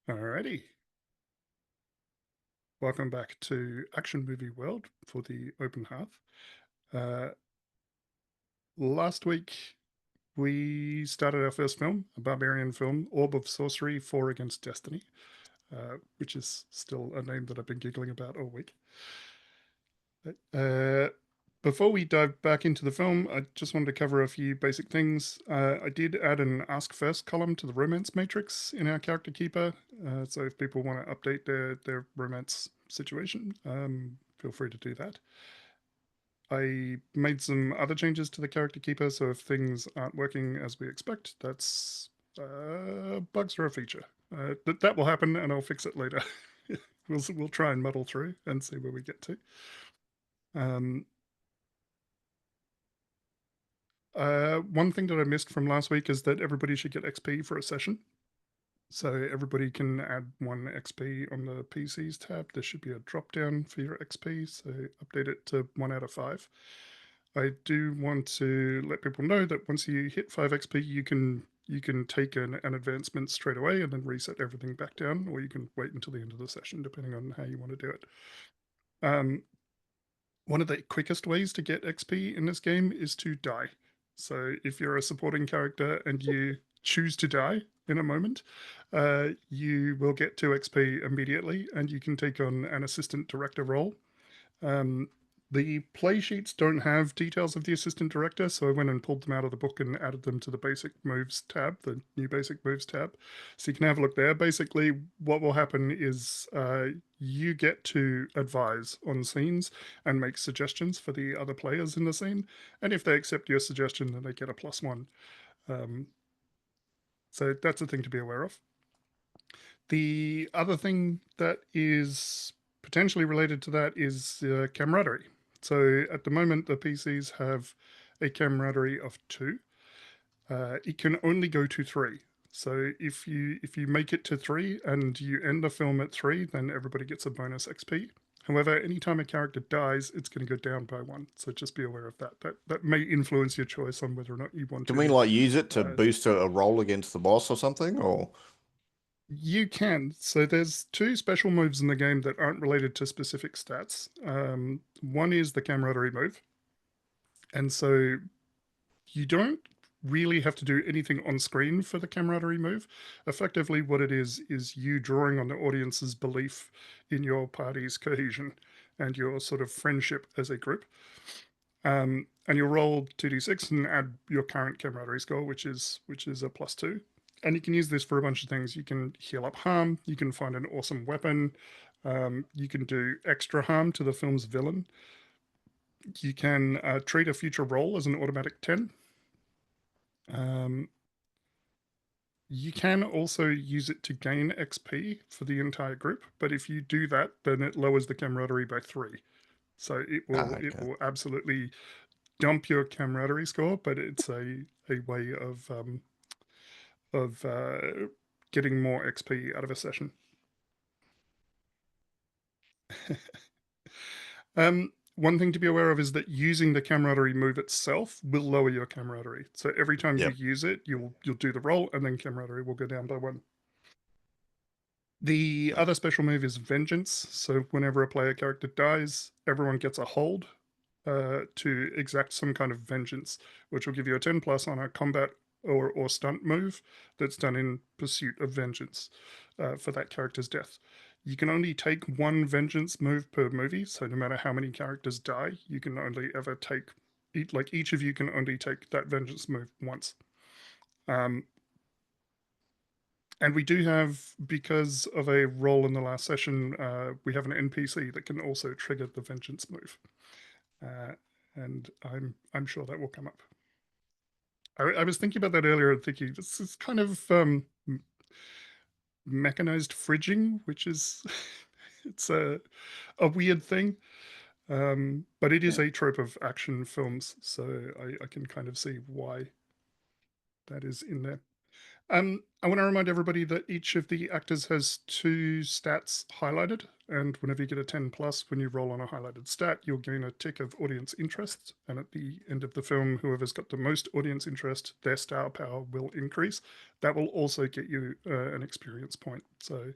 Alrighty. Welcome back to Action Movie World for the Open Hearth. Last week we started our first film, a barbarian film, Orb of Sorcery 4 Against Destiny, which is still a name that I've been giggling about all week. Before we dive back into the film, I just wanted to cover a few basic things. I did add an Ask First column to the romance matrix in our character keeper. So if people want to update their romance situation, feel free to do that. I made some other changes to the character keeper, so if things aren't working as we expect, that's bugs are a feature. That will happen, and I'll fix it later. We'll try and muddle through and see where we get to. One thing that I missed from last week is that everybody should get XP for a session. So everybody can add 1 XP on the PCs tab. There should be a drop down for your XP, so update it to 1 out of 5. I do want to let people know that once you hit 5 XP, you can take an advancement straight away and then reset everything back down, or you can wait until the end of the session, depending on how you want to do it. One of the quickest ways to get XP in this game is to die. So if you're a supporting character and you choose to die in a moment, you will get 2 XP immediately, and you can take on an assistant director role. The play sheets don't have details of the assistant director, so I went and pulled them out of the book and added them to the basic moves tab, the new basic moves tab. So you can have a look there. Basically, what will happen is you get to advise on scenes and make suggestions for the other players in the scene. And if they accept your suggestion, then they get a +1. So that's a thing to be aware of. The other thing that is potentially related to that is camaraderie. So at the moment, the PCs have a camaraderie of 2. It can only go to 3. So if you make it to 3 and you end the film at 3, then everybody gets a bonus XP. However, anytime a character dies, it's going to go down by 1. So just be aware of that. That may influence your choice on whether or not you want Can we to. like use it to boost a roll against the boss or something? Or You can. So there's 2 special moves in the game that aren't related to specific stats. One is the camaraderie move. And so you don't really have to do anything on screen for the camaraderie move. Effectively, what it is you drawing on the audience's belief in your party's cohesion and your sort of friendship as a group. And you'll roll 2d6 and add your current camaraderie score, which is a +2. And you can use this for a bunch of things. You can heal up harm. You can find an awesome weapon. You can do extra harm to the film's villain. You can treat a future roll as an automatic 10. You can also use it to gain XP for the entire group, but if you do that, then it lowers the camaraderie by 3. So it okay. will absolutely dump your camaraderie score, but it's a way of getting more XP out of a session. One thing to be aware of is that using the camaraderie move itself will lower your camaraderie. So every time you Yep. use it, you'll do the roll, and then camaraderie will go down by 1. The other special move is Vengeance. So whenever a player character dies, everyone gets a hold to exact some kind of vengeance, which will give you a 10+ on a combat or stunt move that's done in pursuit of vengeance for that character's death. You can only take 1 vengeance move per movie, so no matter how many characters die, you can only ever take, like each of you can only take that vengeance move once. And we do have, because of a roll in the last session, we have an NPC that can also trigger the vengeance move, and I'm sure that will come up. I was thinking about that earlier, thinking this is kind of mechanized fridging, which is it's a weird thing, but it is Yeah. a trope of action films, so I can kind of see why that is in there. I want to remind everybody that each of the actors has 2 stats highlighted, and whenever you get a 10 plus, when you roll on a highlighted stat, you'll gain a tick of audience interest. And at the end of the film, whoever's got the most audience interest, their star power will increase. That will also get you an experience point. So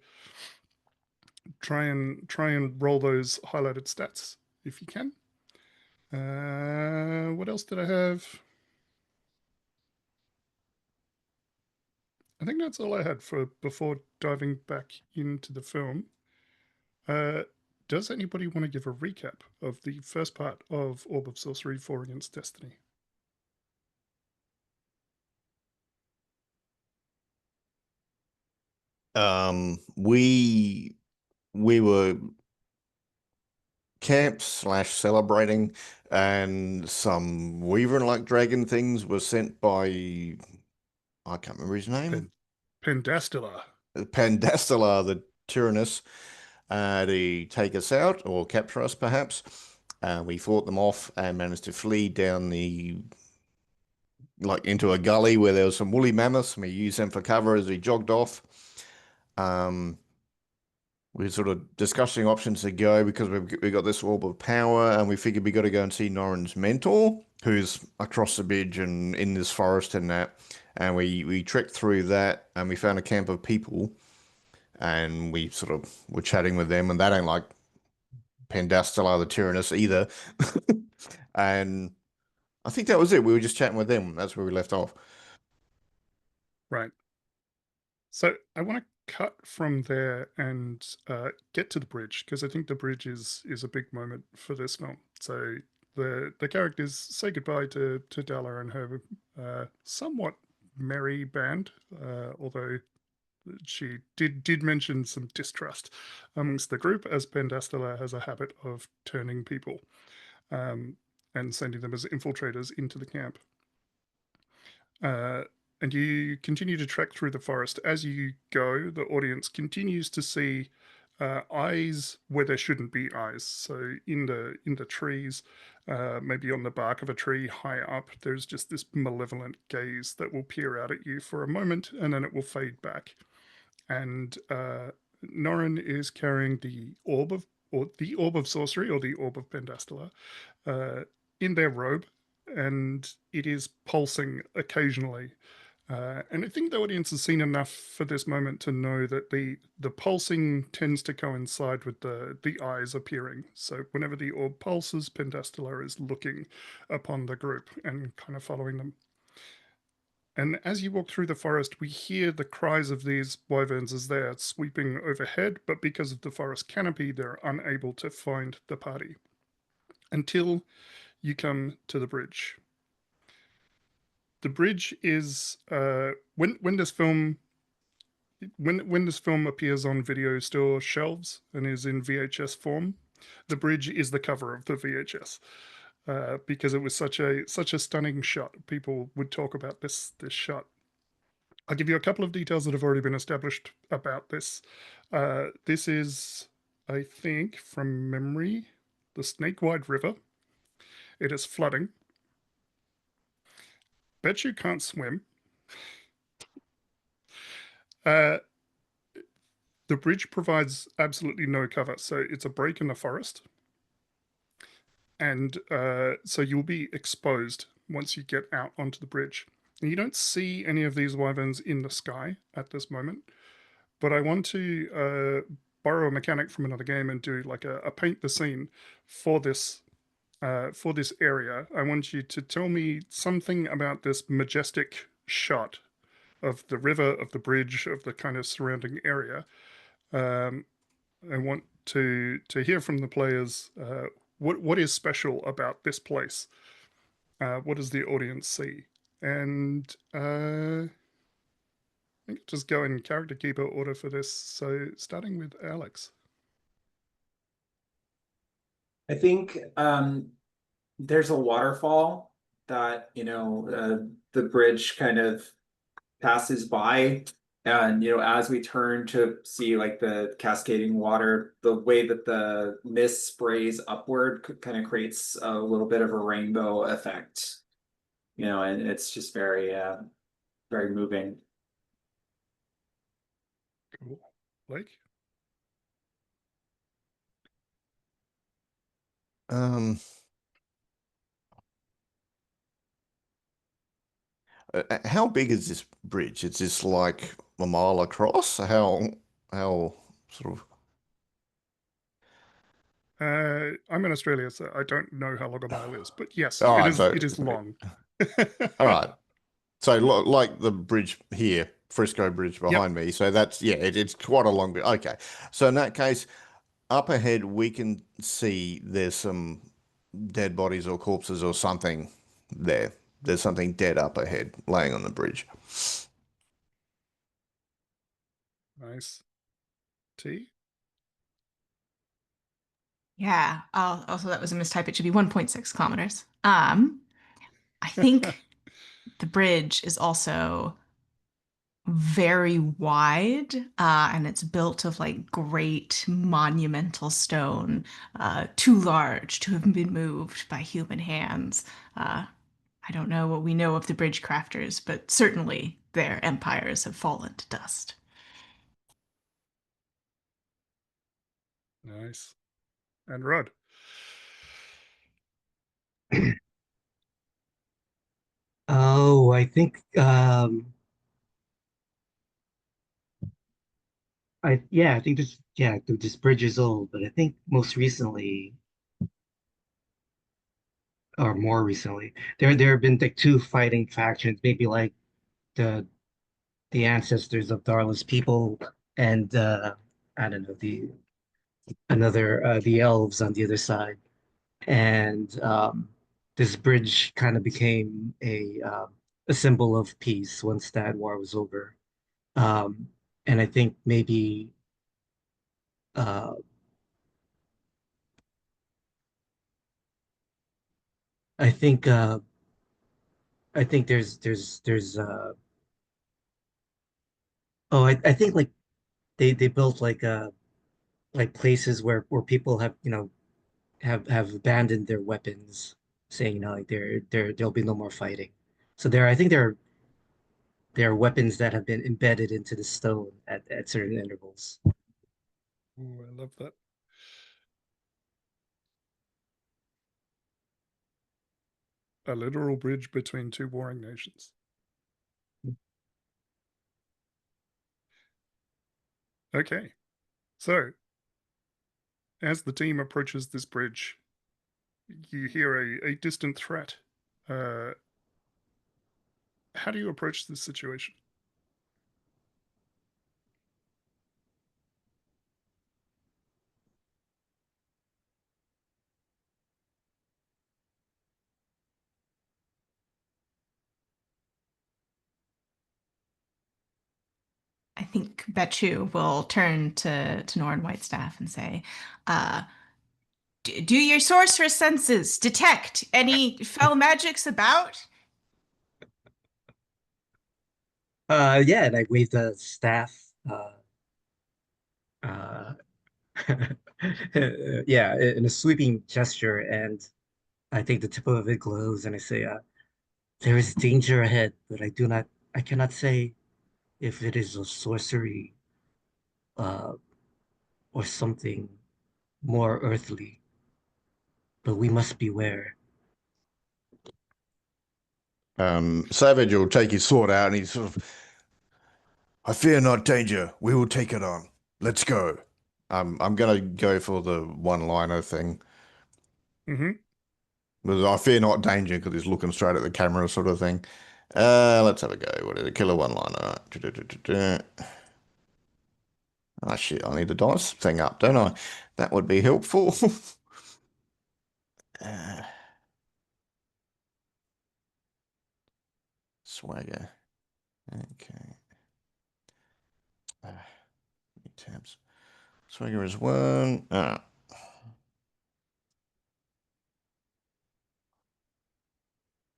try and roll those highlighted stats if you can. What else did I have? I think that's all I had for before diving back into the film. Uh, does anybody want to give a recap of the first part of Orb of Sorcery 4 Against Destiny? We were camp slash celebrating, and some wyvern-like dragon things were sent by I can't remember his name. Pendastilla. Pandastella, the Tyrannus, to take us out or capture us, perhaps. We fought them off and managed to flee down the like into a gully where there was some woolly mammoths, and we used them for cover as we jogged off. Um, we were sort of discussing options to go because we got this orb of power, and we figured we got to go and see Norrin's mentor, who's across the bridge and in this forest and that. And we trekked through that, and we found a camp of people, and we sort of were chatting with them, and they don't like Pandastella the Tyrannus either. And I think that was it. We were just chatting with them. That's where we left off. Right. So I want to cut from there and get to the bridge because I think the bridge is a big moment for this film. So the characters say goodbye to Dalla and her somewhat merry band, although she did mention some distrust amongst the group, as Pendastilla has a habit of turning people um, and sending them as infiltrators into the camp. Uh, and you continue to trek through the forest. As you go, the audience continues to see eyes where there shouldn't be eyes. So in the trees, maybe on the bark of a tree high up, there's just this malevolent gaze that will peer out at you for a moment, and then it will fade back. And Norrin is carrying the orb of sorcery or the orb of Pendastilla uh, in their robe, and it is pulsing occasionally. And I think the audience has seen enough for this moment to know that the pulsing tends to coincide with the eyes appearing. So whenever the orb pulses, Pendastilla is looking upon the group and kind of following them. And as you walk through the forest, we hear the cries of these wyverns as they are sweeping overhead, but because of the forest canopy, they're unable to find the party until you come to the bridge. The bridge is when this film appears on video store shelves and is in VHS form, the bridge is the cover of the VHS because it was such a stunning shot. People would talk about this shot. I'll give you a couple of details that have already been established about this. This is, I think, from memory, the Snake Wide River. It is flooding. Bet you can't swim. Uh, the bridge provides absolutely no cover, so it's a break in the forest, and so you'll be exposed once you get out onto the bridge. And you don't see any of these wyverns in the sky at this moment, but I want to borrow a mechanic from another game and do like a paint the scene for this area. I want you to tell me something about this majestic shot of the river, of the bridge, of the kind of surrounding area. Um, I want to hear from the players what is special about this place. What does the audience see? And I think just go in character keeper order for this. So starting with Alex. I think there's a waterfall that, the bridge kind of passes by. And, as we turn to see like the cascading water, the way that the mist sprays upward kind of creates a little bit of a rainbow effect, and it's just very, very moving. Cool. Blake? How big is this bridge? Is this like a mile across? How sort of? I'm in Australia, so I don't know how long a mile is, but yes, All it right, is. so It is long. all right, so like the bridge here, Frisco Bridge Yep. behind me. So that's yeah, it's quite a long bit. Okay, so in that case, up ahead we can see there's some dead bodies or corpses or something there. There's something dead up ahead, laying on the bridge. Nice. T. Yeah. Also, that was a mistype. It should be 1.6 kilometers. I think the bridge is also very wide, and it's built of like great monumental stone, too large to have been moved by human hands. I don't know what we know of the bridge crafters, but certainly their empires have fallen to dust. Nice. And Rod. Oh, I think I think this bridge is old, but I think most recently or more recently there have been like two fighting factions, maybe like the the ancestors of Darla's people and I don't know the elves on the other side. And this bridge kind of became a symbol of peace once that war was over. Um, and I think maybe uh, I think I think there's oh I think like they built like places where people have have abandoned their weapons, saying like there'll be no more fighting. So I think there are weapons that have been embedded into the stone at certain intervals. Ooh, I love that. A literal bridge between two warring nations. Okay. So, as the team approaches this bridge, you hear a distant threat. Uh, how do you approach this situation? I think Betchu will turn to Norrin Whitestaff and say, do your sorceress senses detect any fell magics about? Yeah, and I waved the staff. Uh, yeah, in a sweeping gesture, and I think the tip of it glows, and I say, "There is danger ahead, but I cannot say if it is a sorcery, uh, or something more earthly, but we must beware." Savage will take his sword out and he's sort of, I fear not danger. We will take it on. Let's go. I'm gonna go for the one-liner thing. Mm-hmm. Because I fear not danger because he's looking straight at the camera sort of thing. Let's have a go. What is it? Killer one-liner. Oh shit, I need the dice thing up, don't I? That would be helpful. uh, swagger. Okay. Tabs. Swagger is one.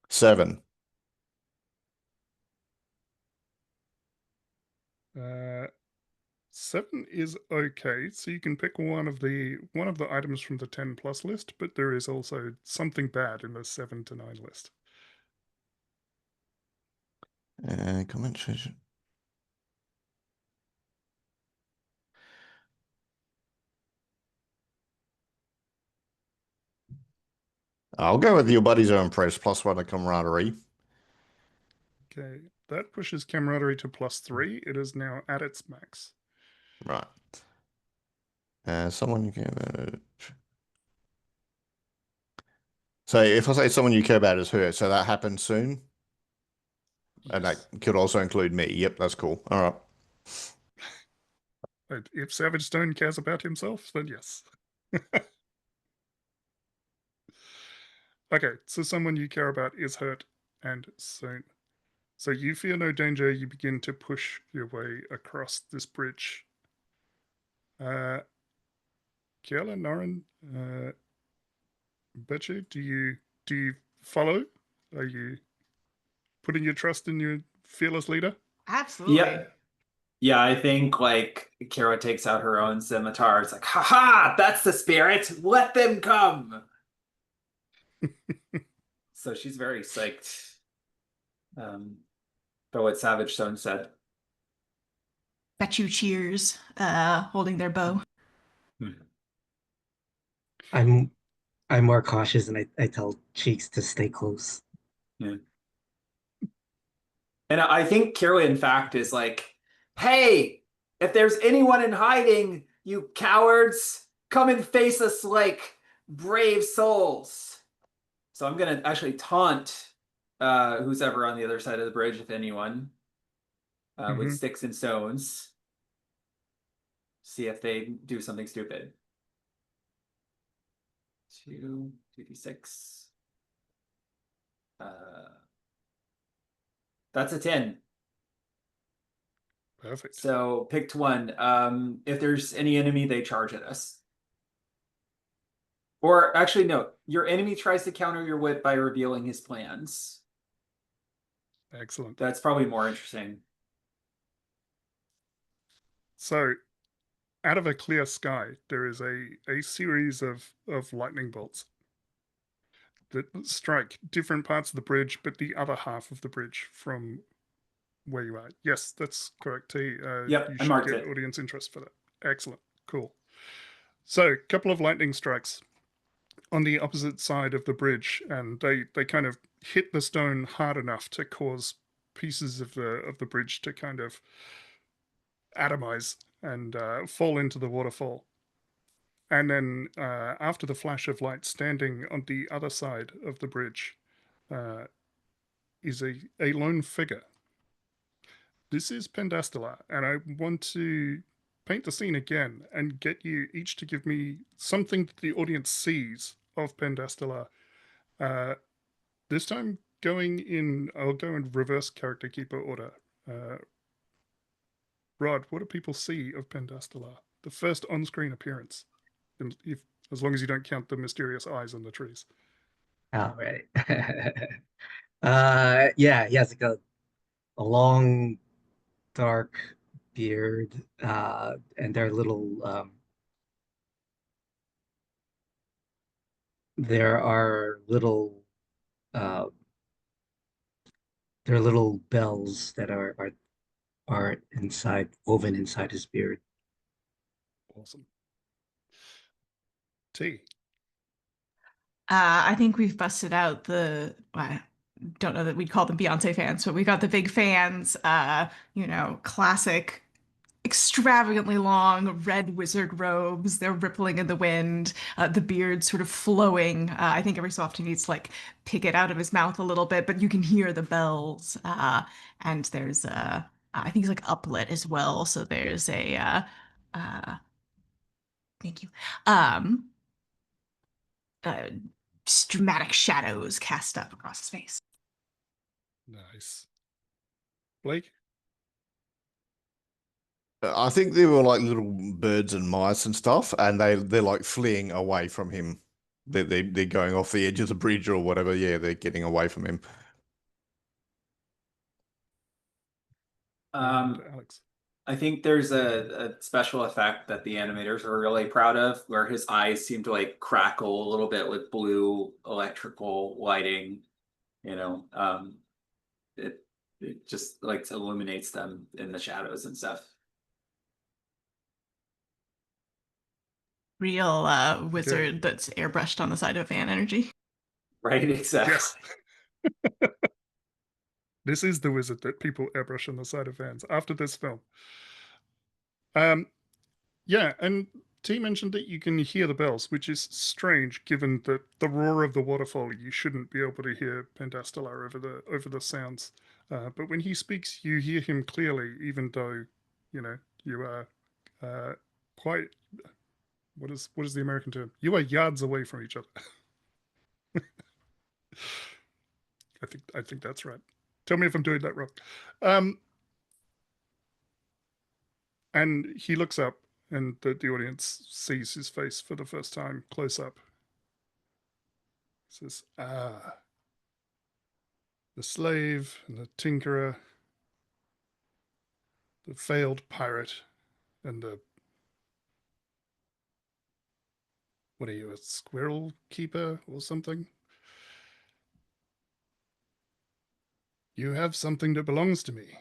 7. Uh, 7 is okay, so you can pick one of the items from the 10 plus list, but there is also something bad in the 7 to 9 list. Comment section. I'll go with your buddies are impressed, +1 to camaraderie. Okay, that pushes camaraderie to +3. It is now at its max. Right. Someone you care about. So if I say someone you care about is hurt, so that happens soon? And that Yes. could also include me. Yep, that's cool. All right. If Savage Stone cares about himself, then yes. Okay, so someone you care about is hurt and soon. So you fear no danger. You begin to push your way across this bridge. Kiela, Norin, Betcha, do you follow? Are you putting your trust in your fearless leader? Absolutely. Yeah. Yeah, I think like Kara takes out her own scimitar. It's like, haha, that's the spirit. Let them come. So she's very psyched. By what Savage Stone said. Bet you cheers, holding their bow. I'm more cautious, and I tell Cheeks to stay close. Yeah. And I think Kira, in fact, is like, hey, if there's anyone in hiding, you cowards, come and face us like brave souls. So I'm gonna actually taunt who's ever on the other side of the bridge, if anyone, with sticks and stones. See if they do something stupid. 2d6. That's a 10. Perfect. So picked one. If there's any enemy, they charge at us. Or actually, no. Your enemy tries to counter your wit by revealing his plans. Excellent. That's probably more interesting. So, out of a clear sky, there is a series of lightning bolts that strike different parts of the bridge, but the other half of the bridge from where you are. Yes, that's correct, T. Yep, You I should marked get it. audience interest for that. Excellent. Cool. So, a couple of lightning strikes on the opposite side of the bridge, and they kind of hit the stone hard enough to cause pieces of the bridge to kind of atomize and fall into the waterfall. And then after the flash of light, standing on the other side of the bridge is a lone figure. This is Pendastilla, and I want to paint the scene again and get you each to give me something that the audience sees of Pendastilla. This time I'll go in reverse character keeper order. Rod, what do people see of Pendastilla? The first on-screen appearance, as long as you don't count the mysterious eyes on the trees. All right. Yeah, he has like a long, dark beard, and there are uh, little bells that are woven inside his beard. Awesome. T. I think we've busted out I don't know that we'd call them Beyonce fans, but we got the big fans, classic, extravagantly long red wizard robes. They're rippling in the wind, the beard sort of flowing. I think every so often he's like pick it out of his mouth a little bit, but you can hear the bells. And there's I think he's like uplit as well. So there's thank you. Um, uh, dramatic shadows cast up across his face. Nice. Blake? I think they were like little birds and mice and stuff, and they're like fleeing away from him. They're going off the edge of the bridge or whatever. Yeah, they're getting away from him. And Alex. I think there's a special effect that the animators are really proud of, where his eyes seem to like crackle a little bit with blue electrical lighting. It just like illuminates them in the shadows and stuff. Real wizard that's airbrushed on the side of fan energy. Right, exactly. Yes. This is the wizard that people airbrush on the side of vans after this film. Yeah, and T mentioned that you can hear the bells, which is strange given that the roar of the waterfall. You shouldn't be able to hear Pendastelar over the sounds, but when he speaks, you hear him clearly, even though you are quite. What is the American term? You are yards away from each other. I think that's right. Tell me if I'm doing that wrong. And he looks up, and the audience sees his face for the first time, close up. He says, "Ah, the slave and the tinkerer, the failed pirate, and the what are you, a squirrel keeper or something? You have something that belongs to me,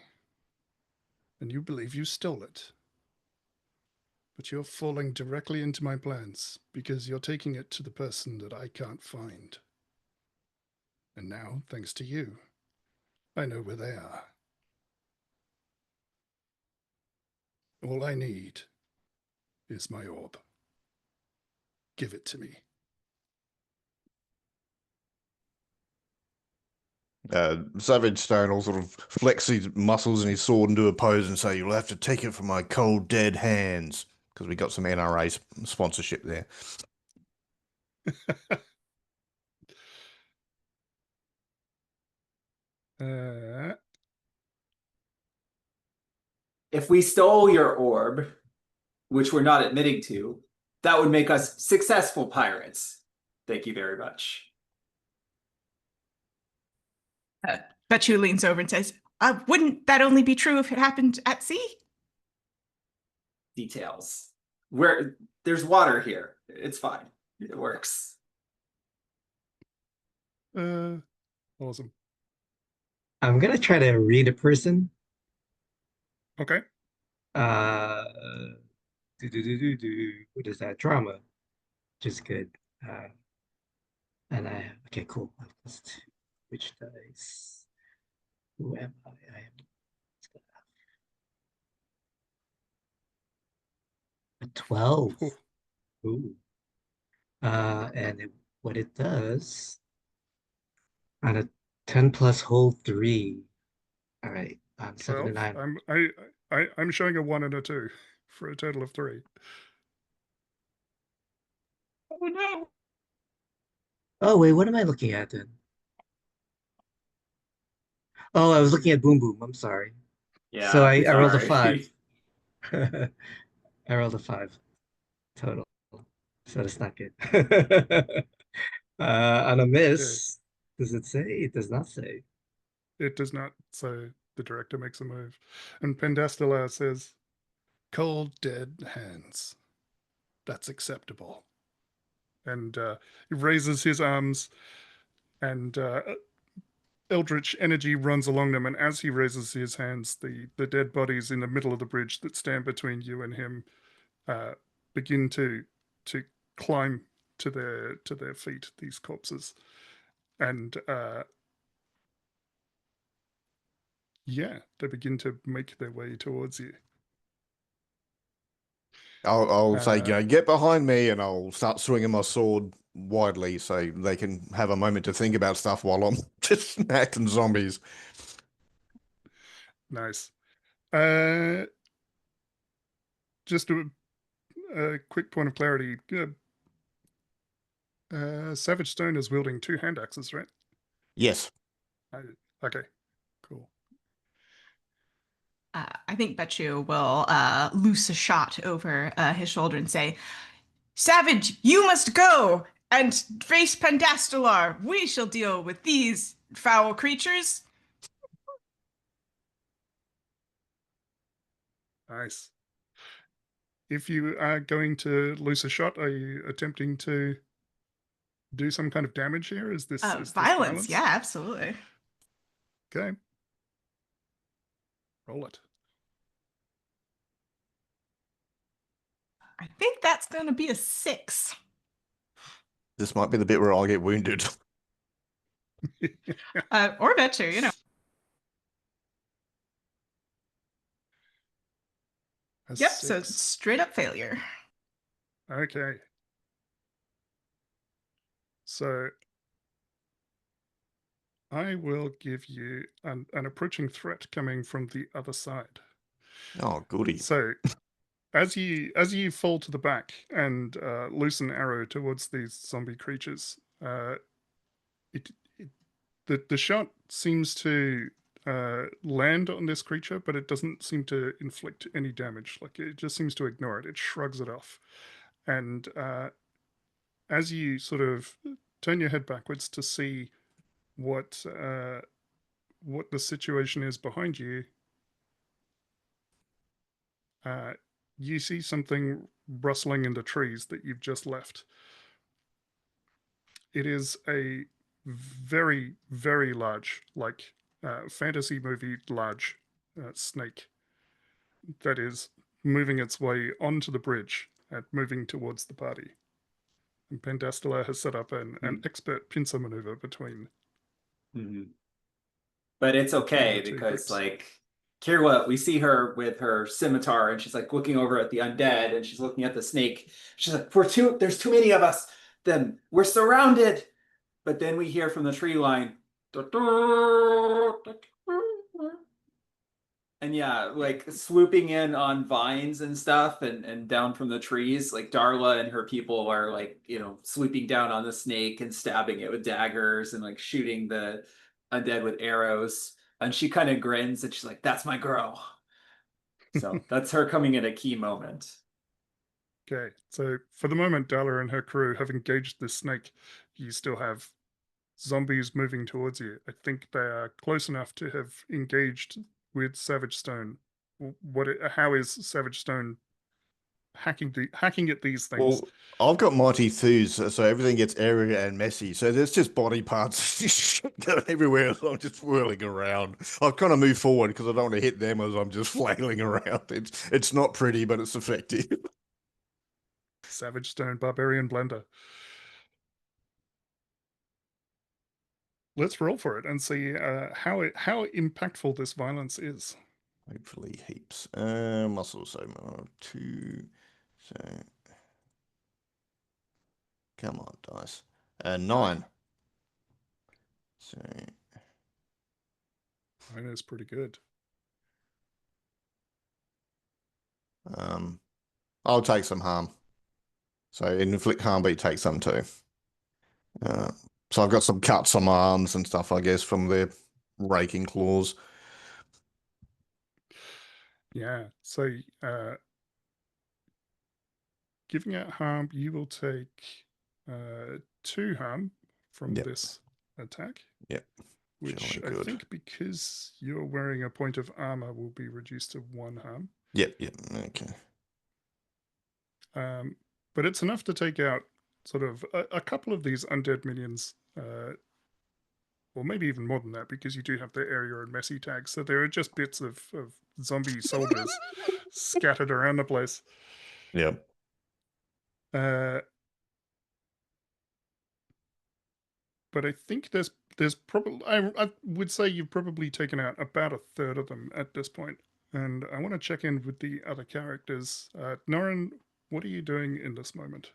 and you believe you stole it. But you're falling directly into my plans because you're taking it to the person that I can't find. And now, thanks to you, I know where they are. All I need is my orb. Give it to me." Savage Stone will sort of flex his muscles and his sword into a pose and say, "You'll have to take it from my cold, dead hands." Because we got some NRA sponsorship there. If we stole your orb, which we're not admitting to, that would make us successful pirates. Thank you very much. Betchu leans over and says, wouldn't that only be true if it happened at sea? Details. Where there's water here. It's fine. It works. Awesome. I'm gonna try to read a person. Okay. Uh, what is that? Drama, which is good. And okay, cool. Which dice? Who am I? I am a 12. Ooh. What it does on a 10 plus hold 3. All right, on 7 to 12. 9. I'm showing a 1 and a 2 for a total of 3. Oh no. Oh wait, what am I looking at then? Oh, I was looking at Boom Boom. I'm sorry. So Yeah, I it's all rolled a right. 5. I rolled a 5 total. So that's not good. On a Okay. miss, does it say? It does not say. It does not. So the director makes a move. And Pendastelar says, "Cold, dead hands. That's acceptable." And he raises his arms, and eldritch energy runs along them. And as he raises his hands, the dead bodies in the middle of the bridge that stand between you and him begin to climb to their feet. These corpses, and yeah, they begin to make their way towards you. I'll say, get behind me, and I'll start swinging my sword widely so they can have a moment to think about stuff while I'm just acting zombies. Nice. Just a quick point of clarity. Savage Stone is wielding 2 hand axes, right? Yes. Okay, cool. I think Betchu will loose a shot over his shoulder and say, "Savage, you must go and face Pendastelar. We shall deal with these foul creatures." Nice. If you are going to loose a shot, are you attempting to do some kind of damage here? Is this Violence? Yeah, absolutely. Okay. Roll it. I think that's going to be a 6. This might be the bit where I'll get wounded. Or bet you, you know. A Yep, so 6. straight up failure. Okay. So I will give you an approaching threat coming from the other side. Oh, goody. So as you fall to the back and loose an arrow towards these zombie creatures, it, it the shot seems to land on this creature, but it doesn't seem to inflict any damage. Like it just seems to ignore it. It shrugs it off, and as you sort of turn your head backwards to see what the situation is behind you, uh, you see something rustling in the trees that you've just left. It is a very, very large, like fantasy movie large snake that is moving its way onto the bridge and moving towards the party. And Pendastila has set up an expert pincer maneuver between But it's okay the two because groups. like Kirwa, we see her with her scimitar and she's like looking over at the undead and she's looking at the snake. She's like, there's too many of us. Then we're surrounded. But then we hear from the tree line. And yeah, like swooping in on vines and stuff and down from the trees, like Darla and her people are like, you know, swooping down on the snake and stabbing it with daggers and like shooting the undead with arrows. And she kind of grins and she's like, that's my girl. So that's her coming at a key moment. Okay, so for the moment, Dala and her crew have engaged this snake. You still have zombies moving towards you. I think they are close enough to have engaged with Savage Stone. How is Savage Stone hacking at these things? Well, I've got Mighty Thews, so everything gets airy and messy. So there's just body parts going everywhere as I'm just whirling around. I've kind of moved forward because I don't want to hit them as I'm just flailing around. It's not pretty, but it's effective. Savage Stone Barbarian Blender. Let's roll for it and see how impactful this violence is. Hopefully heaps. Muscle, so 2. So come on, dice. 9. So I know it's pretty good. I'll take some harm. So inflict harm, but you take some too. So I've got some cuts on my arms and stuff, I guess, from their raking claws. Yeah. So giving out harm, you will take 2 harm from this attack. Yep. Which I think because you're wearing a point of armor will be reduced to 1 harm. Yep. Okay. But it's enough to take out sort of a couple of these undead minions, or maybe even more than that, because you do have the area and messy tags. So there are just bits of zombie soldiers scattered around the place. Yep. But I think there's probably I would say you've probably taken out about a third of them at this point. And I want to check in with the other characters. Norin, what are you doing in this moment?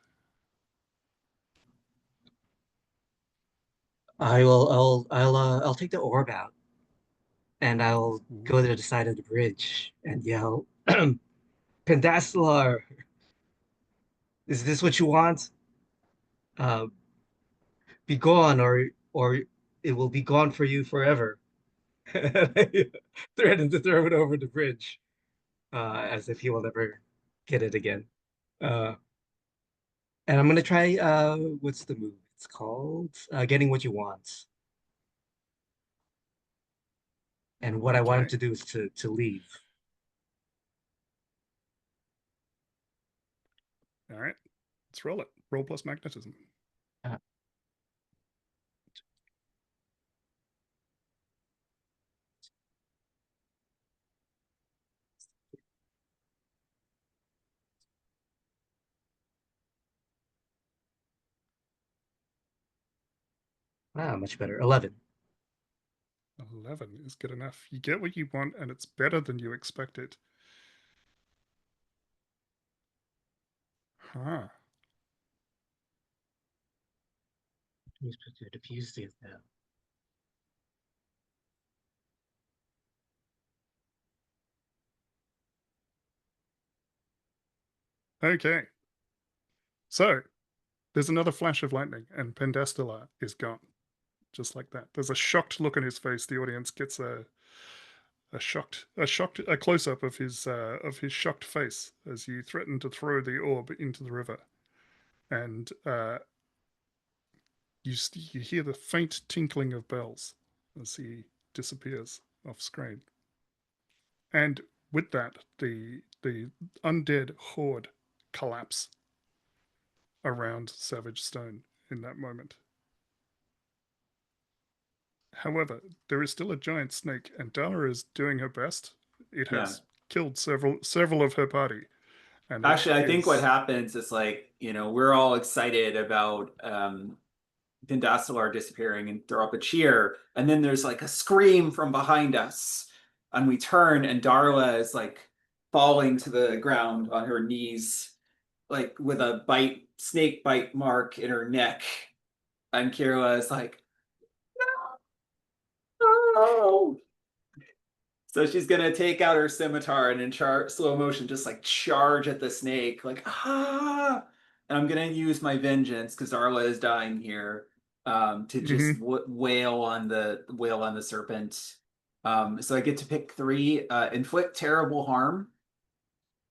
I'll take the orb out and I'll go to the side of the bridge and yell, Pendastilar, is this what you want? Uh, be gone or it will be gone for you forever. Threaten to throw it over the bridge, as if he will never get it again. And I'm gonna try what's the move? It's called getting what you want. And what I want him to do is to leave. All right, let's roll it. Roll plus magnetism. Much better. 11. 11 is good enough. You get what you want, and it's better than you expected. Huh. Diffuse the now. Okay. So, there's another flash of lightning, and Pendastola is gone. Just like that. There's a shocked look on his face. The audience gets a close up of his shocked face as you threaten to throw the orb into the river, and you hear the faint tinkling of bells as he disappears off screen. And with that, the undead horde collapse around Savage Stone in that moment. However, there is still a giant snake, and Dala is doing her best. It has killed several of her party. And actually, I think what happens is like, we're all excited about Vindasalar disappearing and throw up a cheer, and then there's like a scream from behind us, and we turn, and Darla is like falling to the ground on her knees, like with a snake bite mark in her neck, and Kira is like, no. So she's gonna take out her scimitar and in slow motion just like charge at the snake, like ah. And I'm gonna use my vengeance because Darla is dying here, to just wail on the serpent. So I get to pick 3. Inflict terrible harm.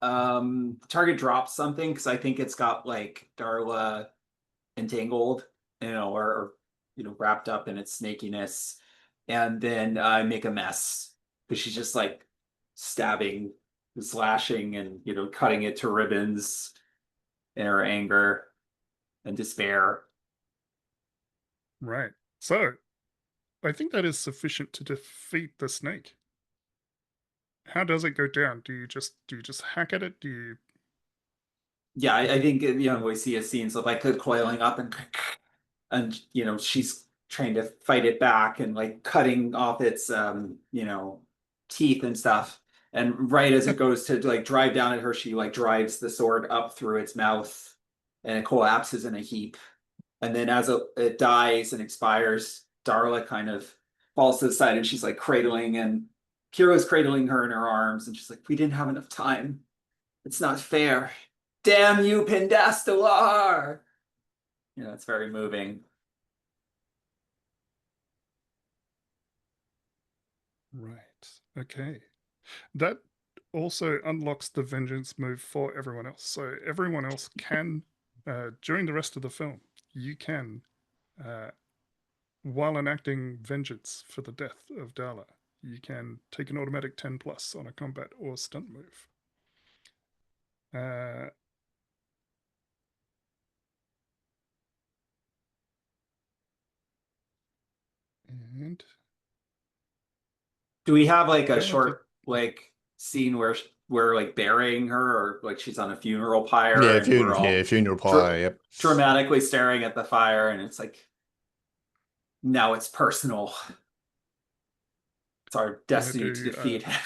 Target drops something because I think it's got like Darla entangled, or wrapped up in its snakiness, and then I make a mess because she's just like stabbing, slashing, and cutting it to ribbons in her anger and despair. Right. So, I think that is sufficient to defeat the snake. How does it go down? Do you just hack at it? Do you? Yeah, I think we see a scene of like it coiling up and she's trying to fight it back and like cutting off its teeth and stuff. And right as it goes to like drive down at her, she like drives the sword up through its mouth, and it collapses in a heap. And then as it dies and expires, Darla kind of falls to the side, and she's like cradling, and Kira's cradling her in her arms, and she's like, "We didn't have enough time. It's not fair. Damn you, Pendastalar!" It's very moving. Right. Okay. That also unlocks the vengeance move for everyone else. So everyone else can, during the rest of the film, you can, while enacting vengeance for the death of Darla, you can take an automatic 10+ on a combat or stunt move. And do we have like a short like scene where we're like burying her, or like she's on a funeral pyre? Yeah, and we're all funeral pyre. Yep. Dramatically staring at the fire, and it's like, now it's personal. It's our destiny to defeat him.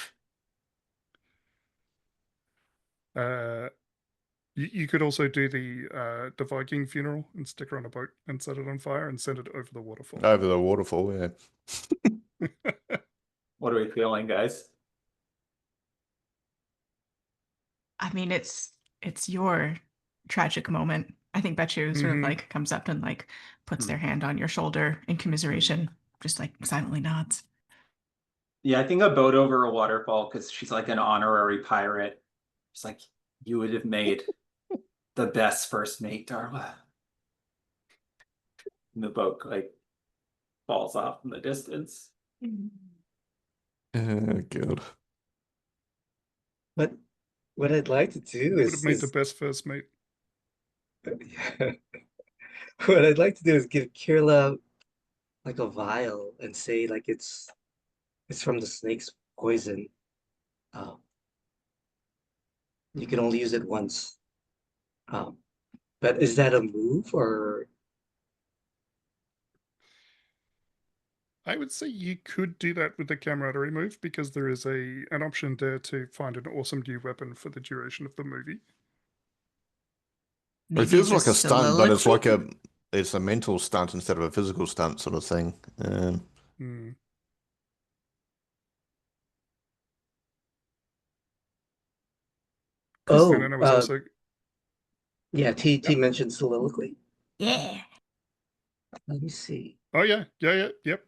You could also do the Viking funeral and stick her on a boat and set it on fire and send it over the waterfall. Over the waterfall, yeah. What are we feeling, guys? I mean, it's your tragic moment. I think Betchu sort of like comes up and like puts their hand on your shoulder in commiseration, just like silently nods. Yeah, I think a boat over a waterfall because she's like an honorary pirate. It's like, you would have made the best first mate, Darla. And the boat like falls off in the distance. Oh god. But what I'd like to do You would have made the best first mate. What I'd like to do is give Kirla like a vial and say like it's from the snake's poison. You can only use it once. But is that a move or? I would say you could do that with the camaraderie move because there is an option there to find an awesome new weapon for the duration of the movie. It Maybe feels it's like a stunt, but it's like soliloquy? it's a mental stunt instead of a physical stunt sort of thing. Hmm. Chris Oh, Fanana was also yeah, T Yep. mentioned soliloquy. Yeah. Let me see. Oh yeah, yep.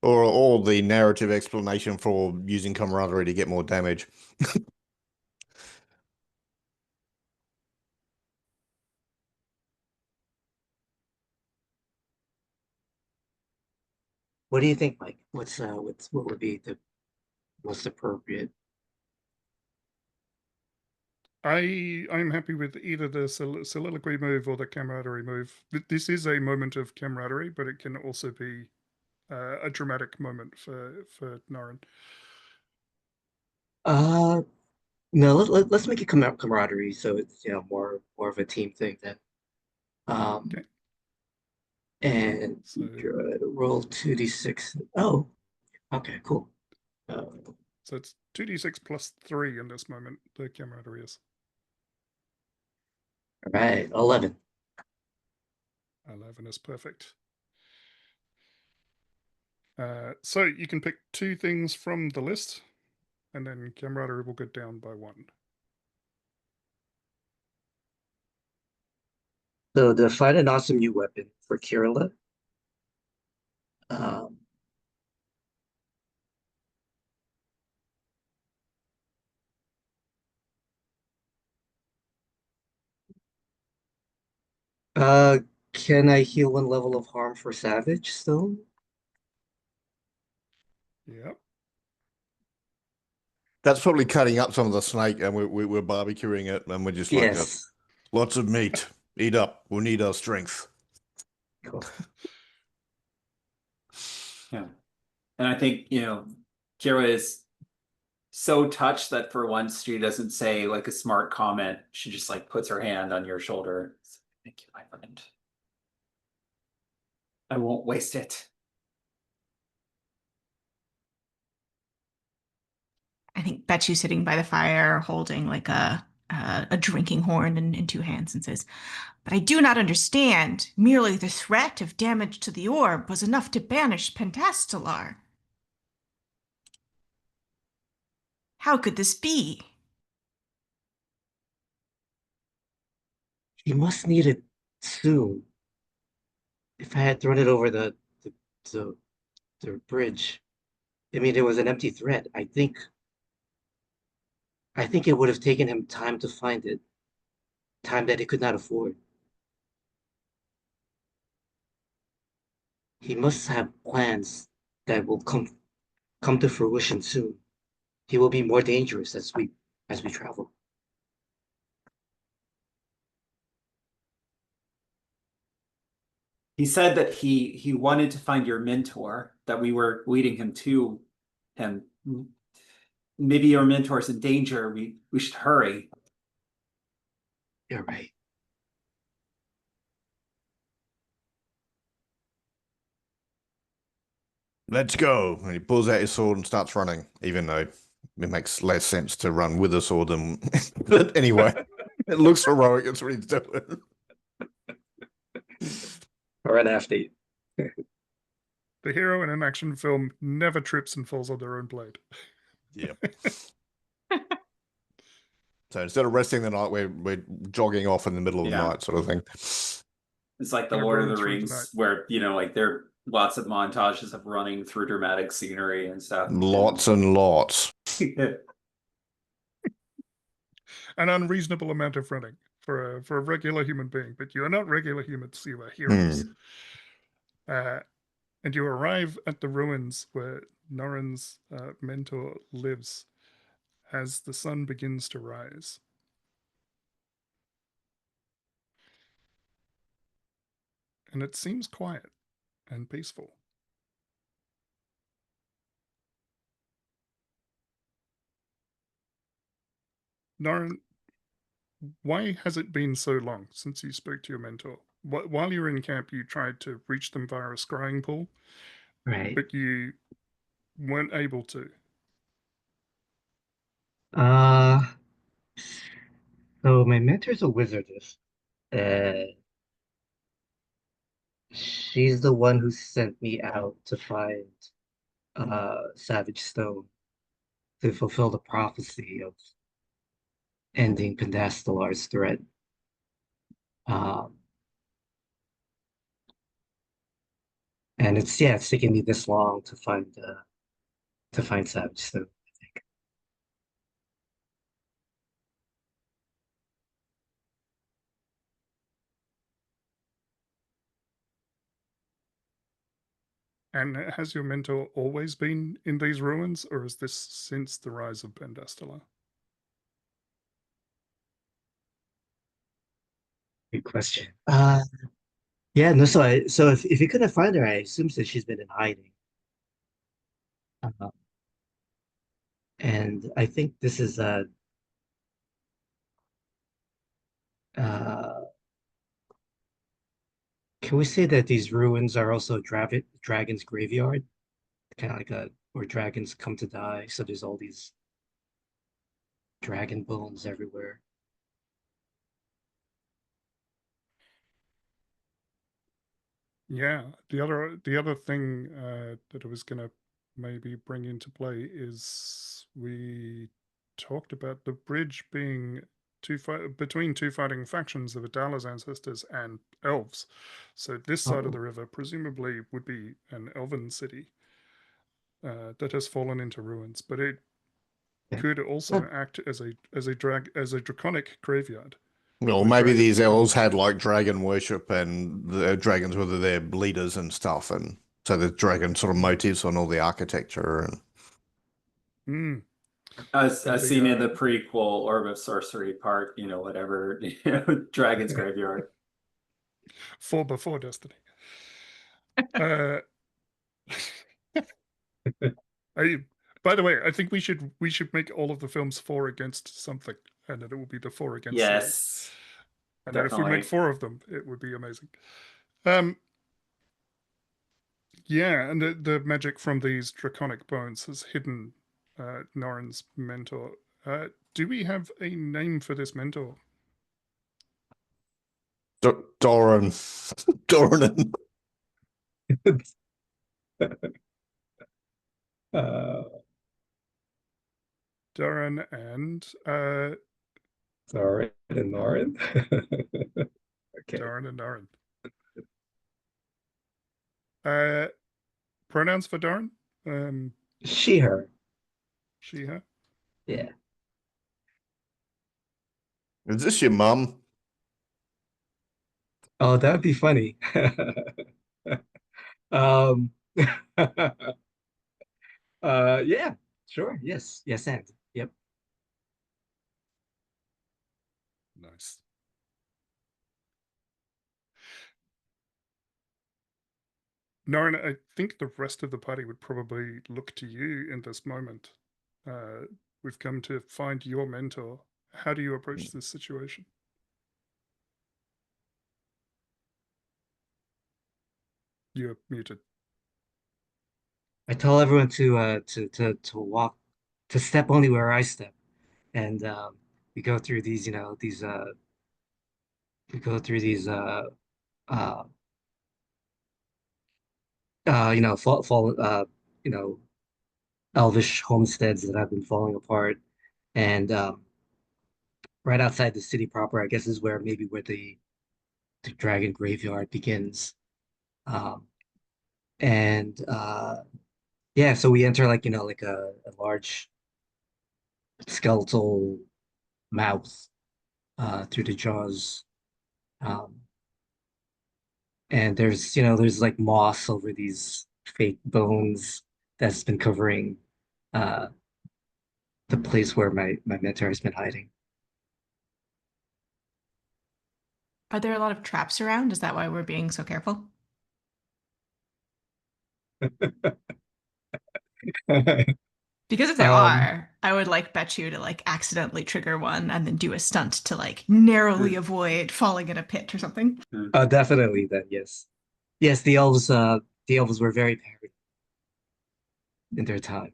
Or the narrative explanation for using camaraderie to get more damage. What do you think, Mike? What would be the most appropriate? I'm happy with either the soliloquy move or the camaraderie move. This is a moment of camaraderie, but it can also be a dramatic moment for Norin. No, let's make it camaraderie, so it's more of a team thing then. Okay. And So roll 2d6. Oh, okay, cool. so it's 2d6 plus 3 in this moment. The camaraderie is All right, 11. 11 is perfect. So you can pick 2 things from the list, and then camaraderie will go down by 1. So to find an awesome new weapon for Kirilla, um, uh, can I heal 1 level of harm for Savage still? Yep. That's probably cutting up some of the snake, and we're barbecuing it, and we're just like, Yes. lots of meat. Eat up. We'll need our strength. Cool. Yeah. And I think, Kira is so touched that for once she doesn't say like a smart comment. She just like puts her hand on your shoulder. Thank you, my friend. I won't waste it. I think Betchu sitting by the fire holding like a drinking horn in 2 hands and says, "But I do not understand. Merely the threat of damage to the orb was enough to banish Pentastellar. How could this be?" He must need it soon. If I had thrown it over the, the, the bridge, I mean, it was an empty threat. I think it would have taken him time to find it, time that he could not afford. He must have plans that will come to fruition soon. He will be more dangerous as we travel. He said that he wanted to find your mentor, that we were leading him to him. Maybe your mentor's in danger. We should hurry. You're right. Let's go. And he pulls out his sword and starts running, even though it makes less sense to run with a sword than. But anyway, it looks heroic. It's what he's doing. All right, after you. The hero in an action film never trips and falls on their own blade. Yeah. So instead of resting the night, we're jogging off in the middle of the Yeah. night, sort of thing. It's like the Yeah, Lord of running the through the Rings, night. where like there are lots of montages of running through dramatic scenery and stuff. Lots and lots. An unreasonable amount of running for a regular human being, but you are not regular humans, you are heroes. And you arrive at the ruins where Norin's mentor lives as the sun begins to rise. And it seems quiet and peaceful. Norin, why has it been so long since you spoke to your mentor? While you were in camp, you tried to reach them via a scrying pool, Right. but you weren't able to. Uh, so my mentor's a wizardess. Uh, she's the one who sent me out to find Savage Stone to fulfill the prophecy of ending Pendastalar's threat. Um, and it's taking me this long to find Savage Stone, I think. And has your mentor always been in these ruins, or is this since the rise of Pendestala? Good question. Yeah, no, so if you couldn't find her, I assume that she's been in hiding. And I think this is uh can we say that these ruins are also dragon's graveyard? Kind of like where dragons come to die, so there's all these dragon bones everywhere. Yeah, the other thing that I was going to maybe bring into play is we talked about the bridge being between two fighting factions of Adala's ancestors and elves. So this side of the river presumably would be an elven city that has fallen into ruins, but it could also act as a draconic graveyard. Well, where maybe dragons these come elves to- had like dragon worship and the dragons were their leaders and stuff, and so the dragon sort of motifs on all the architecture and Mm, As and seen in the the prequel Orb of Sorcery part, whatever, Dragon's Graveyard. 4 before Destiny. Uh, by the way, I think we should make all of the films 4 against something, and then it will be the 4 against series. Yes, And then if we make definitely. 4 of them, it would be amazing. Yeah, and the magic from these draconic bones has hidden Norin's mentor. Do we have a name for this mentor? Doran, Doran. Uh, Doran and Sorry, and Norin. Okay. Doran and Norin. Pronouns for Doran? She, her. She, her. Yeah. Is this your mum? Oh, that would be funny. Um, yeah, sure. Yes. Yes, and yep. Nice. Norin, I think the rest of the party would probably look to you in this moment. We've come to find your mentor. How do you approach this situation? You're muted. I tell everyone to walk, to step only where I step, and we go through these, we go through these uh fall you know elvish homesteads that have been falling apart, and right outside the city proper, I guess, is where maybe where the dragon graveyard begins. Um, and yeah, so we enter like like a large skeletal mouth through the jaws. Um, and there's like moss over these fake bones that's been covering uh the place where my mentor has been hiding. Are there a lot of traps around? Is that why we're being so careful? Because if there Um, are, I would like bet you to like accidentally trigger one and then do a stunt to like narrowly avoid falling in a pit or something. definitely then, yes. Yes, the elves were very in their time.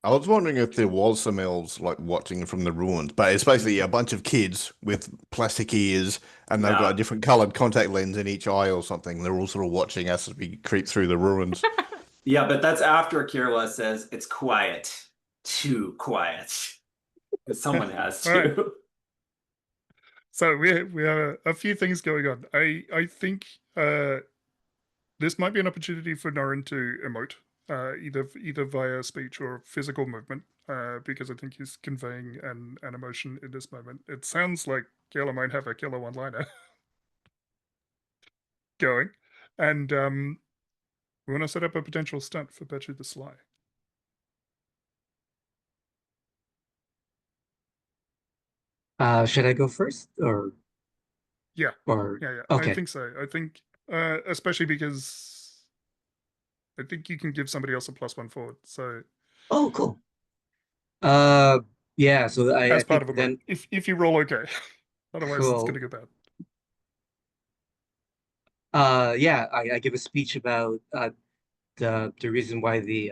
I was wondering if there was some elves like watching from the ruins, but it's basically a bunch of kids with plastic ears and they've got a Yeah. different colored contact lens in each eye or something. They're all sort of watching us as we creep through the ruins. Yeah, but that's after Kirla says it's quiet. Too quiet. Because someone has All right. to. So we have a few things going on. I think this might be an opportunity for Norrin to emote, either via speech or physical movement, because I think he's conveying an emotion in this moment. It sounds like Kayla might have a killer one-liner going, and we want to set up a potential stunt for Betchu the Sly. Should I go first Yeah, or yeah. I okay? think so. I think, especially because I think you can give somebody else a +1 forward. So Oh, cool. Uh, yeah. So I as part think of a move, then if you roll okay, otherwise it's going cool. to go bad. Yeah. I give a speech about the reason why the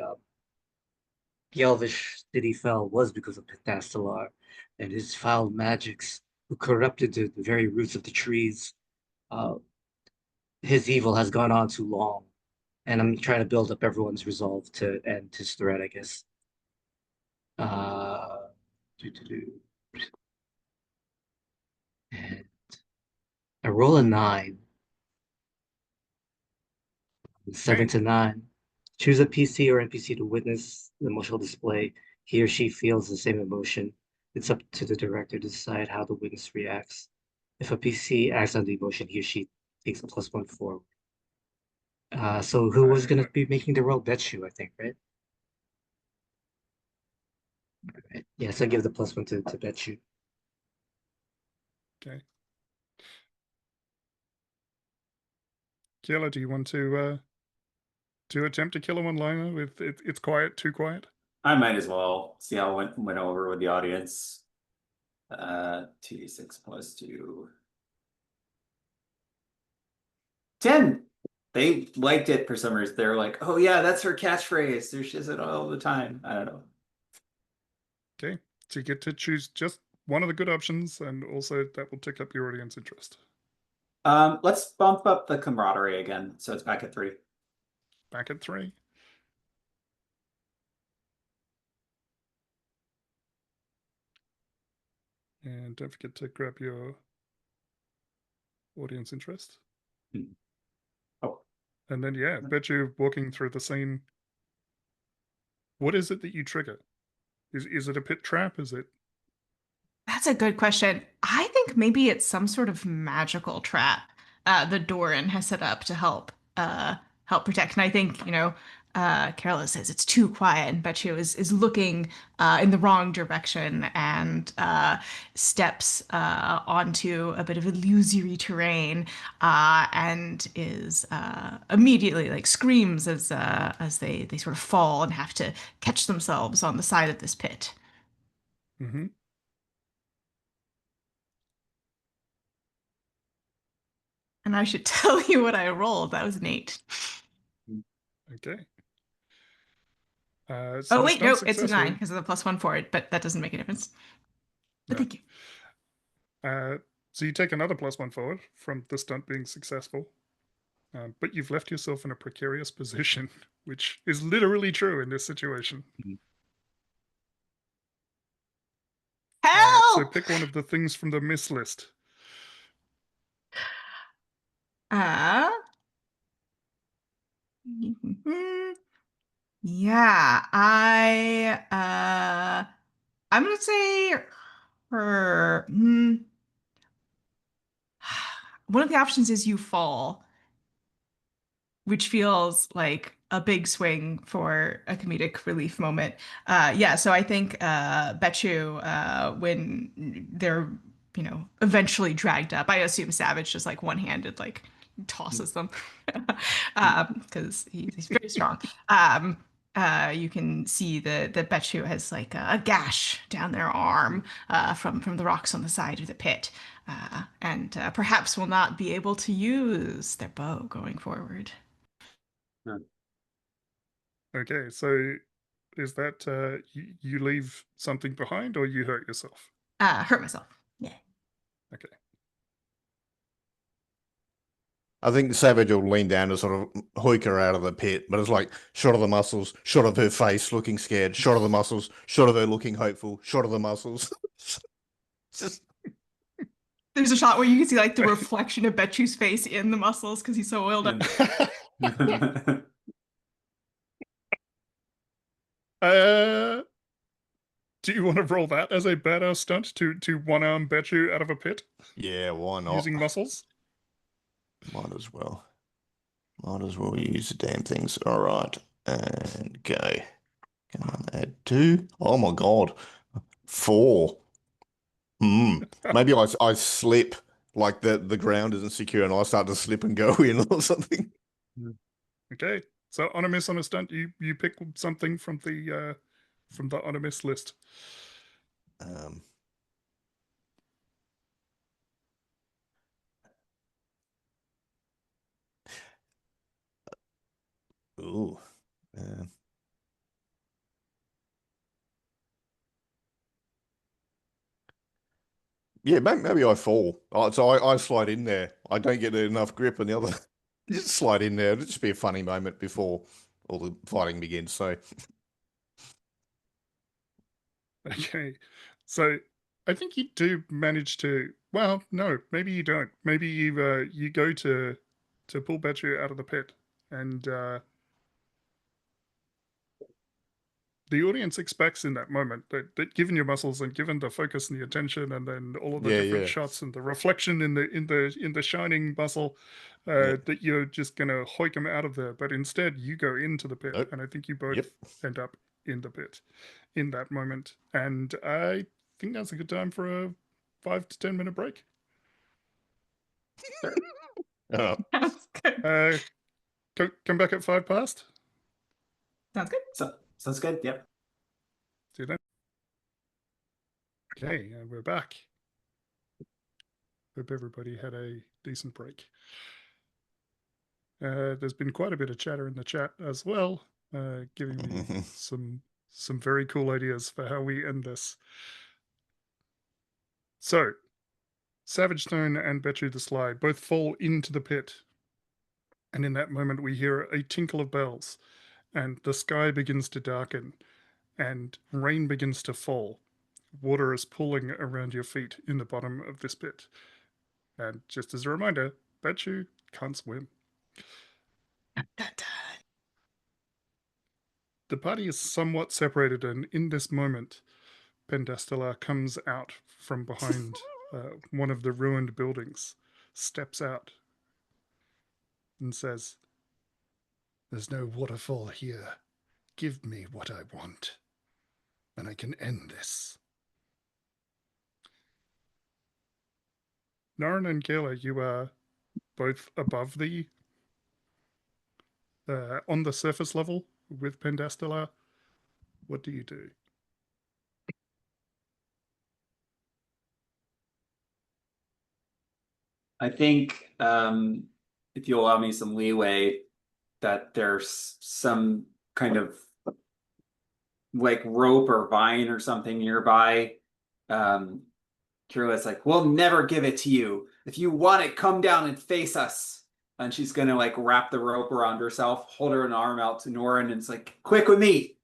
elvish city fell was because of Pentastelar and his foul magics who corrupted the very roots of the trees. Uh, his evil has gone on too long, and I'm trying to build up everyone's resolve to end his threat, I guess. Uh, doo-doo-doo. And I roll a 9, 7 Okay. to 9. Choose a PC or NPC to witness the emotional display. He or she feels the same emotion. It's up to the director to decide how the witness reacts. If a PC acts on the emotion, he or she takes a +1 forward. So who was going to be making the roll? Betchu, I think, right? Right. Yes, I give the +1 to Betchu. Okay. Kayla, do you want to attempt to kill a one-liner with it's quiet, too quiet? I might as well see how it went over with the audience. 2d6 plus 2. 10. They liked it for some reason. They're like, oh yeah, that's her catchphrase. She says it all the time. I don't know. Okay. So you get to choose just one of the good options, and also that will tick up your audience interest. Let's bump up the camaraderie again. So it's back at 3. Back at 3. And don't forget to grab your audience interest. Oh. And then, yeah, bet you walking through the scene. What is it that you trigger? Is it a pit trap? Is it? That's a good question. I think maybe it's some sort of magical trap the Doran has set up to help protect. And I think, Carola says it's too quiet, and Betchu is looking in the wrong direction and steps onto a bit of illusory terrain and is immediately like screams as they sort of fall and have to catch themselves on the side of this pit. Mm-hmm. And I should tell you what I rolled. That was an 8. Okay. Oh, The wait, no, stunt's it's a 9 successful. because of the +1 for it, but that doesn't make a difference. But No. thank you. So you take another +1 forward from the stunt being successful, but you've left yourself in a precarious position, which is literally true in this situation. So Help! pick one of the things from the miss list. Uh, yeah, I'm gonna say her. One of the options is you fall, which feels like a big swing for a comedic relief moment. Yeah, so I think Betchu, when they're, eventually dragged up, I assume Savage just like one-handed like tosses them because he's very strong. You can see the Betchu has like a gash down their arm from the rocks on the side of the pit, and perhaps will not be able to use their bow going forward. Okay, so is that you leave something behind or you hurt yourself? Hurt myself. Yeah. Okay. I think the Savage will lean down to sort of hoik her out of the pit, but it's like shot of the muscles, shot of her face looking scared, shot of the muscles, shot of her looking hopeful, shot of the muscles. Just There's a shot where you can see like the reflection of Betchu's face in the muscles because he's so oiled up. Do you want to roll that as a badass stunt to one-arm Betchu out of a pit yeah, why not? using muscles? Might as well. Might as well use the damn things. All right, and go. Come on, add 2. Oh my god, 4. Maybe I slip, like the ground isn't secure, and I start to slip and go in or something. Okay, so on a miss on a stunt, you pick something from the on a miss list. Ooh. Yeah, maybe I fall. So I slide in there. I don't get enough grip, and the other just slide in there. It'll just be a funny moment before all the fighting begins. So Okay, so I think you do manage to. Well, no, maybe you don't. Maybe you go to pull Betchu out of the pit, and the audience expects in that moment that given your muscles and given the focus and the attention, and then all of the different shots and the reflection in the shining muscle, that you're just gonna hoik him out of there. But instead, you go into the pit, and I think you both end up in the pit in that moment. And I think that's a good time for a 5 to 10 minute break. Sounds good. Come back at 5 past. Sounds good. So sounds good. Yep. See you then. Okay, we're back. Hope everybody had a decent break. There's been quite a bit of chatter in the chat as well, giving me some very cool ideas for how we end this. So, Savage Stone and Betchu the Sly both fall into the pit, and in that moment we hear a tinkle of bells, and the sky begins to darken, and rain begins to fall. Water is pooling around your feet in the bottom of this pit. And just as a reminder, Betchu can't swim. The party is somewhat separated, and in this moment, Pendestella comes out from behind one of the ruined buildings, steps out, and says, "There's no waterfall here. Give me what I want, and I can end this." Naren and Kayla, you are both above the on the surface level with Pendestella. What do you do? I think if you allow me some leeway, that there's some kind of like rope or vine or something nearby. Kira's like, "We'll never give it to you. If you want it, come down and face us." And she's gonna like wrap the rope around herself, hold her an arm out to Norin, and it's like, "Quick with me!"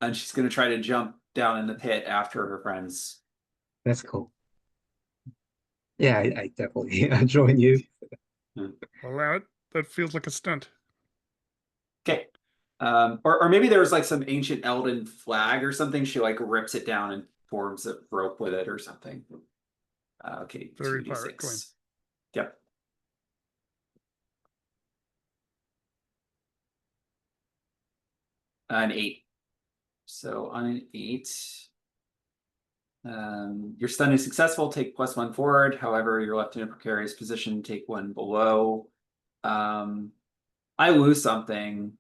And she's gonna try to jump down in the pit after her friends. That's cool. Yeah, I definitely join you. Allow it. That feels like a stunt. Okay. Or maybe there was like some ancient Elden flag or something. She like rips it down and forms a rope with it or something. Okay, Very pirate coin. 2d6. Yep. An 8. So on an 8, your stun is successful. Take +1 forward. However, you're left in a precarious position. Take 1 below. I lose something.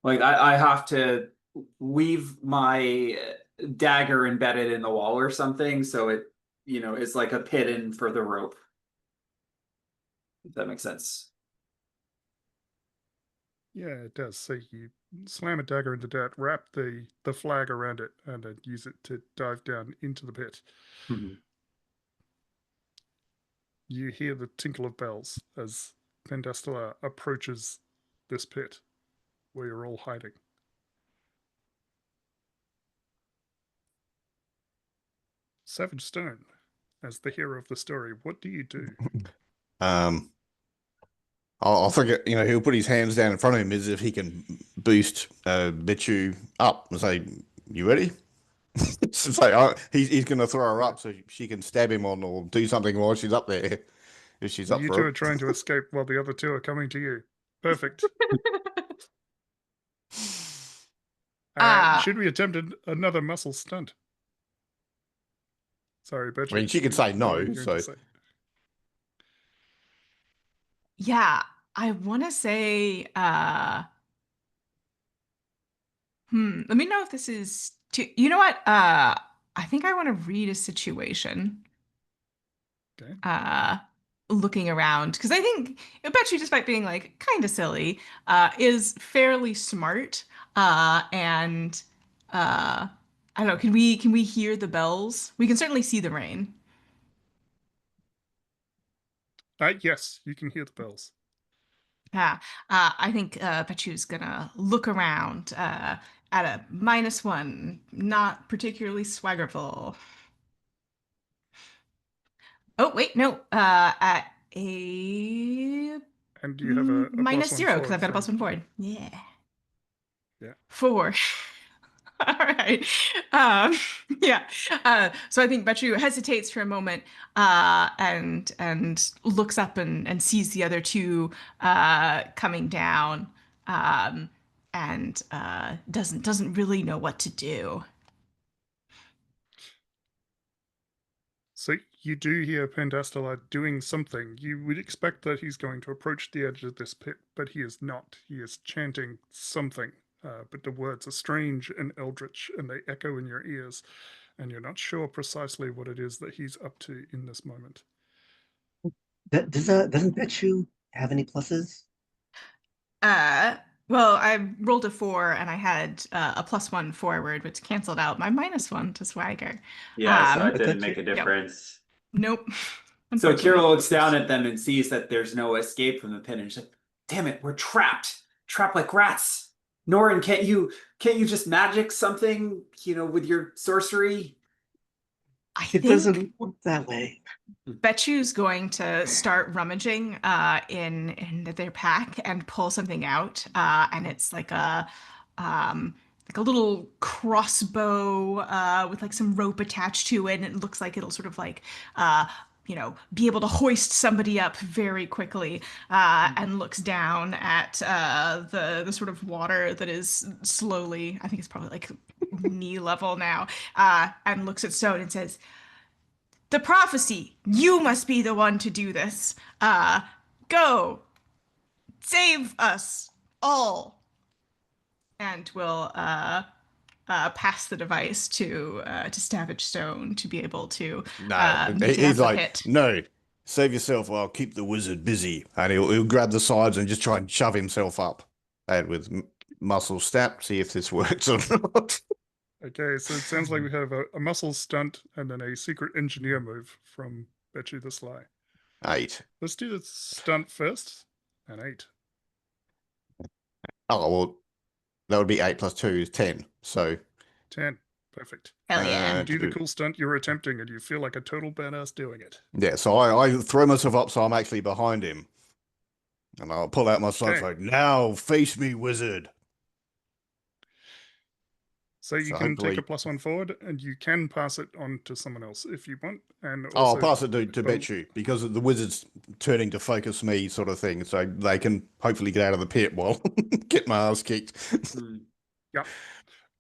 Like I have to leave my dagger embedded in the wall or something, so it, you know, it's like a pit in for the rope. If that makes sense. Yeah, it does. So you slam a dagger in the dirt, wrap the flag around it, and then use it to dive down into the pit. Mhm. You hear the tinkle of bells as Pendastola approaches this pit where you're all hiding. Savage Stone, as the hero of the story, what do you do? I'll think it, he'll put his hands down in front of him as if he can boost Bichu up and say, "You ready?" So he's going to throw her up so she can stab him on or do something while she's up there if she's up You for two it. are trying to escape while the other two are coming to you. Perfect. Should we attempt another muscle stunt? Sorry, I mean, Betcha. she could say What no. were you going So to say? Yeah, I want to say, let me know if this is you know what? I think I want to read a situation. Okay. Looking around because I think I bet you, despite being like kind of silly, is fairly smart. And I don't know. Can we hear the bells? We can certainly see the rain. Yes, you can hear the bells. Yeah. I think Petchu's gonna look around at a -1, not particularly swaggerful. Oh, wait, no. At a And you have a minus +1 0 because I've got a from. +1 forward. Yeah. Yeah. 4. All right. Um, yeah. So I think Betchu hesitates for a moment and looks up and sees the other two coming down and doesn't really know what to do. So you do hear Pendastola doing something. You would expect that he's going to approach the edge of this pit, but he is not. He is chanting something, but the words are strange and eldritch, and they echo in your ears, and you're not sure precisely what it is that he's up to in this moment. Doesn't Betchu have any pluses? Uh, well, I rolled a 4 and I had a +1 forward, which canceled out my -1 to swagger. Yeah, so it I didn't thought make you- a difference. Nope. So Unfortunately. Kira looks down at them and sees that there's no escape from the pit, and she's like, "Damn it, we're trapped, trapped like rats." Norin, can't you just magic something, with your sorcery? I It think doesn't work that way. Betchu's going to start rummaging in their pack and pull something out, and it's like a little crossbow with like some rope attached to it, and it looks like it'll sort of like be able to hoist somebody up very quickly, and looks down at the sort of water that is slowly, I think it's probably like knee level now, and looks at Stone and says, "The prophecy, you must be the one to do this. Go, save us all." And we'll pass the device to Savage Stone to be able to no, get out he's of the like, pit. "No, save yourself. Or I'll keep the wizard busy." And he'll grab the sides and just try and shove himself up, and with muscle snap, see if this works or not. Okay, so it sounds like we have a muscle stunt and then a secret engineer move from Betchu the Sly. 8. Let's do the stunt first. An 8. Oh well, that would be 8 plus 2 is 10. So 10. Perfect. Hell yeah. You do the two. cool stunt you're attempting, and you feel like a total badass doing it. Yeah, so I throw myself up so I'm actually behind him. And I'll pull out my sword Okay. like, "Now face me, wizard." So you So can take a hopefully +1 forward, and you can pass it on to someone else if you want. And I'll also, pass it to bon- Betchu because the wizard's turning to focus me, sort of thing, so they can hopefully get out of the pit while get my ass kicked. yeah.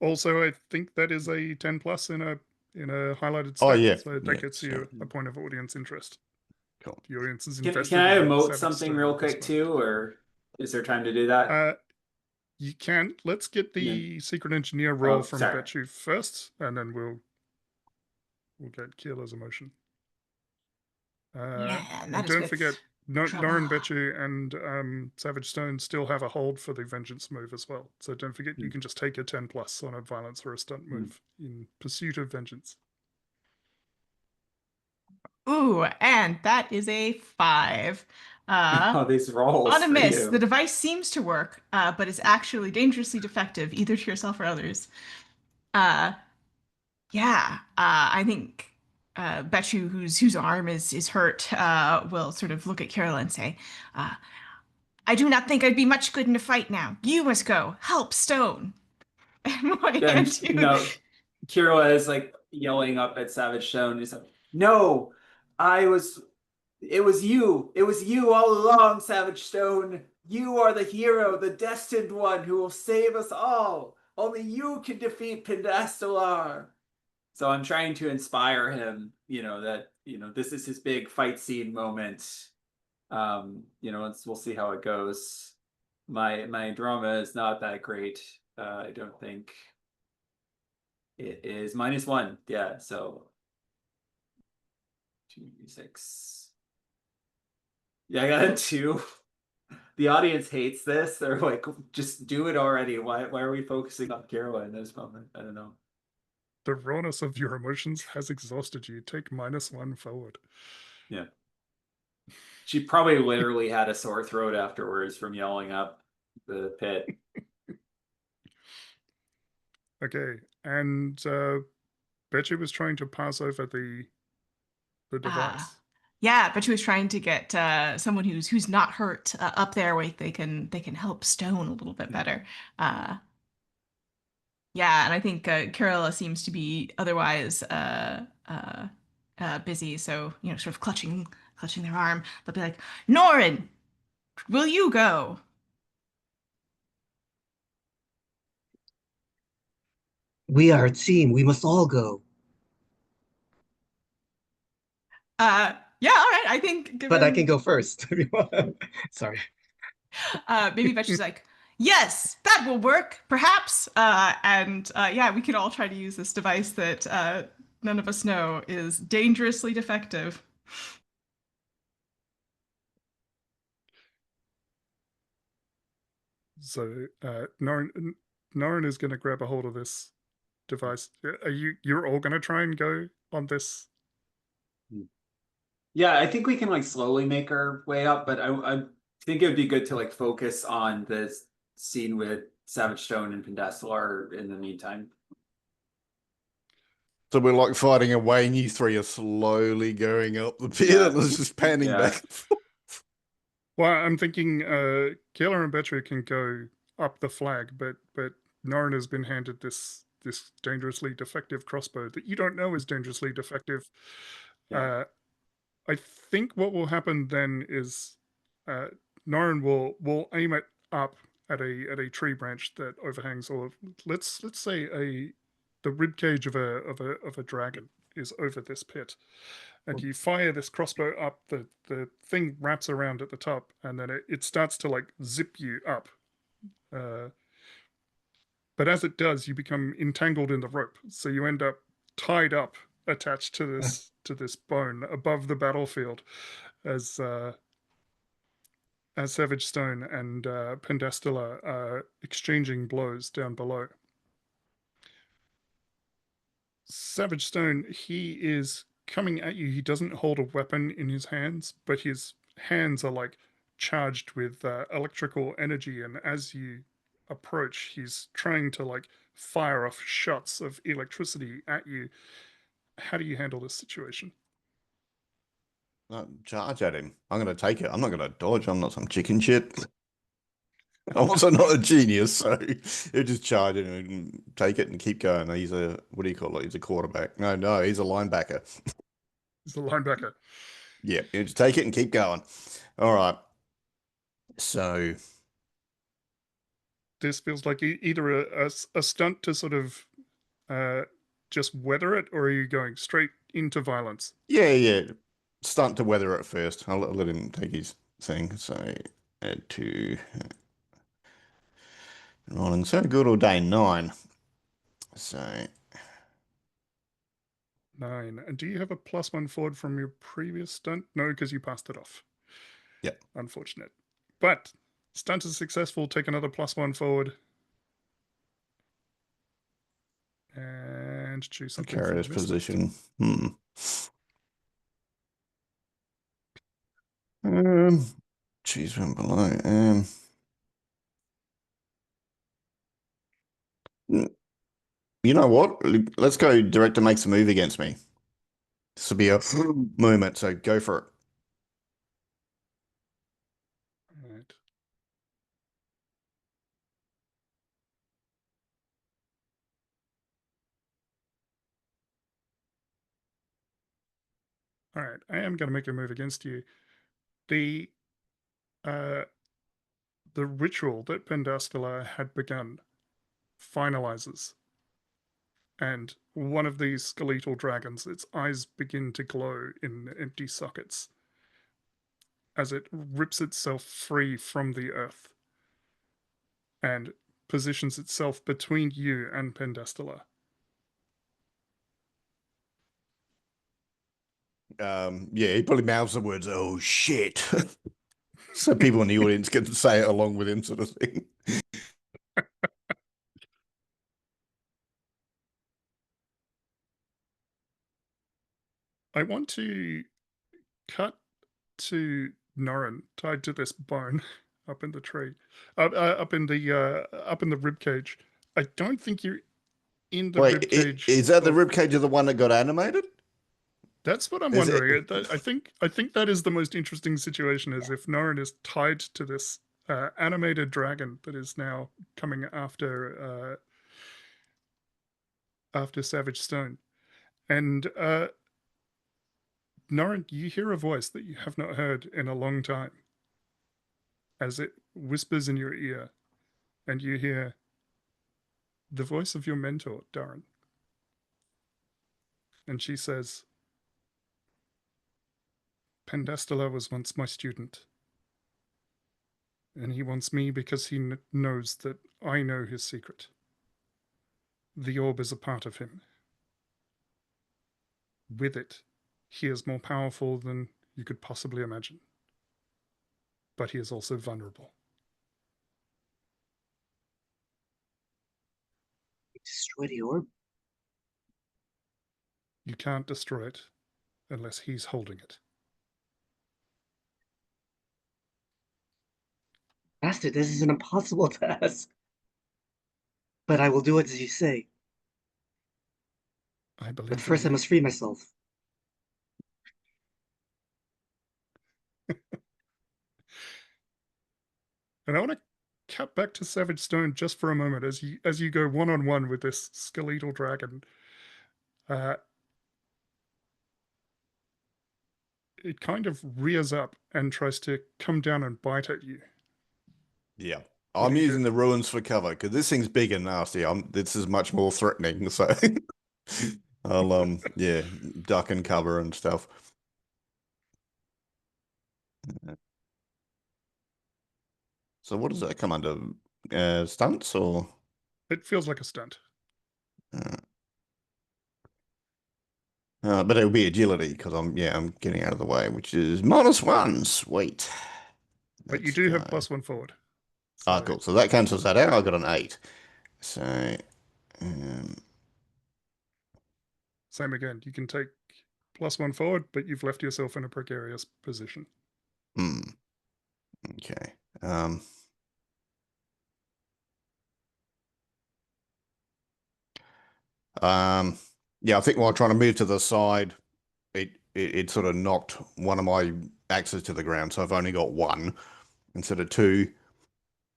Also, I think that is a 10 plus in a highlighted stat. Oh yeah, So that yeah, gets you a point of audience interest. cool. The audience is Can invested I in emote Savage something Stone real at this quick moment. too, or is there time to do that? You can. Let's get the secret engineer Oh, roll from sorry. Betchu first, and then we'll get Keela's emotion. Yeah, And that is don't with forget, Norin, Betchu, and Savage Stone still have a hold for the Vengeance move as well. So don't forget, you can just take a 10 plus on a violence or a stunt move in pursuit of vengeance. Ooh, and that is a 5. Oh, these rolls On a for miss, you. the device seems to work, but is actually dangerously defective, either to yourself or others. Yeah, I think Betchu, whose arm is hurt, will sort of look at Carol and say, "I do not think I'd be much good in a fight now. You must go help Stone." And my hand And to no, Kira is like yelling up at Savage Stone. He's like, "No, I was. It was you. It was you all along, Savage Stone. You are the hero, the destined one who will save us all. Only you can defeat Pendastalar." So I'm trying to inspire him, that, this is his big fight scene moment. We'll see how it goes. My drama is not that great. I don't think. It is -1. Yeah, so 2d6. Yeah, I got a 2. The audience hates this. They're like, just do it already. Why are we focusing on Kira in this moment? I don't know. The rawness of your emotions has exhausted you. Take -1 forward. Yeah. She probably literally had a sore throat afterwards from yelling up the pit. Okay, and Betchu was trying to pass over the device. Yeah, but she was trying to get someone who's not hurt up there where they can help Stone a little bit better. Yeah, and I think Carilla seems to be otherwise busy, so sort of clutching their arm. They'll be like, "Norin, will you go?" We are a team. We must all go. Yeah, all right. I think But I given can go first. Sorry. maybe Betchu's like, "Yes, that will work, perhaps." And yeah, we can all try to use this device that none of us know is dangerously defective. So Norin is going to grab a hold of this device. You're all going to try and go on this? Yeah, I think we can like slowly make our way up, but I think it would be good to like focus on this scene with Savage Stone and Pendastalar in the meantime. So we're like fighting away, and you three are slowly going up the pit. Yeah. It's just panning Yeah. back and forth. Well, I'm thinking Keeler and Betchu can go up the flag, but Norin has been handed this dangerously defective crossbow that you don't know is dangerously defective. Yeah. I think what will happen then is Norin will aim it up at a tree branch that overhangs, or let's say the rib cage of a dragon is over this pit, and you fire this crossbow up. The thing wraps around at the top, and then it starts to like zip you up. But as it does, you become entangled in the rope, so you end up tied up, attached to this bone above the battlefield, as Savage Stone and Pendestilla are exchanging blows down below. Savage Stone, he is coming at you. He doesn't hold a weapon in his hands, but his hands are like charged with electrical energy, and as you approach, he's trying to like fire off shots of electricity at you. How do you handle this situation? Charge at him. I'm going to take it. I'm not going to dodge. I'm not some chicken shit. I'm also not a genius, so he'll just charge it and take it and keep going. He's what do you call it? He's a quarterback. No, he's a linebacker. He's the linebacker. Yeah, he'll just take it and keep going. All right. So This feels like either a stunt to sort of just weather it, or are you going straight into violence? yeah. Stunt to weather it first. I'll let him take his thing. So add 2. Rolling so good all day, 9. So 9. And do you have a +1 forward from your previous stunt? No, because you passed it off. Yep. Unfortunate. But stunt is successful. Take another +1 forward. And choose something from Carrier's the list. position. Choose one below. You know what? Let's go director makes a move against me. This will be a moment, so go for it. Alright. Alright, I am going to make a move against you. The ritual that Pendastila had begun finalizes. And one of these skeletal dragons, its eyes begin to glow in empty sockets as it rips itself free from the earth and positions itself between you and Pendastila. Yeah, he probably mouths the words, "Oh shit," so people in the audience can say it along with him, sort of thing. I want to cut to Norrin tied to this bone up in the tree, up in the rib cage. I don't think you're in the rib Wait, cage. is that the rib cage of the one that got animated? That's what I'm Is wondering. it- I think that is the most interesting situation: is if Norrin is tied to this animated dragon that is now coming after Savage Stone, and Norrin, you hear a voice that you have not heard in a long time, as it whispers in your ear, and you hear the voice of your mentor, Darren. And she says, Pendastila was once my student, and he wants me because he knows that I know his secret. The orb is a part of him. With it, he is more powerful than you could possibly imagine. But he is also vulnerable. Destroy the orb? You can't destroy it unless he's holding it. Master, this is an impossible task. But I will do it as you say. I believe But first I in you. must free myself. And I want to cut back to Savage Stone just for a moment as you go one-on-one with this skeletal dragon. It kind of rears up and tries to come down and bite at you. Yeah. What I'm do you using do? the ruins for cover because this thing's big and nasty. This is much more threatening, so I'll yeah, duck and cover and stuff. So what does that come under? Stunts or? It feels like a stunt. But it'll be agility because I'm getting out of the way, which is -1. Sweet. But you Let's do have go. +1 forward. Ah, cool. So that cancels that out. I got an 8. So Same again. You can take +1 forward, but you've left yourself in a precarious position. okay. Yeah, I think while trying to move to the side, it sort of knocked one of my axes to the ground, so I've only got one instead of two,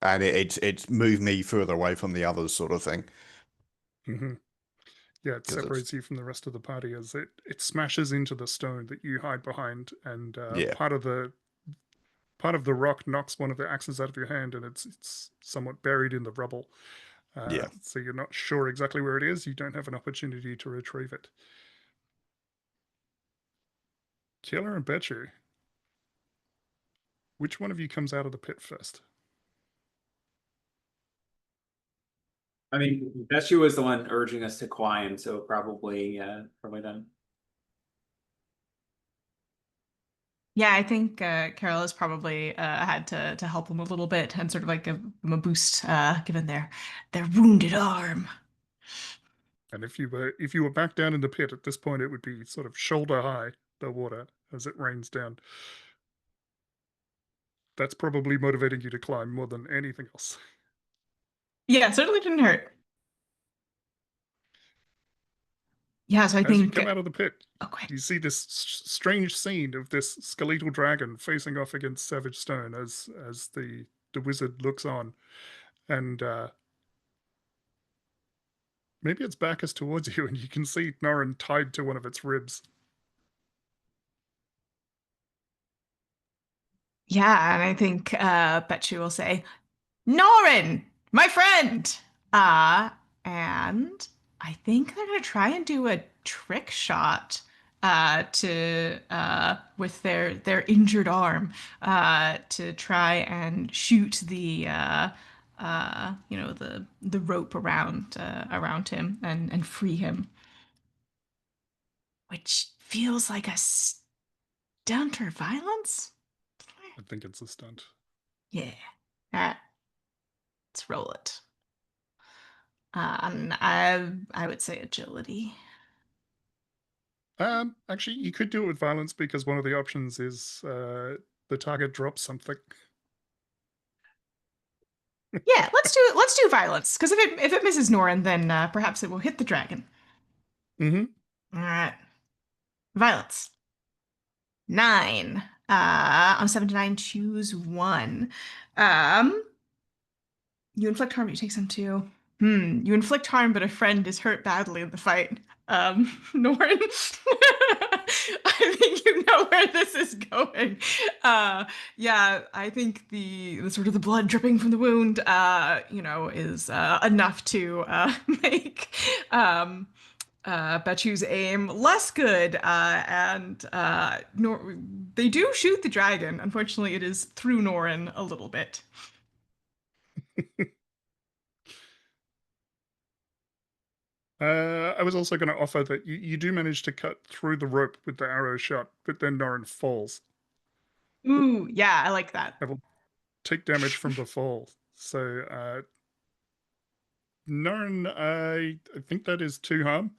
and it's moved me further away from the others, sort of thing. Mm-hmm. Yeah, it separates you from the rest of the party as it smashes into the stone that you hide behind, and Yeah. part of the rock knocks one of the axes out of your hand, and it's somewhat buried in the rubble. Yeah. So you're not sure exactly where it is. You don't have an opportunity to retrieve it. Killer and Betchu, which one of you comes out of the pit first? I mean, Beshu was the one urging us to climb, so probably them. Yeah, I think Carol has probably had to help him a little bit and sort of like give him a boost, given their wounded arm. And if you were back down in the pit at this point, it would be sort of shoulder high, the water, as it rains down. That's probably motivating you to climb more than anything else. Yeah, it certainly didn't hurt. Yeah, so I As you think. come out of the pit, Okay. you see this strange scene of this skeletal dragon facing off against Savage Stone as the wizard looks on, and maybe its back is towards you, and you can see Norrin tied to one of its ribs. Yeah, and I think Betchu will say, Norin, my friend. Uh, and I think they're gonna try and do a trick shot to with their injured arm to try and shoot the the rope around him and free him. Which feels like a stunt or violence? I think it's a stunt. Yeah. Alright. Let's roll it. And I would say agility. Actually, you could do it with violence because one of the options is the target drops something. Yeah, let's do violence. Because if it misses Norin, then perhaps it will hit the dragon. Mm-hmm. Alright. Violence. 9. On 7 to 9, choose one. You inflict harm, you take some too. You inflict harm, but a friend is hurt badly in the fight. Norn, I think you know where this is going. Yeah, I think the sort of the blood dripping from the wound, is enough to make Betchu's aim less good. They do shoot the dragon. Unfortunately, it is through Norin a little bit. I was also going to offer that you do manage to cut through the rope with the arrow shot, but then Norrin falls. Ooh, yeah, I like that. I will take damage from the fall. So, Norrin, I think that is 2 harm.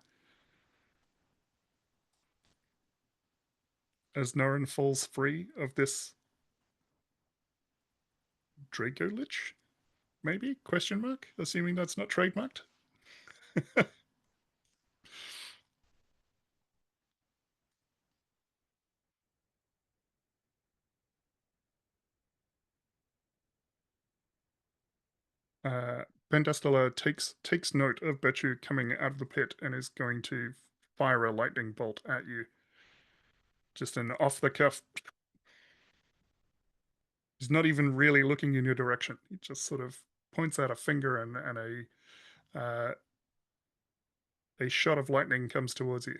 As Norrin falls free of this Draco Lich, maybe? Question mark? Assuming that's not trademarked. Pendestella takes note of Betchu coming out of the pit and is going to fire a lightning bolt at you. Just an off the cuff. He's not even really looking in your direction. He just sort of points out a finger and a shot of lightning comes towards you.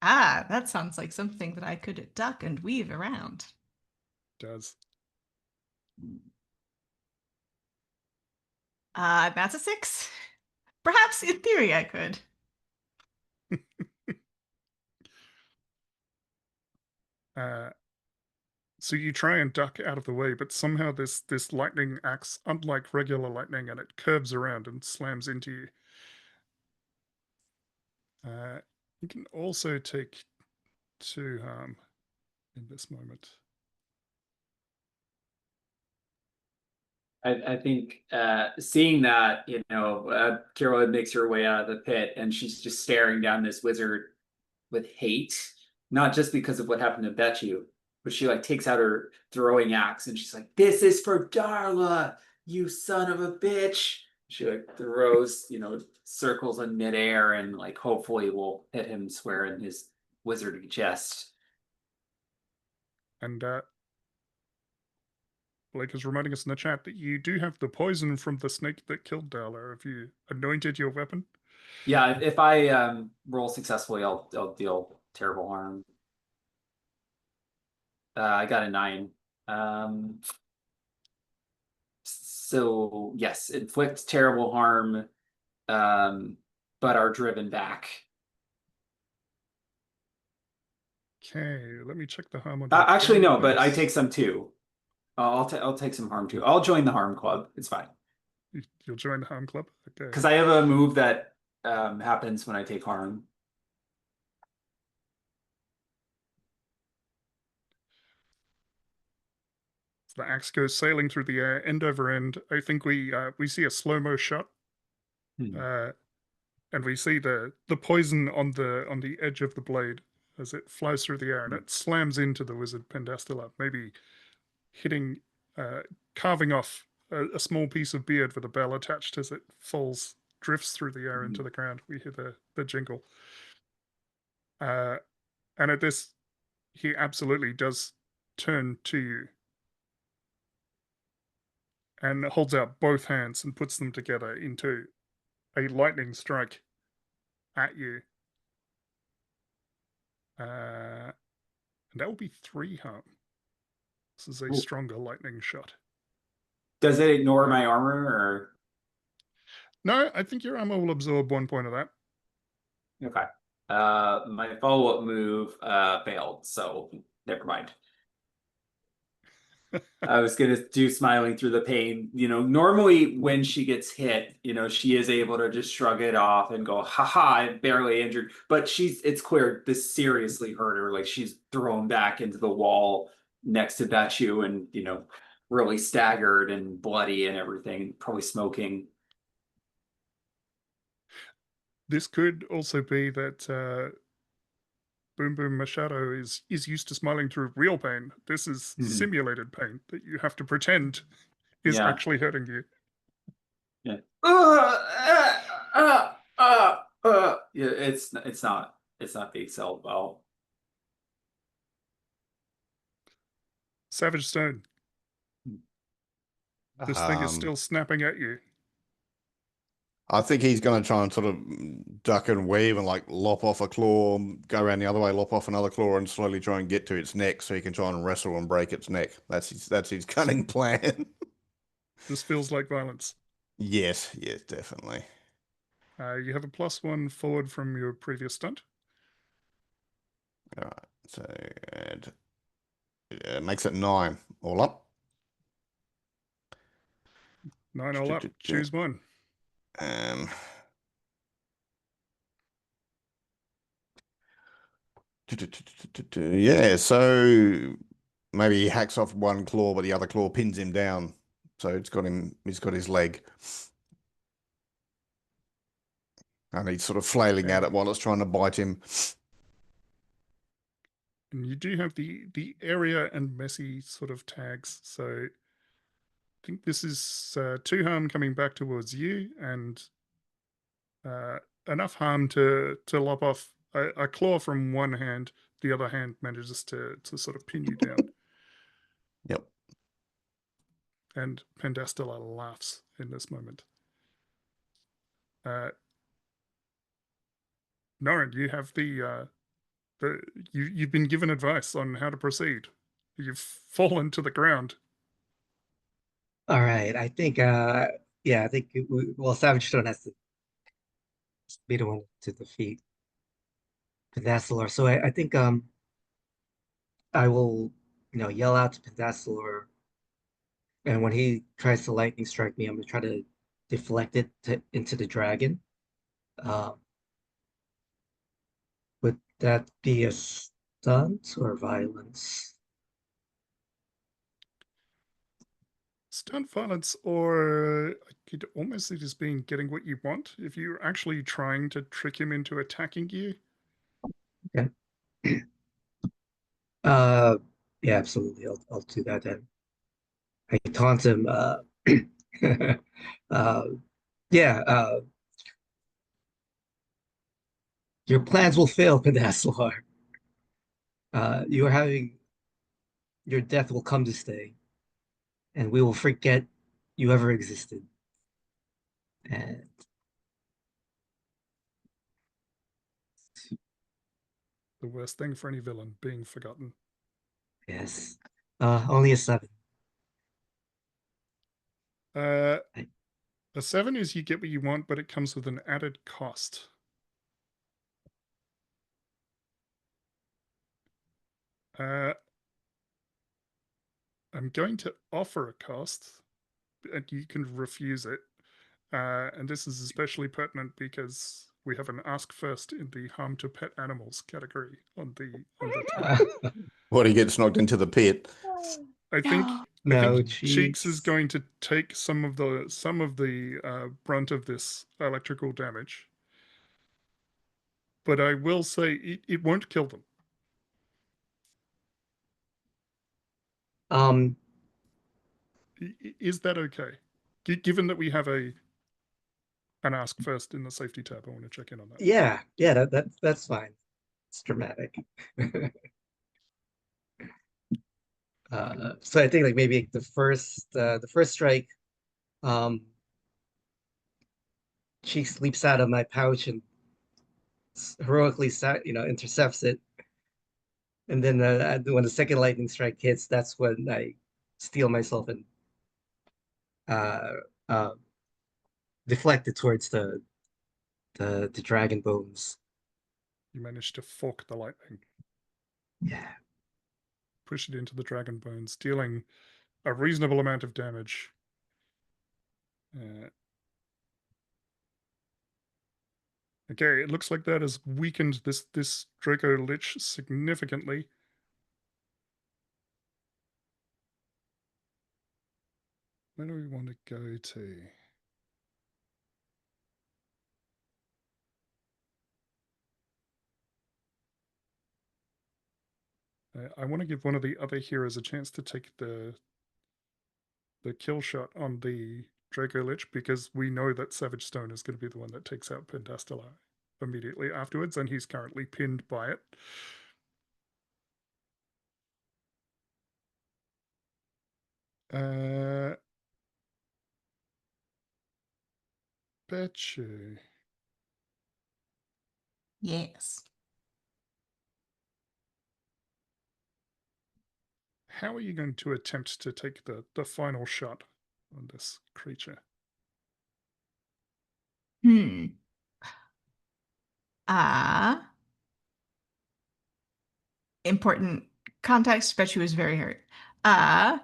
Ah, that sounds like something that I could duck and weave around. Does. That's a 6. Perhaps in theory I could. So you try and duck out of the way, but somehow this lightning acts unlike regular lightning, and it curves around and slams into you. You can also take 2 harm in this moment. I think seeing that, Carol makes her way out of the pit and she's just staring down this wizard with hate, not just because of what happened to Betchu, but she like takes out her throwing axe and she's like, "This is for Darla, you son of a bitch." She like throws, circles in midair and like hopefully will hit him square in his wizardly chest. And Blake is reminding us in the chat that you do have the poison from the snake that killed Darla. Have you anointed your weapon? Yeah, if I roll successfully, I'll deal terrible harm. I got a 9. So yes, inflict terrible harm, but are driven back. Okay, let me check the harm on Actually, your no, but I base. take some too. I'll take some harm too. I'll join the harm club. It's fine You'll join the harm club? Okay. because I have a move that happens when I take harm. The axe goes sailing through the air, end over end. I think we see a slow-mo shot. And we see the poison on the edge of the blade as it flies through the air, and it slams into the wizard Pendastilla, maybe hitting, carving off a small piece of beard with a bell attached as it falls, drifts through the air into the ground. We hear the jingle. And at this, he absolutely does turn to you and holds out both hands and puts them together into a lightning strike at you. And that will be 3 harm. This is a stronger lightning shot. Does it ignore my armor or? No, I think your armor will absorb 1 point of that. Okay. My follow-up move failed, so never mind. I was gonna do smiling through the pain. You know, normally when she gets hit, you know, she is able to just shrug it off and go, haha, I'm barely injured. But it's clear this seriously hurt her. Like she's thrown back into the wall next to Betchu and, you know, really staggered and bloody and everything, probably smoking. This could also be that Boom Boom Machado is used to smiling through real pain. This is simulated pain that you have to pretend is actually hurting you. Yeah. Yeah, it's not being sold well. Savage Stone. This thing is still snapping at you. I think he's going to try and sort of duck and weave and like lop off a claw, go around the other way, lop off another claw, and slowly try and get to its neck so he can try and wrestle and break its neck. That's his cunning plan. This feels like violence. Yes, definitely. You have a +1 forward from your previous stunt. All right, so it makes it 9 all up. 9 all up. Choose one. Yeah, so maybe he hacks off one claw, but the other claw pins him down. So he's got his leg. And he's sort of flailing at it while it's trying to bite him. And you do have the area and messy sort of tags. So I think this is 2 harm coming back towards you, and enough harm to lop off a claw from one hand. The other hand manages to sort of pin you down. Yep. And Pendastilla laughs in this moment. Norin, you have you've been given advice on how to proceed. You've fallen to the ground. All right, I think I think Savage Stone has to be the one to defeat Pendastillor. So I think I will, yell out to Pendastillor, and when he tries to lightning strike me, I'm gonna try to deflect it into the dragon. Would that be a stunt or violence? Stunt violence, or I could almost see it as being getting what you want if you're actually trying to trick him into attacking you. Okay. Yeah, absolutely. I'll do that then. I taunt him. Yeah. Your plans will fail, Pendastillor. You are having your death will come to stay, and we will forget you ever existed. And The worst thing for any villain, being forgotten. yes, only a 7. A 7 is you get what you want, but it comes with an added cost. I'm going to offer a cost, and you can refuse it. And this is especially pertinent because we have an ask first in the harm to pet animals category on the tab. What, he gets knocked into the pit? I think No, Cheeks is Cheeks. going to take some of the brunt of this electrical damage, but I will say it won't kill them. Is that okay? Given that we have an ask first in the safety tab, I want to check in on that. Yeah, that's fine. It's dramatic. So I think like maybe the first strike, Cheeks leaps out of my pouch and heroically intercepts it. And then when the second lightning strike hits, that's when I steel myself and uh, uh, deflect it towards the dragon bones. You managed to fork the lightning. Yeah. Push it into the dragon bones, dealing a reasonable amount of damage. Okay, it looks like that has weakened this Draco Lich significantly. Where do we want to go to? I want to give one of the other heroes a chance to take the kill shot on the Draco Lich, because we know that Savage Stone is going to be the one that takes out Pendastilla immediately afterwards, and he's currently pinned by it. Bet you. Yes. How are you going to attempt to take the final shot on this creature? Important context, bet she was very hurt. I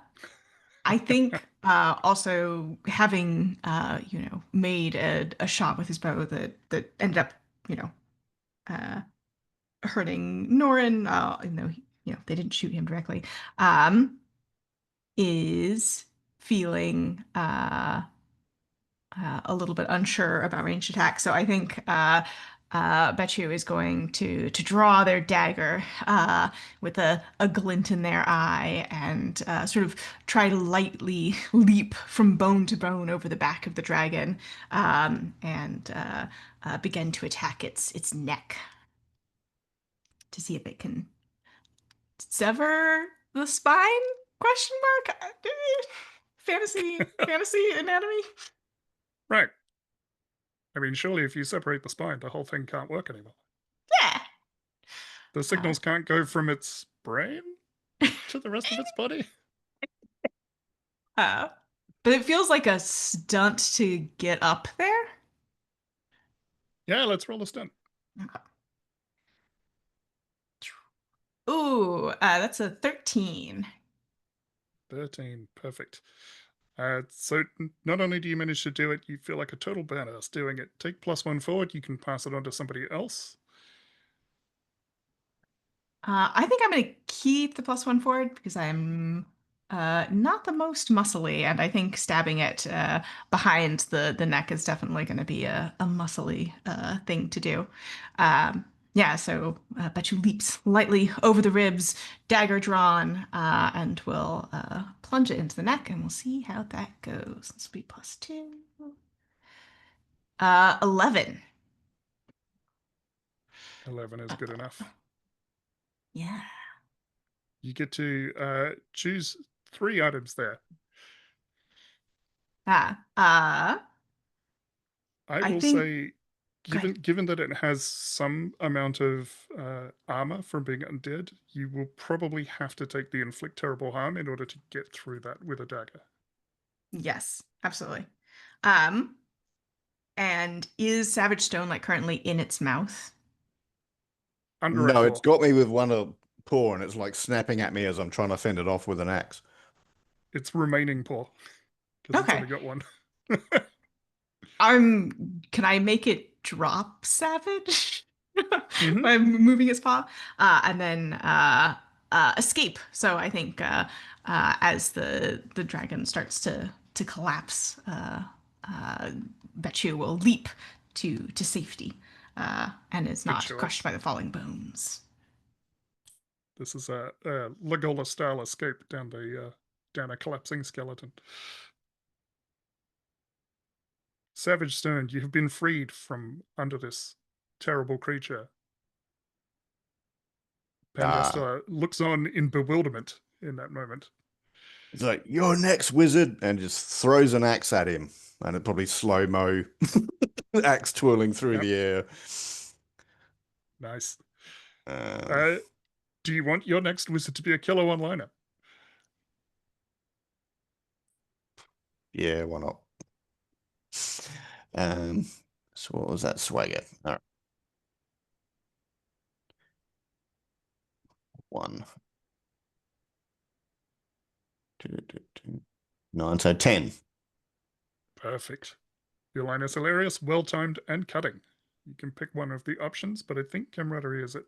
think also having made a shot with his bow that ended up hurting Norin, even though they didn't shoot him directly, is feeling a little bit unsure about ranged attack. So I think Betchu is going to draw their dagger with a glint in their eye and sort of try to lightly leap from bone to bone over the back of the dragon and begin to attack its neck to see if it can sever the spine? Question mark? Fantasy anatomy? Right. I mean, surely if you separate the spine, the whole thing can't work anymore. Yeah. The signals can't go from its brain to the rest of its body. But it feels like a stunt to get up there. Yeah, let's roll a stunt. Okay. Ooh, that's a 13. 13, perfect. So not only do you manage to do it, you feel like a total badass doing it. Take +1 forward, you can pass it on to somebody else. I think I'm going to keep the +1 forward because I'm not the most muscly, and I think stabbing it behind the neck is definitely going to be a muscly thing to do. Yeah, so Betchu leaps lightly over the ribs, dagger drawn, and will plunge it into the neck, and we'll see how that goes. This will be +2. 11. 11 is good enough. Yeah. You get to choose 3 items there. I will think... say, given that it has some amount of armor from being undead, you will probably have to take the inflict terrible harm in order to get through that with a dagger. Yes, absolutely. And is Savage Stone like currently in its mouth? Under No, a it's claw. got me with one paw and it's like snapping at me as I'm trying to fend it off with an axe. It's remaining paw because it's Okay. only got one. Can I make it drop Savage Mhm. by moving its paw, and then escape? So I think as the dragon starts to collapse, Betchu will leap to safety, and is Good not choice. crushed by the falling bones. This is a Legolas style escape down a collapsing skeleton. Savage Stone, you have been freed from under this terrible creature. Pandasta looks on in bewilderment in that moment. It's like, "You're next, wizard," and just throws an axe at him. And it probably slow-mo axe twirling through Yep. the air. Nice. Um, Do you want your next wizard to be a killer one-liner? yeah, why not? So what was that swagger? All right. 1, 2, 9, so 10. Perfect. Your line is hilarious, well-timed, and cutting. You can pick one of the options, but I think camaraderie is at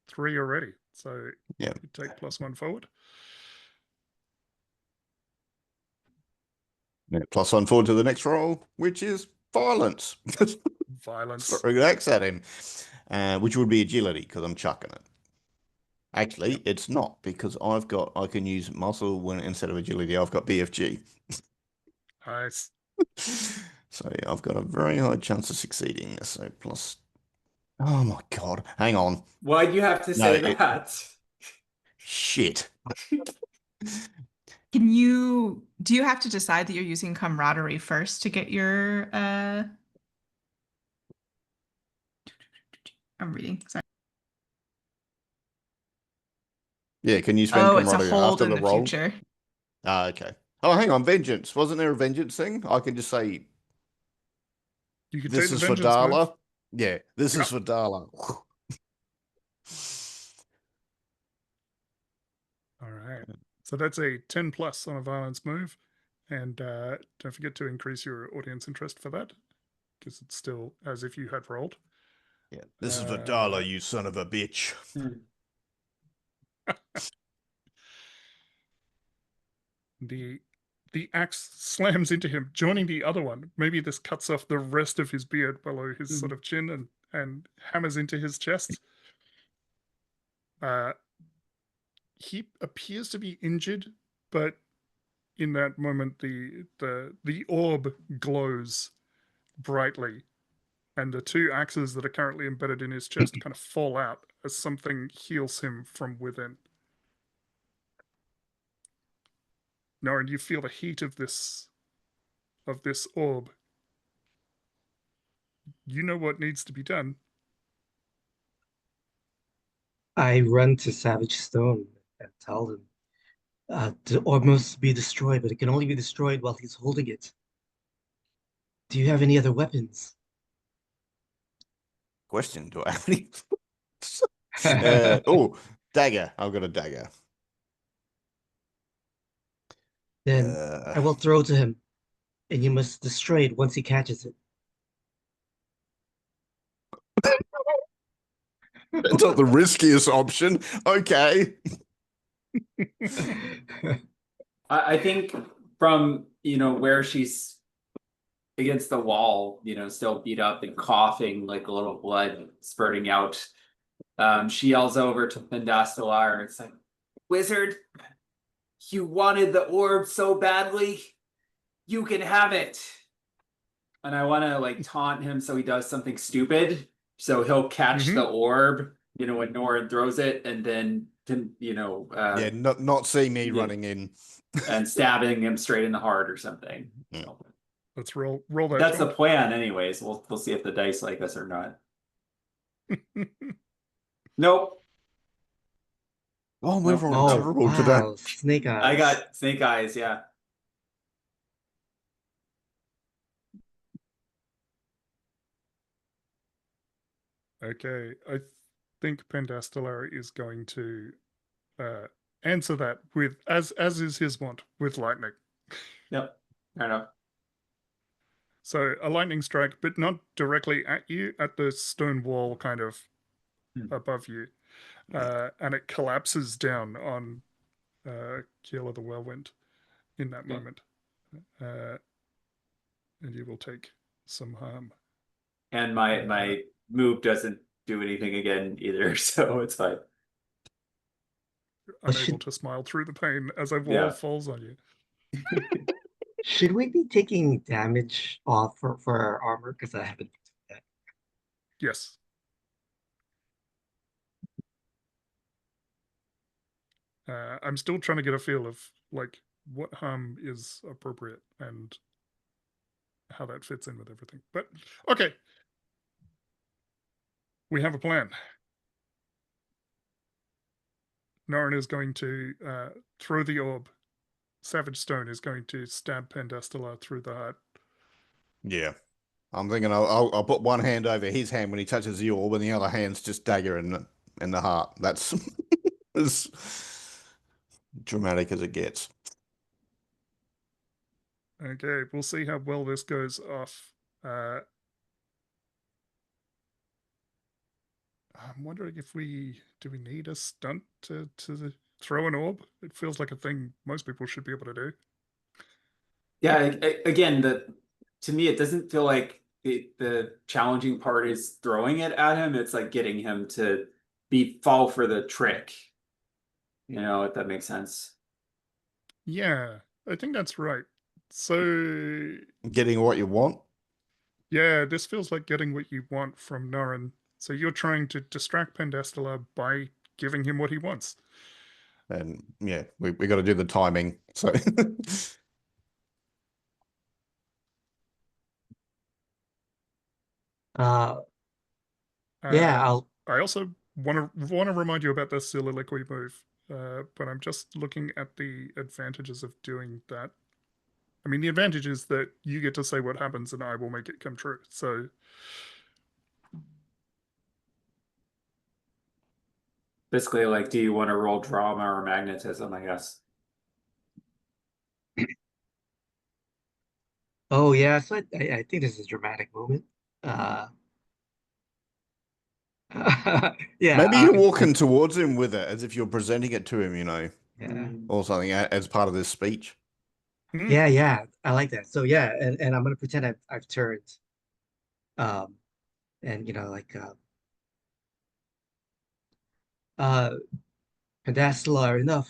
3 already. So Yeah. you take +1 forward. Yeah, +1 forward to the next roll, which is violence. Violence. Throw an axe at him, which would be agility because I'm chucking it. Actually, it's not because I can use muscle when instead of agility, I've got BFG. Nice. So yeah, I've got a very high chance of succeeding this. So plus, oh my god, hang on, Why'd you have to No, say it- that? shit. Do you have to decide that you're using camaraderie first to get your I'm reading. Sorry. Yeah, can you spend Oh, it's a camaraderie hold after in the the roll? future. Ah, okay. Oh, hang on, vengeance. Wasn't there a vengeance thing? I can just say You could this take the is for vengeance move. Darla. Yeah, this Yep. is for Darla. All right. So that's a 10 plus on a violence move. And don't forget to increase your audience interest for that, because it's still as if you had rolled. Yeah, this is for Darla, you son of a bitch. The axe slams into him, joining the other one. Maybe this cuts off the rest of his beard below his sort of chin and hammers into his chest. He appears to be injured, but in that moment the orb glows brightly, and the two axes that are currently embedded in his chest kind of fall out as something heals him from within. Norin, you feel the heat of this orb. You know what needs to be done. I run to Savage Stone and tell him, the orb must be destroyed, but it can only be destroyed while he's holding it. Do you have any other weapons? Question, do I have any? Dagger. I've got a dagger. Then I will throw to him, and you must destroy it once he catches it. That's not the riskiest option. Okay. I think from, where she's against the wall, still beat up and coughing, like a little blood spurting out. She yells over to Pendastalar. It's like, "Wizard, you wanted the orb so badly. You can have it." And I want to taunt him so he does something stupid. So he'll catch the orb, when Norin throws it, and then Yeah, not see me running in and stabbing him straight in the heart or something. Yeah. So Let's roll that. that's the plan, anyways. We'll see if the dice like us or not. Nope. Oh, we're Nope. all terrible today. Wow, snake eyes. I got snake eyes, yeah. Okay, I think Pendastelar is going to answer that with, as is his wont, with lightning. Yep. Fair enough. So a lightning strike, but not directly at you, at the stone wall kind of above you. And it collapses down on Keeler the Whirlwind in that moment. And you will take some harm. And my move doesn't do anything again either, so it's fine. Unable to smile through the pain as a wall Yeah. falls on you. Should we be taking damage off for our armor? Because I haven't done that. Yes. I'm still trying to get a feel of like what harm is appropriate and how that fits in with everything. But okay. We have a plan. Norrin is going to throw the orb. Savage Stone is going to stab Pendastelar through the heart. Yeah. I'm thinking I'll put one hand over his hand when he touches the orb, and the other hand's just dagger in the heart. That's as dramatic as it gets. Okay, we'll see how well this goes off. I'm wondering if do we need a stunt to throw an orb? It feels like a thing most people should be able to do. Yeah, again, to me, it doesn't feel like the challenging part is throwing it at him. It's like getting him to fall for the trick. You know, if that makes sense. Yeah, I think that's right. So Getting what you want. yeah, this feels like getting what you want from Norrin. So you're trying to distract Pendastelar by giving him what he wants. And yeah, we got to do the timing. So Yeah, I also want to remind you about the soliloquy move, but I'm just looking at the advantages of doing that. I mean, the advantage is that you get to say what happens, and I will make it come true. So Basically, like, do you want to roll drama or magnetism? I guess. oh yeah, so I think this is a dramatic moment. Yeah, maybe you're walking towards him with it as if you're presenting it to him, yeah. or something as part of this speech. Yeah, I like that. So yeah, and I'm gonna pretend I've turned, um, and like Pedastelar, enough.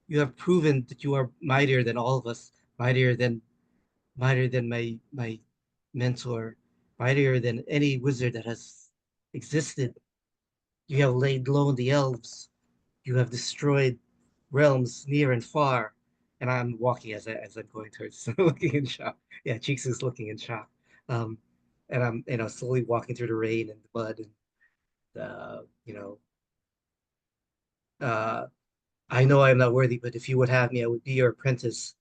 You have proven that you are mightier than all of us, mightier than my mentor, mightier than any wizard that has existed. You have laid low the elves. You have destroyed realms near and far. And I'm walking as I'm going towards looking in shock. Yeah, Cheeks is looking in shock. Um, and I'm slowly walking through the rain and the mud and I know I'm not worthy, but if you would have me, I would be your apprentice.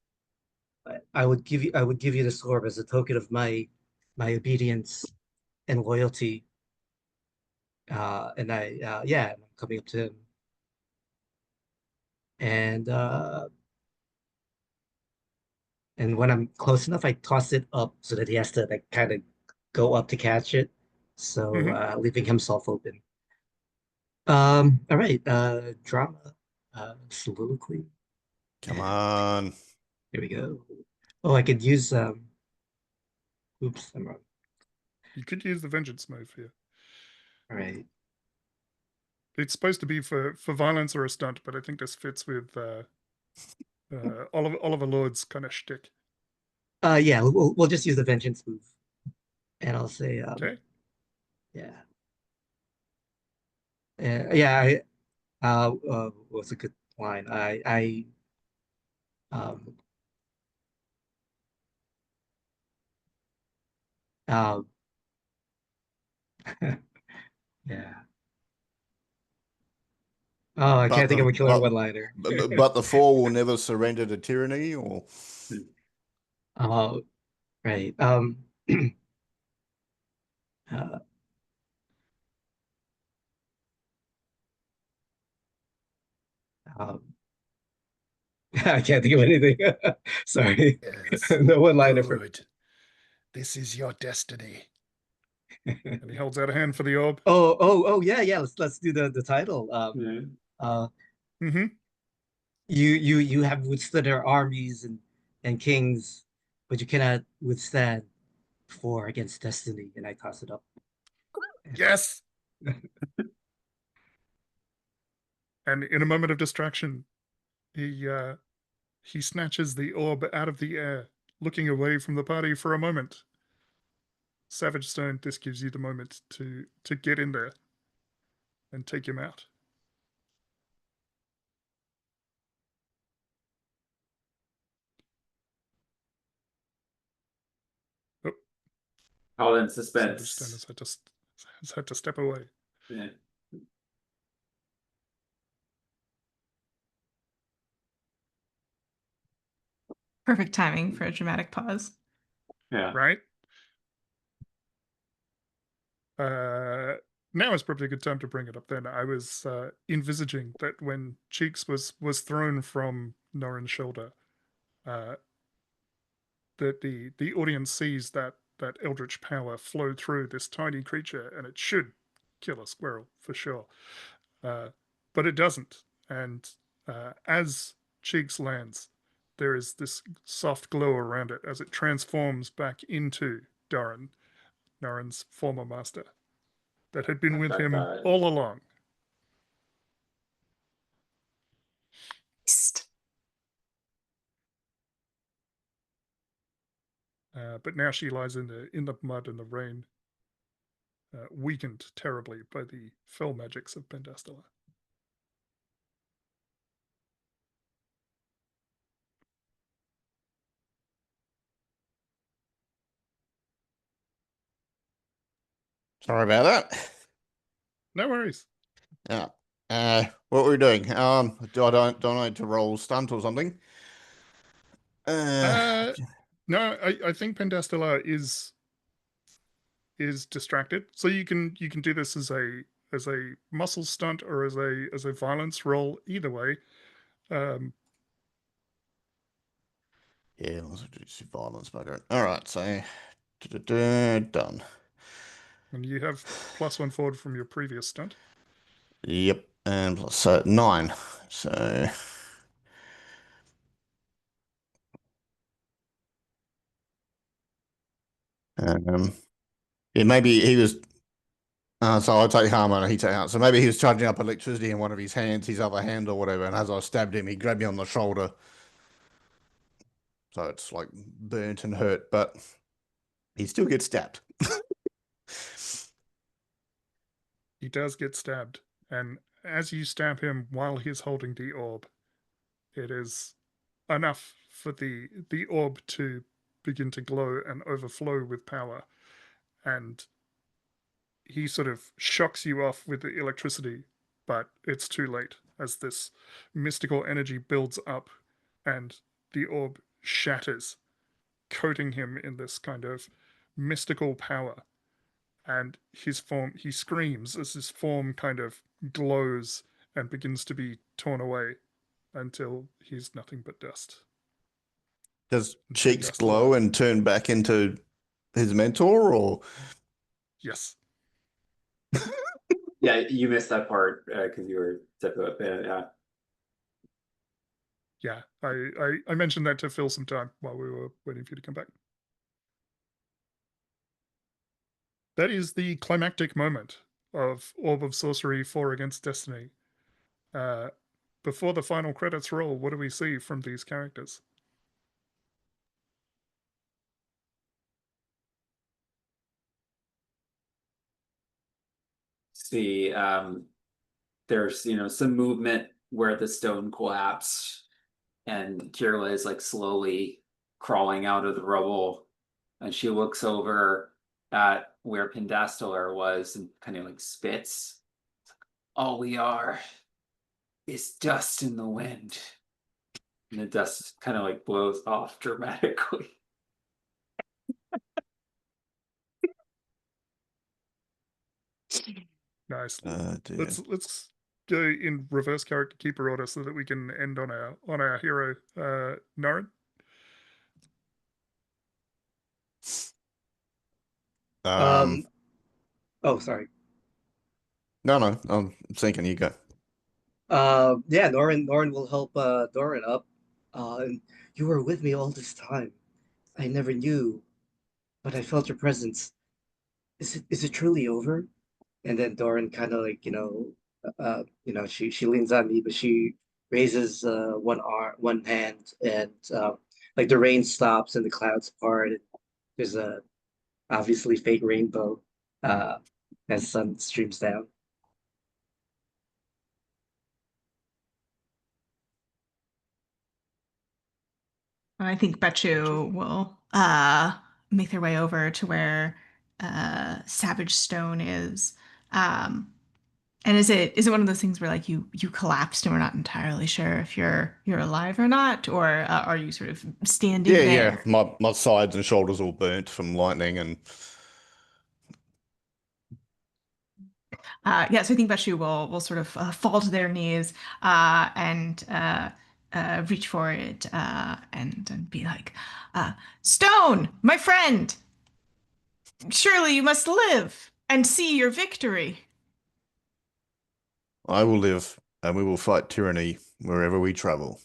I would give you this orb as a token of my obedience and loyalty. And I'm coming up to him. And and when I'm close enough, I toss it up so that he has to like kind of go up to catch it. So leaving himself open. All right, drama, soliloquy. Come And on. here we go. Oh, I could use oops, I'm wrong. You could use the vengeance move here. All right. It's supposed to be for violence or a stunt, but I think this fits with Oliver Lord's kind of shtick. Yeah, we'll just use the vengeance move. And I'll say Okay. yeah. Yeah, what's a good line? I um um yeah. Oh, I But can't think the of a killer one-liner. but the four will never surrender to tyranny, or Oh, right. Uh, I can't think of anything. Sorry. Yes. No one liner for Good. This is your destiny. And he holds out a hand for the orb. Oh yeah. Let's do the title. Yeah. Mm-hmm. You have withstood our armies and kings, but you cannot withstand 4 against destiny. And I toss it up. Yes. And in a moment of distraction, he snatches the orb out of the air, looking away from the party for a moment. Savage Stone, this gives you the moment to get in there and take him out. Oh, Held in Savage Stone suspense. has had to step away. Yeah. Perfect timing for a dramatic pause. Yeah. Right? Now is probably a good time to bring it up then. I was envisaging that when Cheeks was thrown from Norin's shoulder, that the audience sees that eldritch power flow through this tiny creature, and it should kill a squirrel for sure. But it doesn't. And as Cheeks lands, there is this soft glow around it as it transforms back into Norin's former master that had been with him all along. But now she lies in the mud and the rain, weakened terribly by the fell magics of Pendastilla. Sorry about that. No worries. Yeah. What were we doing? Don't I need to roll stunt or something? No, I think Pendastilla is distracted, so you can do this as a muscle stunt or as a violence roll. Either way, Yeah, let's do some violence bugger. All right, so done. and you have +1 forward from your previous stunt. Yep, and plus 9. So yeah, maybe he was. So I'll take harm on it, he take out. So maybe he was charging up electricity in one of his hands, his other hand or whatever, and as I stabbed him, he grabbed me on the shoulder. So it's like burnt and hurt, but he still gets stabbed. He does get stabbed, and as you stab him while he's holding the orb, it is enough for the orb to begin to glow and overflow with power, and he sort of shocks you off with the electricity, but it's too late as this mystical energy builds up and the orb shatters, coating him in this kind of mystical power. And he screams as his form kind of glows and begins to be torn away until he's nothing but dust. Does And Cheeks Pendastilla, glow and turn back into his mentor, or? yes. Yeah, you missed that part because you were stepping up. Yeah. Yeah, I mentioned that to fill some time while we were waiting for you to come back. That is the climactic moment of Orb of Sorcery 4 against Destiny. Before the final credits roll, what do we see from these characters? See, there's some movement where the stone collapsed, and Kirla is like slowly crawling out of the rubble, and she looks over at where Pendastelar was and kind of like spits. All we are is dust in the wind. And the dust kind of like blows off dramatically. Nice. Dear. Let's in reverse character keeper order so that we can end on our hero, Norrin? Oh, sorry. No, I'm thinking you go. Yeah, Norin will help Doran up. And you were with me all this time. I never knew, but I felt your presence. Is it truly over? And then Doran kind of like, she leans on me, but she raises one hand, and like the rain stops and the clouds part. There's a obviously fake rainbow as sun streams down. I think Betchu will make their way over to where Savage Stone is. And is it one of those things where like you collapsed and we're not entirely sure if you're alive or not, or are you sort of standing Yeah, there? my sides and shoulders all burnt from lightning, and Yeah, so I think Betchu will sort of fall to their knees and reach for it and be like, Stone, my friend, surely you must live and see your victory. I will live, and we will fight tyranny wherever we travel.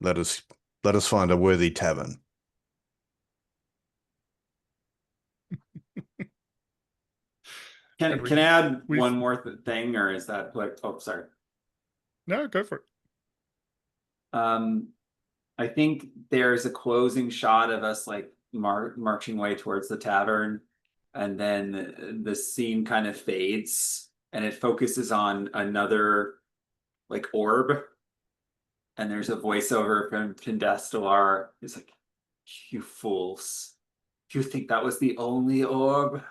Let us find a worthy tavern. Can I add one more thing, or is that like? Oh, sorry. No, go for it. I think there's a closing shot of us like marching way towards the tavern, and then the scene kind of fades, and it focuses on another like orb, and there's a voiceover from Pindastelar. It's like, "You fools! You think that was the only orb?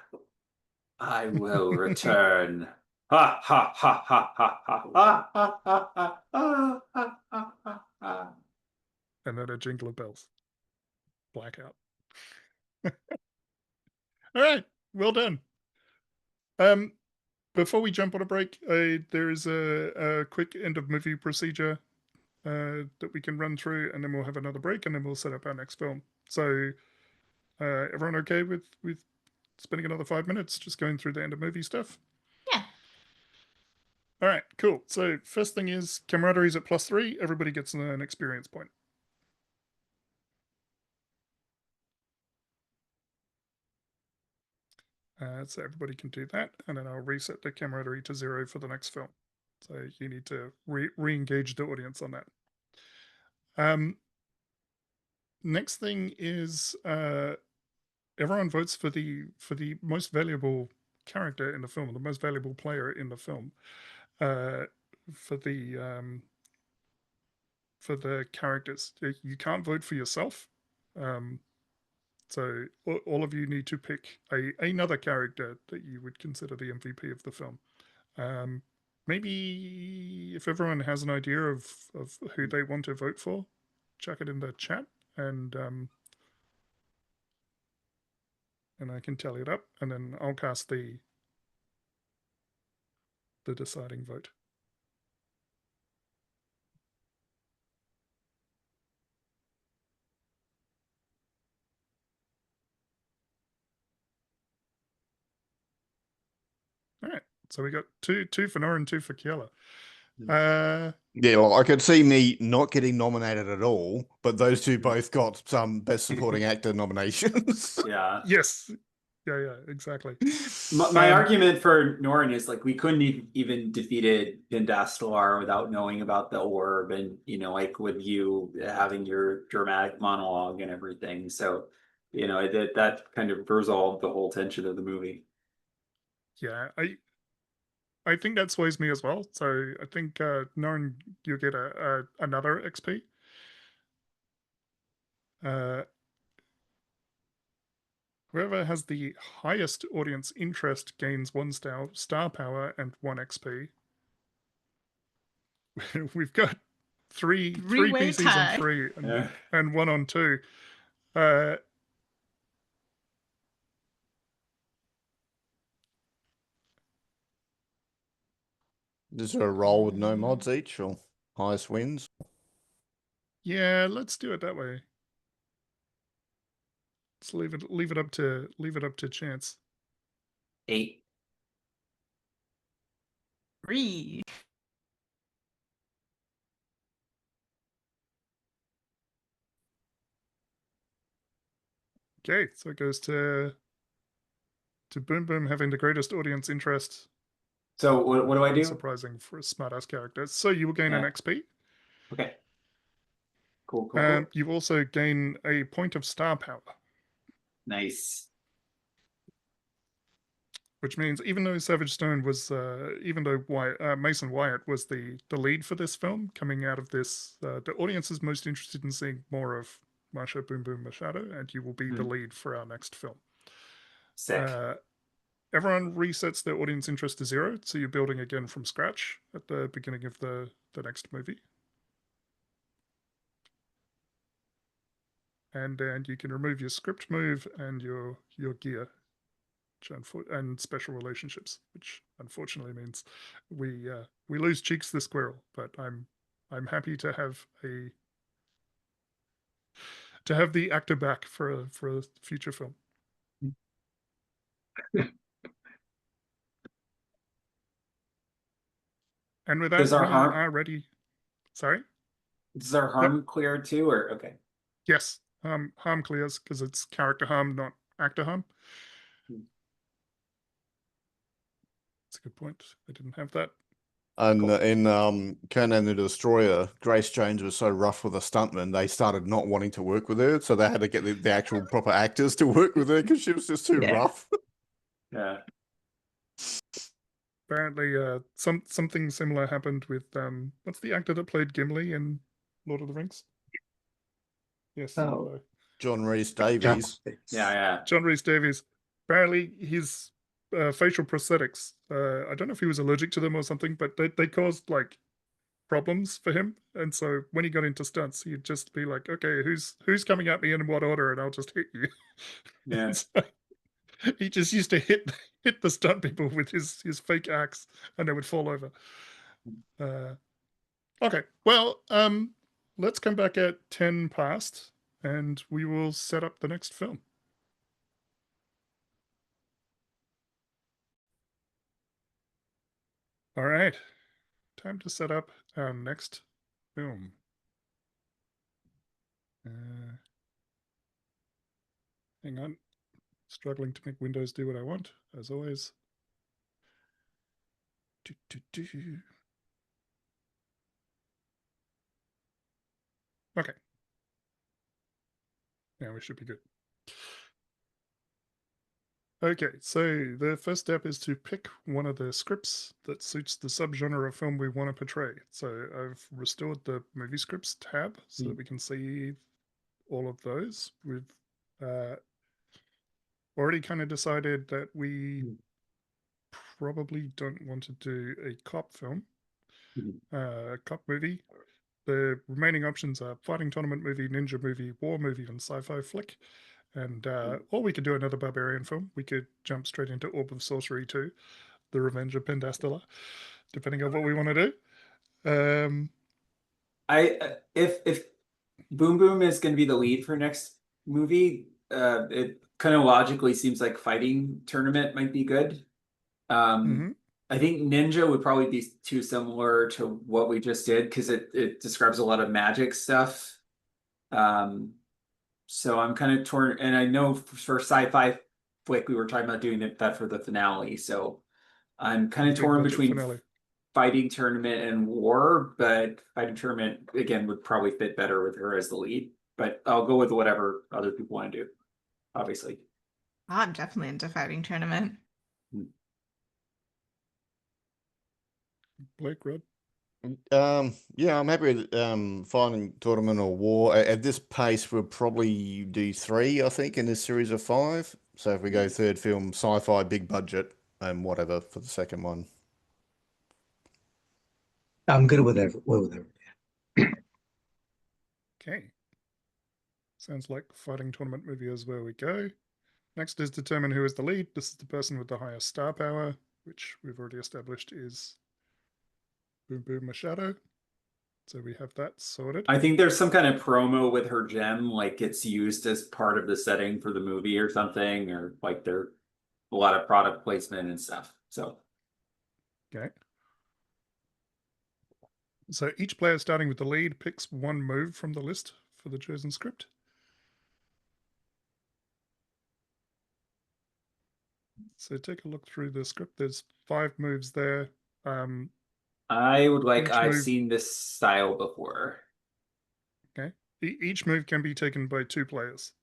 I will return." Ha ha ha ha ha ha ha ha ha ha ha ha ha ha. And then a jingle of bells. Blackout. All right, well done. Before we jump on a break, there is a quick end of movie procedure that we can run through, and then we'll have another break, and then we'll set up our next film. So, everyone okay with spending another 5 minutes just going through the end of movie stuff? Yeah. All right, cool. So first thing is camaraderie's at +3. Everybody gets an experience point. So everybody can do that, and then I'll reset the camaraderie to 0 for the next film. So you need to re-engage the audience on that. Next thing is everyone votes for the most valuable character in the film, the most valuable player in the film. For the characters, you can't vote for yourself. So all of you need to pick another character that you would consider the MVP of the film. Maybe if everyone has an idea of who they want to vote for, chuck it in the chat, and I can tally it up, and then I'll cast the deciding vote. All right, so we got two for Nora and 2 for Kiela. yeah, well, I could see me not getting nominated at all, but those two both got some Best Supporting Actor nominations. Yeah. Yes. Yeah, exactly. My argument for Norrin is like we couldn't even defeated Pindastelar without knowing about the orb, and like with you having your dramatic monologue and everything. So, that kind of resolved the whole tension of the movie. Yeah, I think that sways me as well. So I think Norrin, you get another XP. Whoever has the highest audience interest gains 1 star power and 1 XP. We've got three Three-way PCs tie. on 3 Yeah. and 1 on 2. Is there a roll with no mods each or highest wins? Yeah, let's do it that way. Let's leave it up to chance. 8. 3. Okay, so it goes to Boom Boom having the greatest audience interest. So what do I do? Surprising for a smartass character. So you will gain an Yeah. XP. Okay. Cool. You also gain a point of star power, Nice. which means even though Savage Stone was, even though Mason Wyatt was the lead for this film, coming out of this, the audience is most interested in seeing more of Marsha Boom Boom Machado, and you will be the lead for our next film. Sick. Everyone resets their audience interest to 0, so you're building again from scratch at the beginning of the next movie. And you can remove your script move and your gear, and special relationships, which unfortunately means we lose Cheeks the squirrel. But I'm happy to have the actor back for a future film. And with that, Does our we harm are ready. Sorry? does our harm clear too, or okay? Yes. Harm clears because it's character harm, not actor harm. That's a good point. I didn't have that. And Cool. in Conan the Destroyer, Grace Jones was so rough with a stuntman, they started not wanting to work with her, so they had to get the actual proper actors to work with her because she was just too rough. Yeah. Apparently, something similar happened with what's the actor that played Gimli in Lord of the Rings? Yes. Oh. John Rhys Davies. Yeah. John Rhys Davies. Apparently, his facial prosthetics. I don't know if he was allergic to them or something, but they caused like problems for him. And so when he got into stunts, he'd just be like, "Okay, who's coming at me in what order, and I'll just hit you." Yeah. So he just used to hit the stunt people with his fake axe, and they would fall over. Okay, well, let's come back at 10 past, and we will set up the next film. All right, time to set up our next film. Hang on, struggling to make Windows do what I want, as always. Okay. Now we should be good. Okay, so the first step is to pick one of the scripts that suits the subgenre of film we want to portray. So I've restored the movie scripts tab so that we can see all of those. We've already kind of decided that we probably don't want to do a cop film, cop movie. The remaining options are fighting tournament movie, ninja movie, war movie, and sci-fi flick. And or we could do another barbarian film. We could jump straight into Orb of Sorcery 2, The Revenge of Pendastilla, depending on what we want to do. If Boom Boom is going to be the lead for next movie, it kind of logically seems like fighting tournament might be good. I think Ninja would probably be too similar to what we just did because it describes a lot of magic stuff. So I'm kind of torn, and I know for sci-fi flick we were talking about doing that for the finale. So I'm kind of torn between fighting tournament and war, but fighting tournament again would probably fit better with her as the lead. But I'll go with whatever other people want to do, obviously. I'm definitely into fighting tournament. Blake, Rod? Yeah, I'm happy with fighting tournament or war. At this pace, we'll probably do 3, I think, in this series of 5. So if we go third film, sci-fi, big budget, and whatever for the second one. I'm good with everything. Okay. Sounds like fighting tournament movie is where we go. Next is determine who is the lead. This is the person with the highest star power, which we've already established is Boom Boom Machado. So we have that sorted. I think there's some kind of promo with her gem, like it's used as part of the setting for the movie or something, or like there a lot of product placement and stuff. So Okay. So each player starting with the lead picks one move from the list for the chosen script. So take a look through the script. There's 5 moves there. I would like Each I've move- seen this style before. Okay. Each move can be taken by 2 players.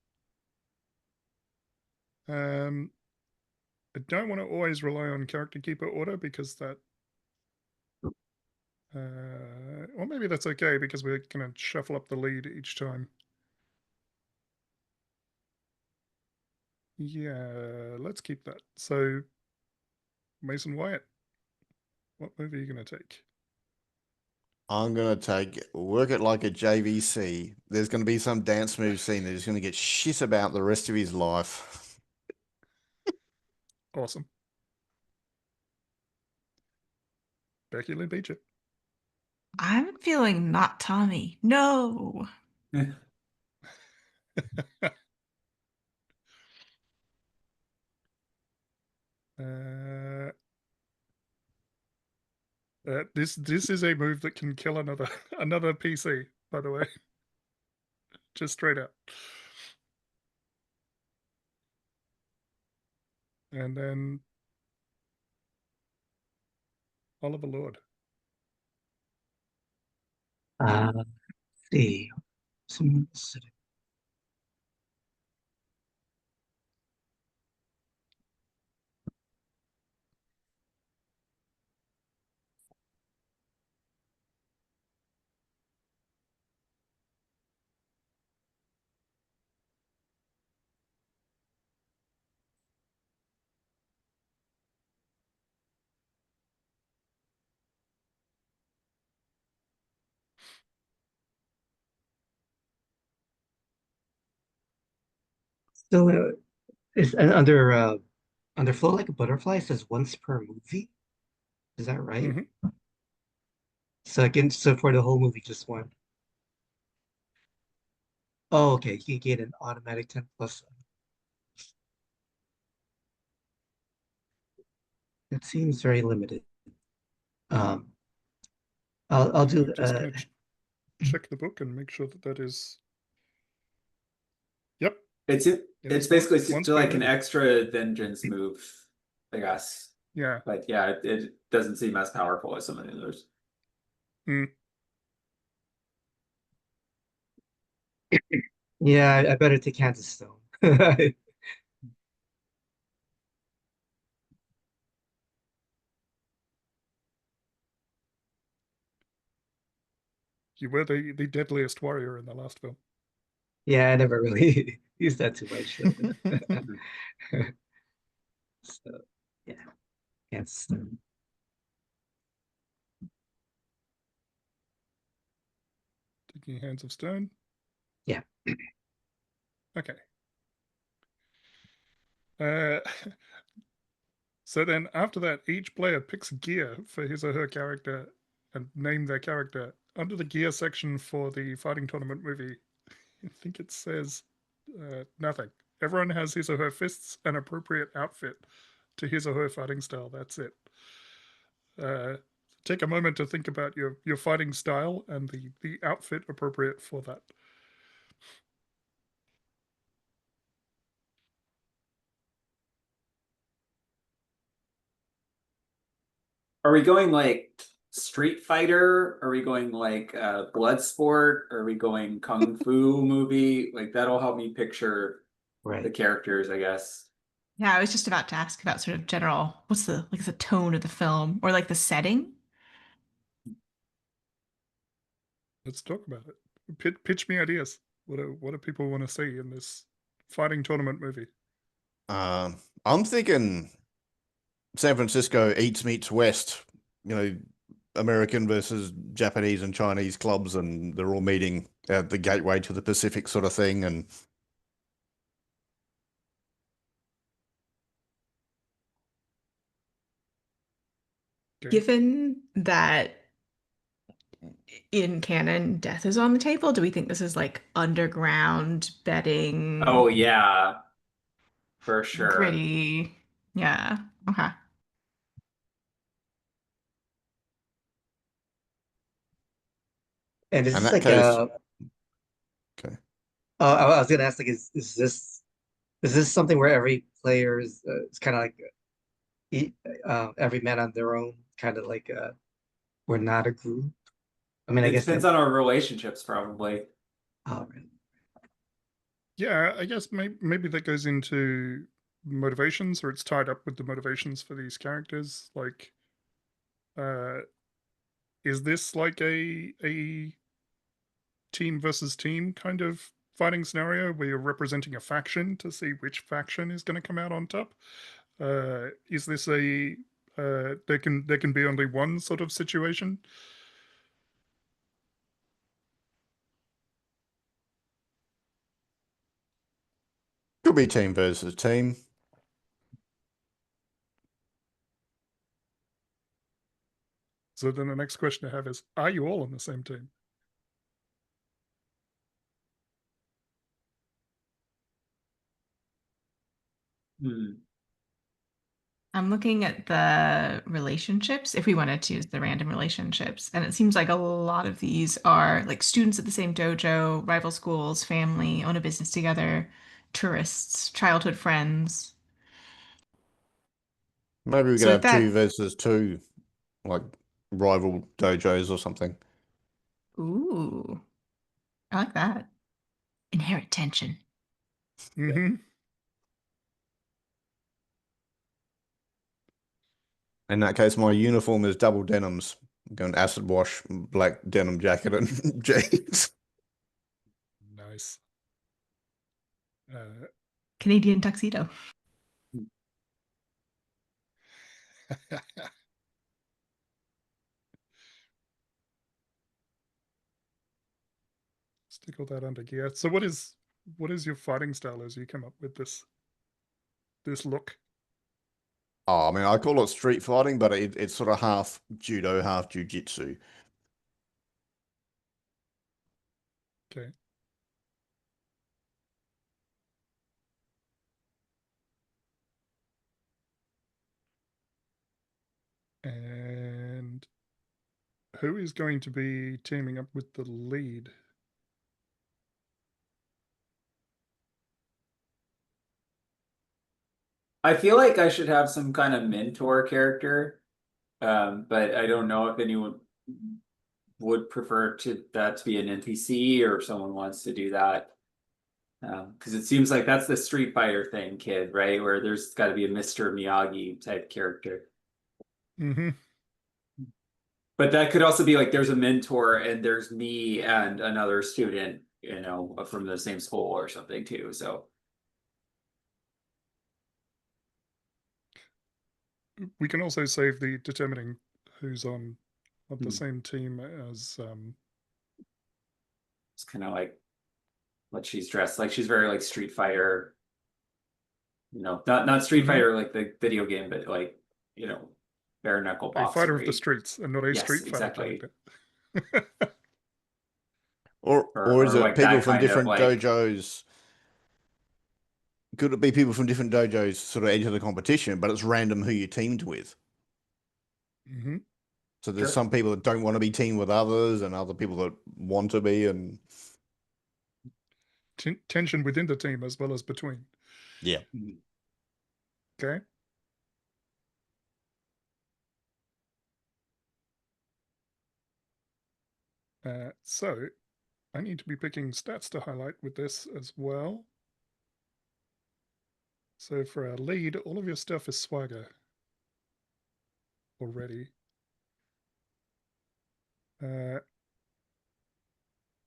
I don't want to always rely on character keeper order because that or maybe that's okay because we're going to shuffle up the lead each time. Yeah, let's keep that. So, Mason Wyatt, what move are you going to take? I'm going to take work it like a JVC. There's going to be some dance move scene that he's going to get shit about the rest of his life. Awesome. Becky Lynn Beecher. I'm feeling not Tommy. No. This is a move that can kill another PC, by the way. Just straight up. And then Oliver Lord. Let's see. Some so is under Flow Like a Butterfly says once per movie. Is that right? Mm-hmm. So for the whole movie, just one. Oh, okay. You get an automatic 10 plus. It seems very limited. Um, I'll do I'm just going to check the book and make sure that that is. Yep. It's It's basically once still per like an movie. extra vengeance move, I guess. Yeah. But yeah, it doesn't seem as powerful as some of the others. Mm. Yeah, I better take Kansas Stone. You were the deadliest warrior in the last film. Yeah, I never really used that too much. So yeah, Kansas Stone. Taking Hands of Stone. Yeah. Okay. Uh, so then after that, each player picks gear for his or her character and name their character. Under the gear section for the fighting tournament movie, I think it says nothing. Everyone has his or her fists and appropriate outfit to his or her fighting style. That's it. Take a moment to think about your fighting style and the outfit appropriate for that. Are we going like Street Fighter? Are we going like Bloodsport? Are we going Kung Fu movie? Like that'll help me picture the Right. characters, I guess. Yeah, I was just about to ask about sort of general, what's the tone of the film or like the setting? Let's talk about it. Pitch me ideas. What do people want to see in this fighting tournament movie? I'm thinking San Francisco eats meets West. You know, American versus Japanese and Chinese clubs, and they're all meeting at the gateway to the Pacific, sort of thing. And Okay. Given that in canon, death is on the table? Do we think this is like underground betting? Oh yeah, for sure. Gritty. Yeah. Okay. And is In this that like case, okay. I was gonna ask like is this something where every player is it's kind of like every man on their own, kind of like we're not a group. I mean, I It guess depends that. on our relationships, probably. Oh, really? Yeah, I guess maybe that goes into motivations, or it's tied up with the motivations for these characters. Like, uh, is this like a team versus team kind of fighting scenario where you're representing a faction to see which faction is going to come out on top? Is this a there can be only one sort of situation? Could be team versus team. So then the next question I have is, are you all on the same team? Hmm. I'm looking at the relationships, if we wanted to use the random relationships, and it seems like a lot of these are like students at the same dojo, rival schools, family, own a business together, tourists, childhood friends. Maybe we could So with have two that, versus two, like rival dojos or something. ooh, I like that. Inherit tension. Mm-hmm. In that case, my uniform is double denims. I'm going acid wash, black denim jacket, and jeans. Nice. Canadian tuxedo. Stick all that under gear. So what is your fighting style as you come up with this look? Oh, I mean, I call it street fighting, but it's sort of half judo, half jujitsu. Okay. And who is going to be teaming up with the lead? I feel like I should have some kind of mentor character, but I don't know if anyone would prefer that to be an NPC or if someone wants to do that. Because it seems like that's the Street Fighter thing, kid, right? Where there's got to be a Mr. Miyagi type character. Mm-hmm. But that could also be like there's a mentor and there's me and another student, from the same school or something too. So We can also save the determining who's on the Hmm. same team as it's kind of like what she's dressed like. She's very like Street Fighter, not Street Mhm. Fighter like the video game, but like, bare knuckle a fighter of the boxery. streets and not a Yes, street fighter exactly. character. Or is Or it like people that from kind of different like, dojos? Could it be people from different dojos sort of enter the competition, but it's random who you're teamed with? Mm-hmm. So there's sure. some people that don't want to be teamed with others, and other people that want to be, and Tension within the team as well as between. yeah. Mhm. Okay. So I need to be picking stats to highlight with this as well. So for our lead, all of your stuff is swagger already. I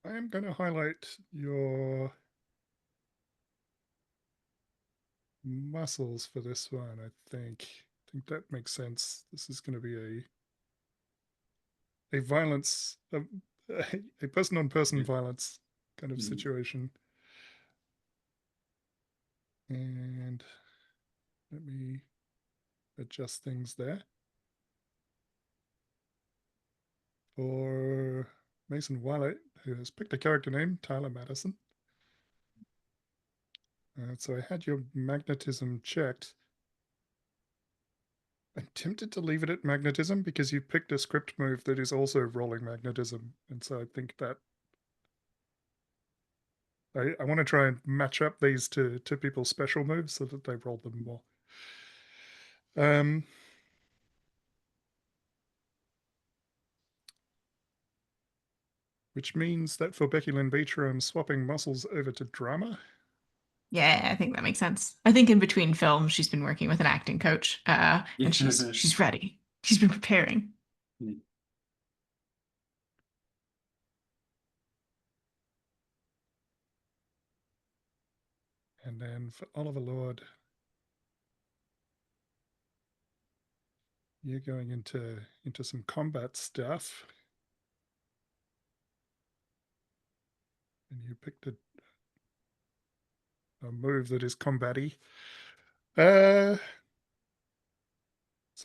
am going to highlight your muscles for this one, I think. I think that makes sense. This is going to be a violence, a person-on-person violence kind of Mhm. situation. And let me adjust things there. For Mason Willett, who has picked a character name, Tyler Madison. So I had your magnetism checked. I'm tempted to leave it at magnetism because you picked a script move that is also rolling magnetism. And so I think that I want to try and match up these to people's special moves so that they roll them more. Which means that for Becky Lynn Beecher, I'm swapping muscles over to drama. Yeah, I think that makes sense. I think in between films, she's been working with an acting coach, and she's ready. She's been preparing. And then for Oliver Lord, you're going into some combat stuff. And you picked a move that is combat-y. So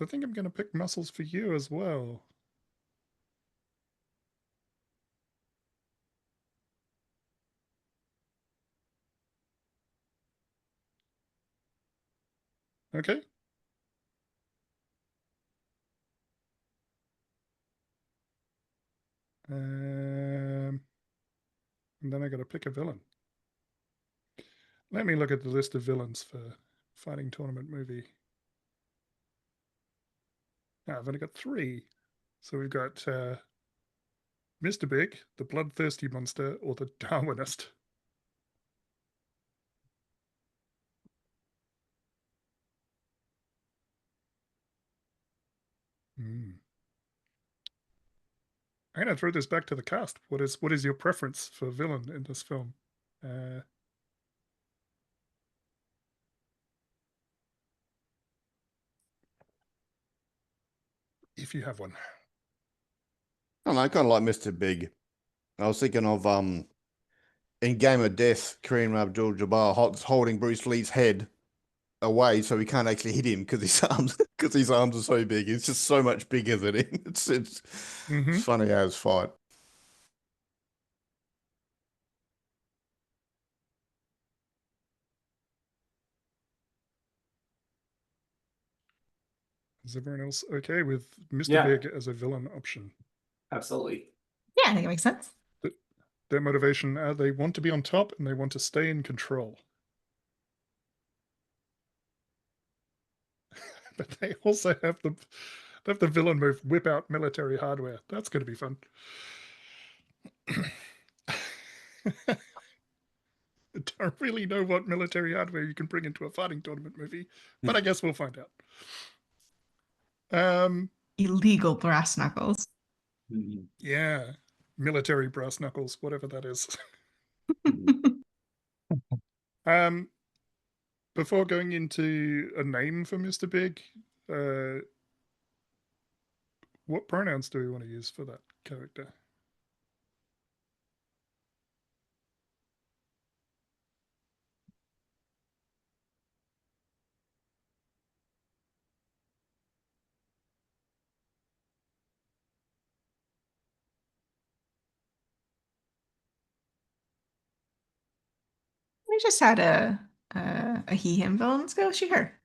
I think I'm going to pick muscles for you as well. Okay. And then I got to pick a villain. Let me look at the list of villains for fighting tournament movie. I've only got 3. So we've got Mr. Big, the bloodthirsty monster, or the Darwinist. I'm going to throw this back to the cast. What is your preference for villain in this film? If you have one. I don't know, kind of like Mr. Big. I was thinking of in Game of Death, Kareem Abdul-Jabbar holding Bruce Lee's head away so he can't actually hit him because his arms are so big. It's just so much bigger than him. It's funny how it's fight. Is everyone else okay with Mr. Big as a villain option? Absolutely. Yeah, I think it makes sense. Their motivation, they want to be on top and they want to stay in control. But they also have the villain move, whip out military hardware. That's going to be fun. I don't really know what military hardware you can bring into a fighting tournament movie, but I guess we'll find out. Illegal brass knuckles. Yeah, military brass knuckles, whatever that is. Before going into a name for Mr. Big, what pronouns do we want to use for that character? We just had a he him villain. Let's go she her.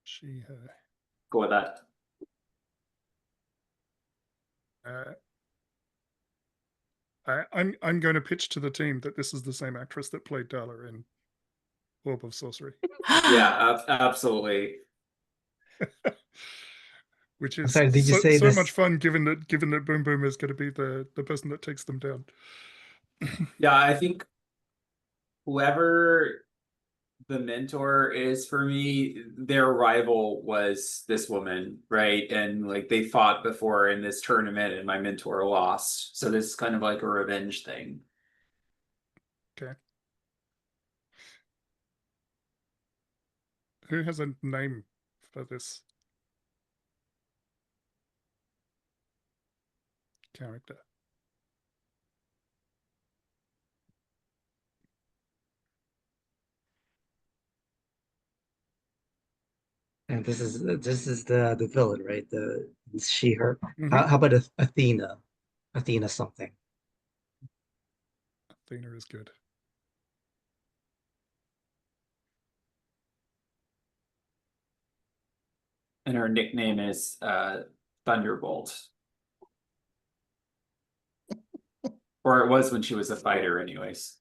She, her. Go with that. I'm going to pitch to the team that this is the same actress that played Darla in Orb of Sorcery. Yeah, absolutely. Which is sorry, did you say so this? much fun given that Boom Boom is going to be the person that takes them down. Yeah, I think whoever the mentor is for me, their rival was this woman, right? And like they fought before in this tournament and my mentor lost. So this is kind of like a revenge thing. Okay. Who has a name for this character? And this is the villain, right? The she her. Mhm. How about Athena? Athena something. Athena is good. And her nickname is Thunderbolt. Or it was when she was a fighter, anyways.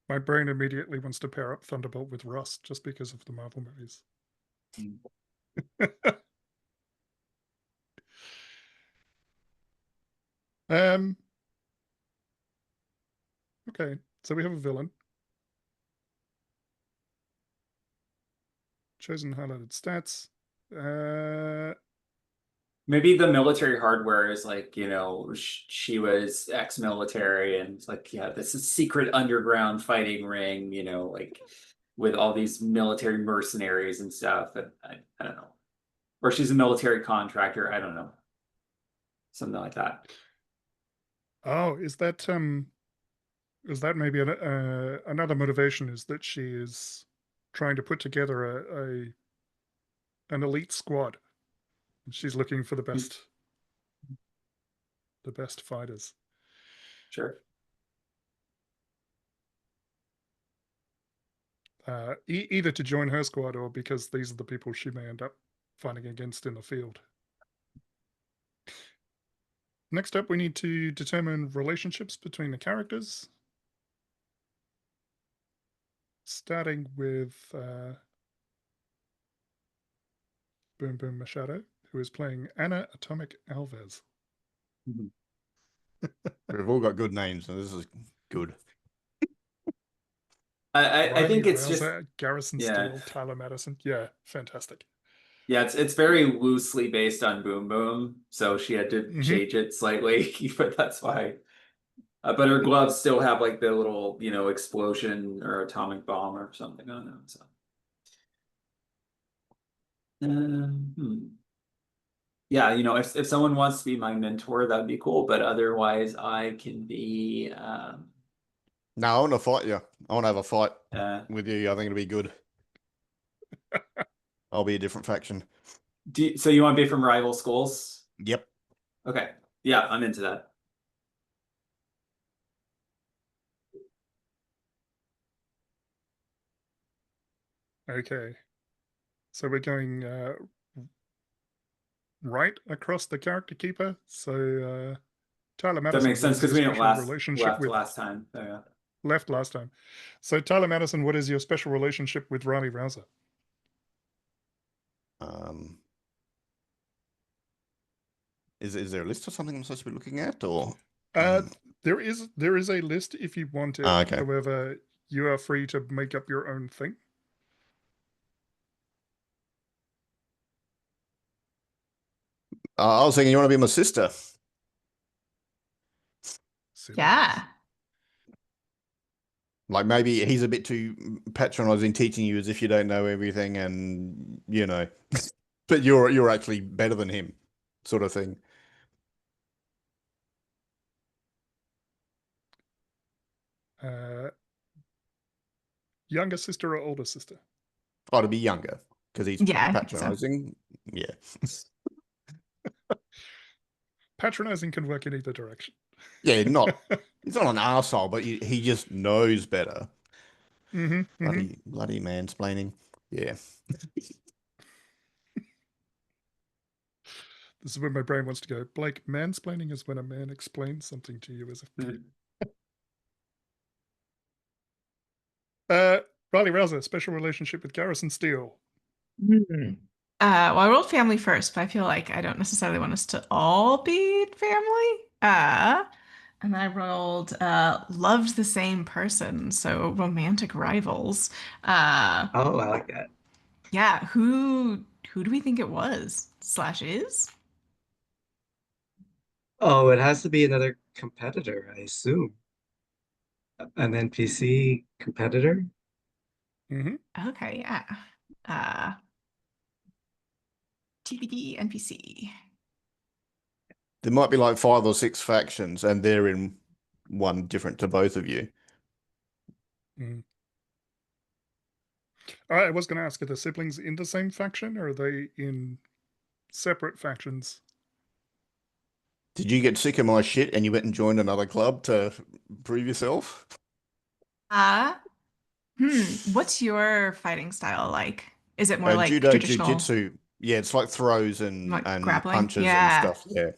My brain immediately wants to pair up Thunderbolt with Rust just because of the Marvel movies. Okay, so we have a villain. Chosen highlighted stats. Maybe the military hardware is like, you know, she was ex-military and it's like, yeah, this is secret underground fighting ring, you know, like with all these military mercenaries and stuff. And I don't know. Or she's a military contractor. I don't know. Something like that. Oh, is that maybe another motivation is that she is trying to put together an elite squad. She's looking for the best fighters. Sure. Either to join her squad or because these are the people she may end up fighting against in the field. Next up, we need to determine relationships between the characters. Starting with Boom Boom Machado, who is playing Anna Atomic Alves. We've all got good names, and this is good. I think it's just Garrison yeah. Steele, Tyler Madison. Yeah, fantastic. Yeah, it's very loosely based on Boom Boom, so she had to change it slightly, but that's why. But her gloves still have like the little, you know, explosion or atomic bomb or something on them. So, yeah, you know, if someone wants to be my mentor, that'd be cool. But otherwise, I can be. No, I want to fight you. I want to have a fight With you. I think it'll be good. I'll be a different faction. So you want to be from rival schools? Yep. Okay. Yeah, I'm into that. Okay. So we're going right across the character keeper. So Tyler Madison. That makes sense because we didn't left with, last time. Oh, yeah. Left last time. So Tyler Madison, what is your special relationship with Riley Rouser? Is there a list or something I'm supposed to be looking at, or? There is a list if you want it. Okay. However, you are free to make up your own thing. I was thinking you want to be my sister. Yeah. Like maybe he's a bit too patronizing, teaching you as if you don't know everything, and you know, but you're actually better than him, sort of thing. Younger sister or older sister? Oh, to be younger because he's patronizing. So. Yeah. Patronizing can work in either direction. Yeah, he's not an arsehole, but he just knows better. Bloody mansplaining. Yeah. This is where my brain wants to go. Blake, mansplaining is when a man explains something to you as a Riley Rouser, special relationship with Garrison Steele. Well, I rolled family first, but I feel like I don't necessarily want us to all be family. And I rolled loved the same person, so romantic rivals. Oh, I like that. Yeah, who do we think it was? / is? Oh, it has to be another competitor, I assume. An NPC competitor? Okay, yeah. TBD NPC. There might be like 5 or 6 factions, and they're in one different to both of you. I was going to ask, are the siblings in the same faction or are they in separate factions? Did you get sick of my shit and you went and joined another club to prove yourself? Uh, what's your fighting style like? Is it more like Judo, traditional, jiu-jitsu. Yeah, it's like throws like and grappling? punches and Yeah. stuff. Yeah.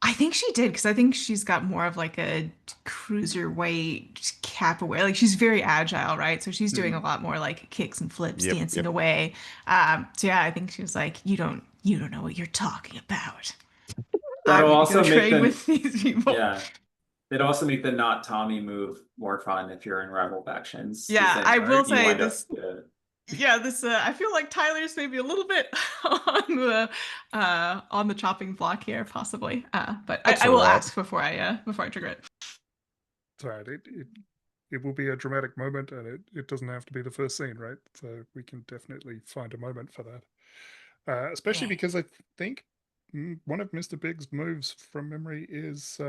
I think she did because I think she's got more of like a cruiserweight capoeira. Like she's very agile, right? So she's doing a Mhm. lot more like kicks and flips, Yep. dancing Yep. away. So yeah, I think she was like, you don't know what you're talking about. I'm That'll gonna go also make train the with these people. yeah. It'd also make the not Tommy move more fun if you're in rival factions, because Yeah, then I will you say wind this. up Yeah, this I feel like Tyler's maybe a little bit on the chopping block here, possibly. But That's I all will right. ask before I trigger it. It's all right. It will be a dramatic moment, and it doesn't have to be the first scene, right? So we can definitely find a moment for that. Especially Yeah. because I think one of Mr. Big's moves from memory is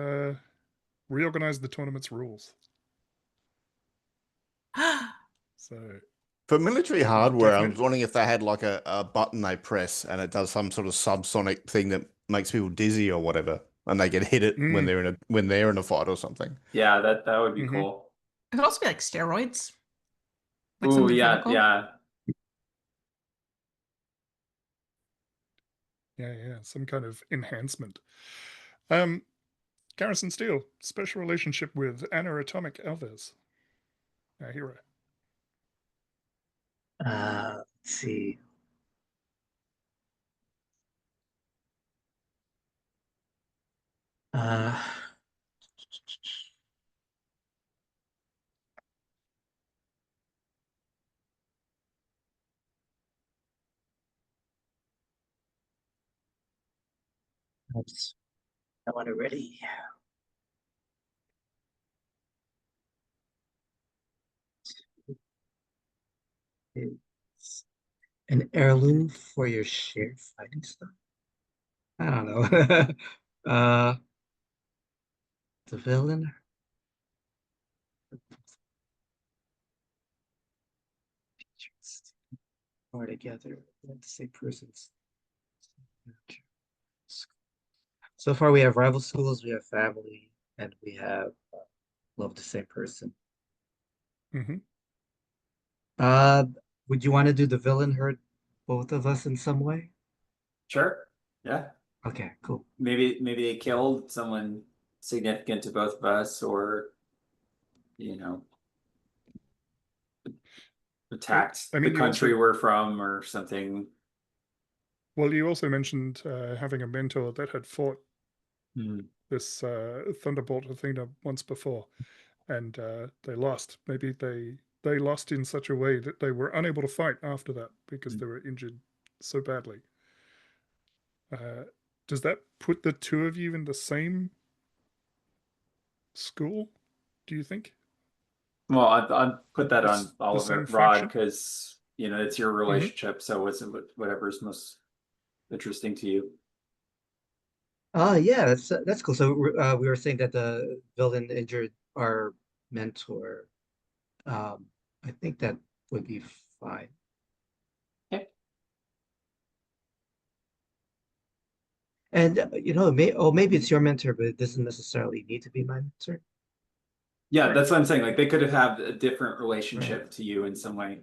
reorganize the tournament's rules. So For military that would hardware, I was definitely. wondering if they had like a button they press and it does some sort of subsonic thing that makes people dizzy or whatever, and they can hit it when Mm, they're in a fight or something. yeah, that would be hmm cool. It could also be like steroids, like Ooh, something yeah, physical. yeah. yeah, some kind of enhancement. Garrison Steele, special relationship with Anna Atomic Alves, our hero. Let's see. Uh, oops, I want it ready. It's an heirloom for your shared fighting stuff. I don't know. The villain are together. Let the same persons. So far, we have rival schools, we have family, and we have love the same person. hmm Uh, would you want to do the villain hurt both of us in some way? Sure. Yeah. Okay, cool. Maybe they killed someone significant to both of us, or you know, attacked I the mean, you also country we're from or something. well, you also mentioned having a mentor that had fought Hmm. this Thunderbolt Athena once before, and they lost. Maybe they lost in such a way that they were unable to fight after that because they were injured so badly. Uh, does that put the two of you in the same school? Do you think Well, I'd put that on the Oliver same Rod faction? because it's your hmm relationship, so it's whatever's most interesting to you. Yeah, that's cool. So we were saying that the villain injured our mentor. Um, I think that would be fine. Okay. And maybe it's your mentor, but it doesn't necessarily need to be my mentor. Yeah, that's what I'm saying. Like they could have had a different Right. relationship to you in some way.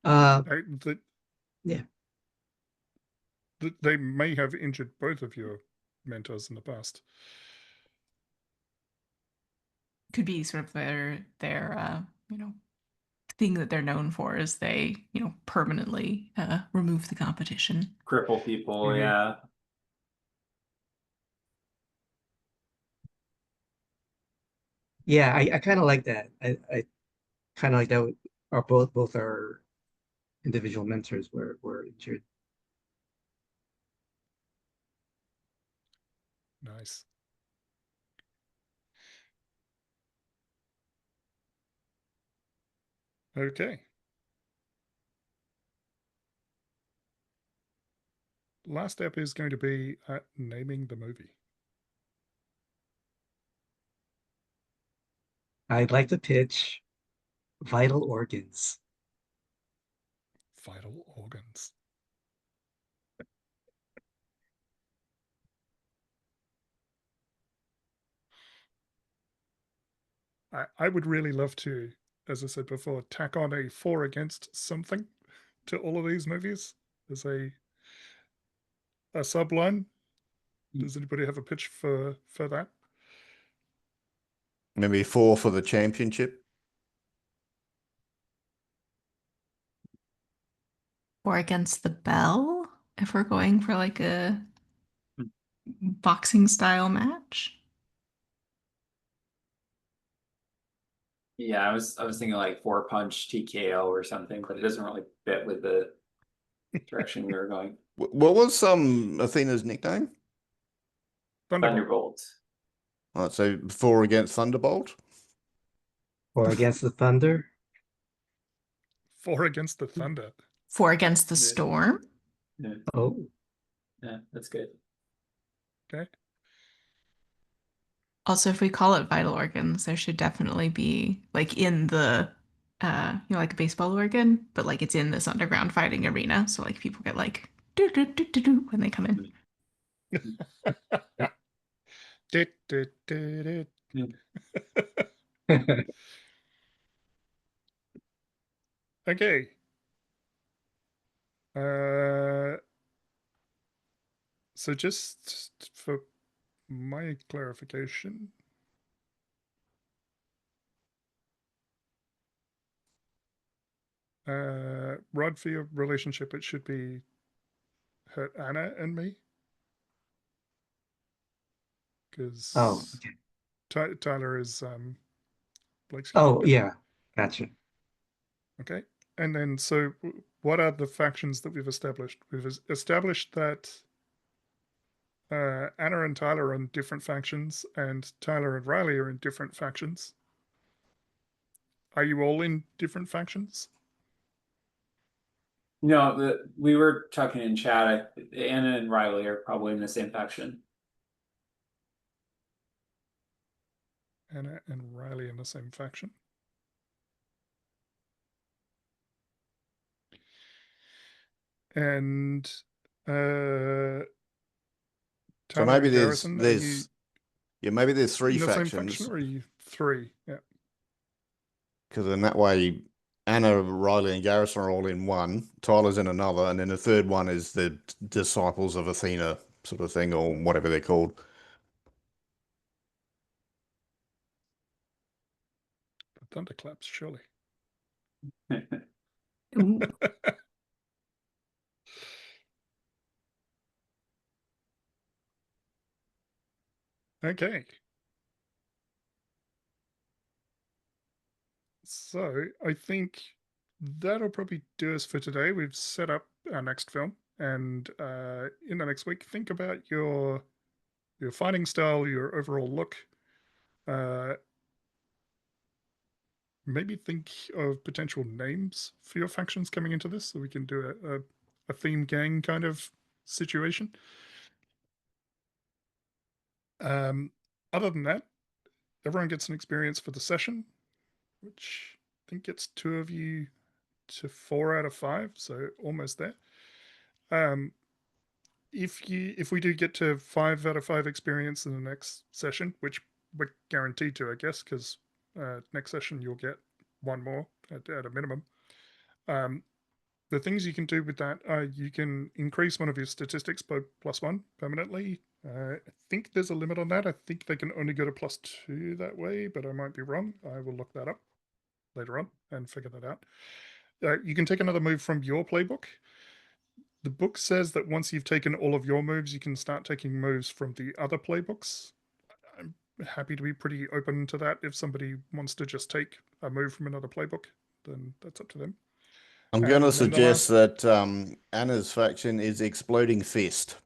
Uh, the, yeah. they may have injured both of your mentors in the past. Could be sort of their thing that they're known for is they permanently remove the competition. Cripple people, hmm yeah. Yeah, I kind of like that. I kind of like that. Our both our individual mentors were injured. Nice. Okay. Last step is going to be naming the movie. I'd like to pitch Vital organs. Vital organs. I would really love to, as I said before, tack on a 4 against something to all of these movies as a subline. Does anybody have a pitch for that? Maybe 4 for the championship. Or against the bell, if we're going for like a boxing style match. Yeah, I was thinking like 4-punch TKO or something, but it doesn't really fit with the direction we were going. What was Athena's nickname? Thunderbolt. Right, so 4 against Thunderbolt. Or against the thunder. 4 against the Thunder. 4 against the Yeah. storm. Yeah, Oh, yeah, that's good. Okay. Also, if we call it vital organs, there should definitely be like in the like a baseball organ, but like it's in this underground fighting arena. So like people get like do do do do do when they come in. Dit, dit, dit, dit. Okay. So just for my clarification, Rod, for your relationship, it should be hurt Anna and me. Because oh, okay. Tyler is Blake's Oh, character. yeah. Gotcha. Okay. And then, so what are the factions that we've established? We've established that Anna and Tyler are in different factions, and Tyler and Riley are in different factions. Are you all in different factions? No, we were talking in chat. Anna and Riley are probably in the same faction. Anna and Riley in the same faction. And So Tyler maybe and Garrison, are you maybe there's 3 in the same factions. faction, or are you 3? Yeah. Because in that way, Anna, Riley, and Garrison are all in one. Tyler's in another, and then the third one is the Disciples of Athena sort of thing, or whatever they're called. The thunderclaps, surely. Ooh. Okay. So I think that'll probably do us for today. We've set up our next film, and in the next week, think about your fighting style, your overall look. Maybe think of potential names for your factions coming into this, so we can do a theme gang kind of situation. Other than that, everyone gets an experience for the session, which I think gets 2 of you to 4 out of 5, so almost there. If we do get to 5 out of 5 experience in the next session, which we're guaranteed to, I guess, because next session you'll get 1 more at a minimum. The things you can do with that are you can increase one of your statistics by +1 permanently. I think there's a limit on that. I think they can only go to +2 that way, but I might be wrong. I will look that up later on and figure that out. You can take another move from your playbook. The book says that once you've taken all of your moves, you can start taking moves from the other playbooks. I'm happy to be pretty open to that. If somebody wants to just take a move from another playbook, then that's up to them. I'm going to And then the suggest that Anna's faction is Exploding Fist.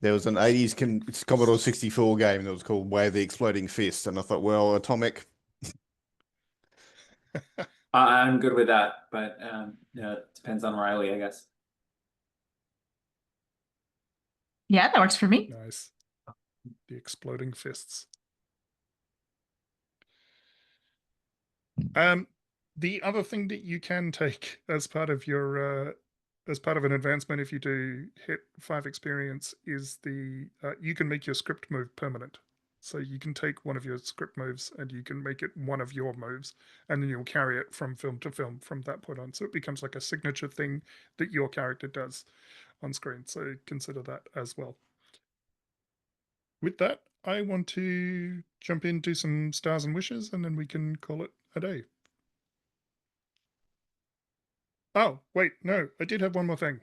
There was an 80s Commodore 64 game that was called Way of the Exploding Fist, and I thought, well, Atomic. I'm good with that, but yeah, it depends on Riley, I guess. Yeah, that works for me. Nice. The Exploding Fists. The other thing that you can take as part of your as part of an advancement, if you do hit 5 experience, is the you can make your script move permanent. So you can take one of your script moves and you can make it one of your moves, and then you'll carry it from film to film from that point on. So it becomes like a signature thing that your character does on screen. So consider that as well. With that, I want to jump in, do some stars and wishes, and then we can call it a day. Oh, wait, no, I did have one more thing.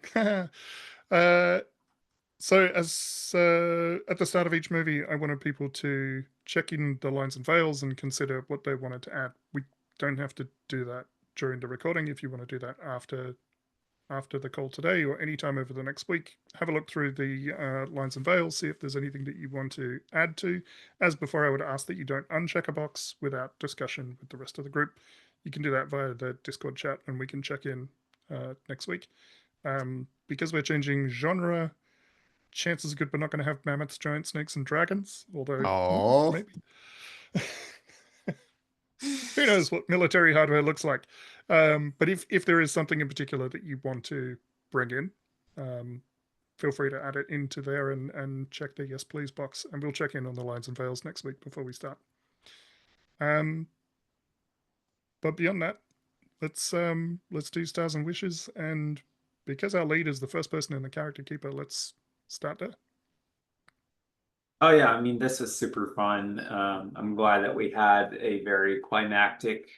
So as at the start of each movie, I wanted people to check in the lines and veils and consider what they wanted to add. We don't have to do that during the recording. If you want to do that after the call today or anytime over the next week, have a look through the lines and veils, see if there's anything that you want to add to. As before, I would ask that you don't uncheck a box without discussion with the rest of the group. You can do that via the Discord chat, and we can check in next week. Because we're changing genre, chances are good we're not going to have mammoths, giant snakes, and dragons. Although, maybe. Who knows what military hardware looks like? But if there is something in particular that you want to bring in, feel free to add it into there and check the yes please box, and we'll check in on the lines and veils next week before we start. But beyond that, let's do stars and wishes, and because our lead is the first person in the character keeper, let's start there. Oh yeah, I mean, this was super fun. I'm glad that we had a very climactic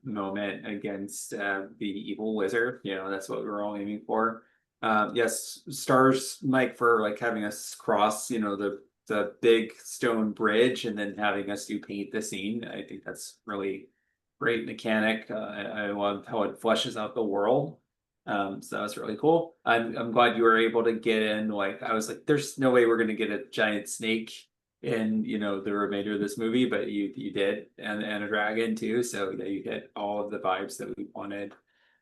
moment against the evil wizard. You know, that's what we were all aiming for. Yes, stars, Mike, for like having us cross, you know, the big stone bridge and then having us do paint the scene. I think that's really great mechanic. I love how it fleshes out the world. So that was really cool. I'm glad you were able to get in. Like I was like, there's no way we're gonna get a giant snake in, you know, the remainder of this movie, but you did, and a dragon too. So yeah, you get all of the vibes that we wanted.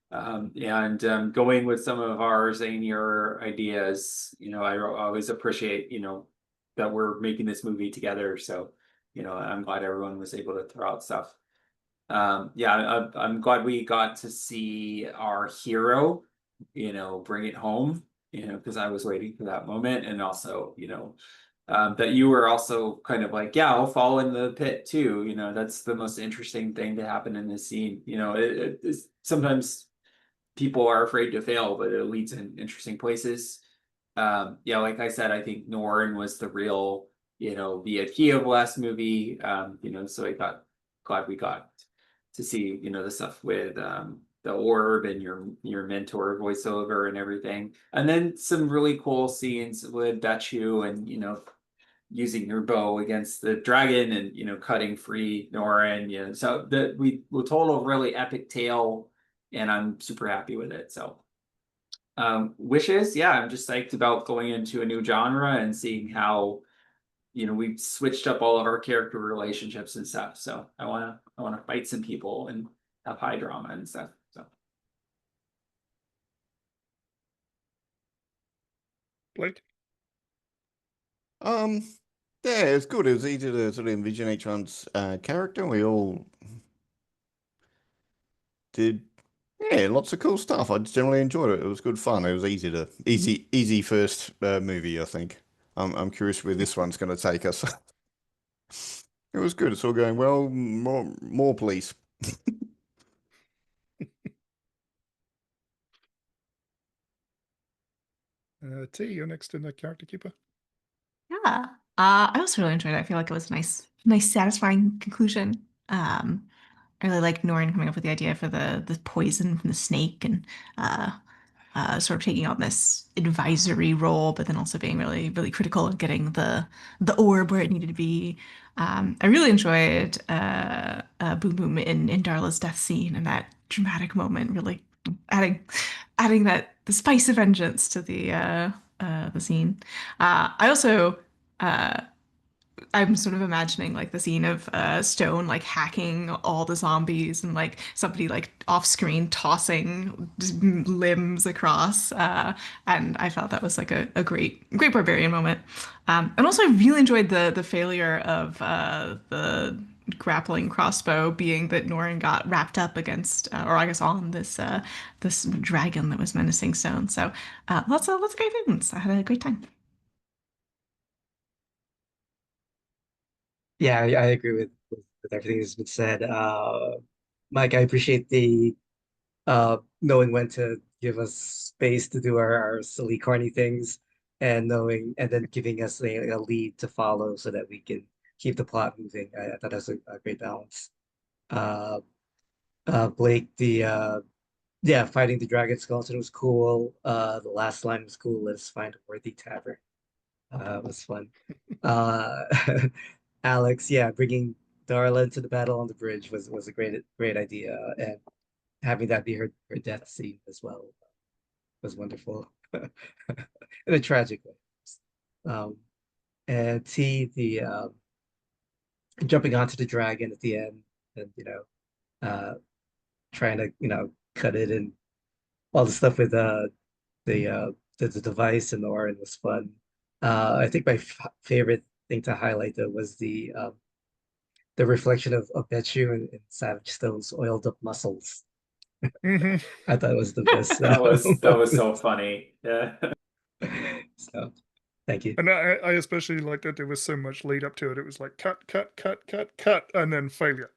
And going with some of our zanier ideas, you know, I always appreciate, you know, that we're making this movie together. So, you know, I'm glad everyone was able to throw out stuff. Yeah, I'm glad we got to see our hero, you know, bring it home, you know, because I was waiting for that moment. And also, you know, that you were also kind of like, yeah, I'll fall in the pit too. You know, that's the most interesting thing to happen in this scene. You know, it's sometimes people are afraid to fail, but it leads in interesting places. Yeah, like I said, I think Norn was the real, you know, VIP of last movie. You know, so I got glad we got to see, you know, the stuff with the orb and your mentor voiceover and everything. And then some really cool scenes with Dachu and, you know, using your bow against the dragon and, you know, cutting free Norin. You know, so we told a really epic tale and I'm super happy with it. So wishes, yeah, I'm just psyched about going into a new genre and seeing how, you know, we've switched up all of our character relationships and stuff. So I wanna fight some people and have high drama and stuff. So Blake? Yeah, it's good. It was easy to sort of envision each one's character. We all did, yeah, lots of cool stuff. I generally enjoyed it. It was good fun. It was easy first movie, I think. I'm curious where this one's going to take us. It was good. It's all going well. More please. T, you're next in the character keeper. Yeah. I also really enjoyed it. I feel like it was a nice, satisfying conclusion. I really like Norrin coming up with the idea for the poison from the snake and uh, sort of taking on this advisory role, but then also being really, really critical and getting the orb where it needed to be. I really enjoyed Boom Boom in Darla's death scene and that dramatic moment, really adding that the spice of vengeance to the scene. I also I'm sort of imagining like the scene of Stone like hacking all the zombies and like somebody like off screen tossing limbs across. And I thought that was like a great barbarian moment. And also I really enjoyed the failure of grappling crossbow being that Norin got wrapped up against, or I guess on this dragon that was menacing Stone. So lots of great moments. I had a great time. Yeah, I agree with everything that's been said. Mike, I appreciate the knowing when to give us space to do our silly, corny things, and then giving us a lead to follow so that we can keep the plot moving. I thought that was a great balance. Uh, Blake, yeah, fighting the dragon skeleton was cool. The last line was cool. Let's find a worthy tavern. Was fun. Uh, Alex, yeah, bringing Darla into the battle on the bridge was a great idea, and having that be her death scene as well was wonderful in a tragic way. And T, the jumping onto the dragon at the end, and trying to cut it, and all the stuff with the the device and the Orin was fun. I think my favorite thing to highlight though was the reflection of Betchu and Savage Stone's oiled up muscles. Hmm. I thought it was the best. That was so funny. Yeah. So, thank you. And I especially liked that there was so much lead up to it. It was like cut, cut, cut, cut, cut, and then failure.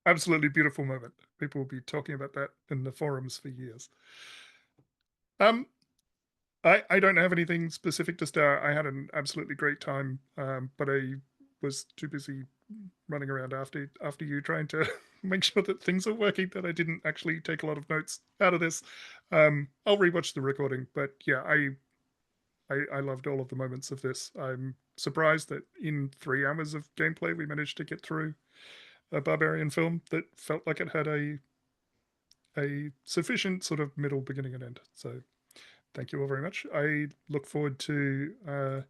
Absolutely beautiful moment. People will be talking about that in the forums for years. I don't have anything specific to start. I had an absolutely great time, but I was too busy running around after you trying to make sure that things are working that I didn't actually take a lot of notes out of this. I'll rewatch the recording, but yeah, I loved all of the moments of this. I'm surprised that in 3 hours of gameplay we managed to get through a barbarian film that felt like it had a sufficient sort of middle, beginning, and end. So thank you all very much. I look forward to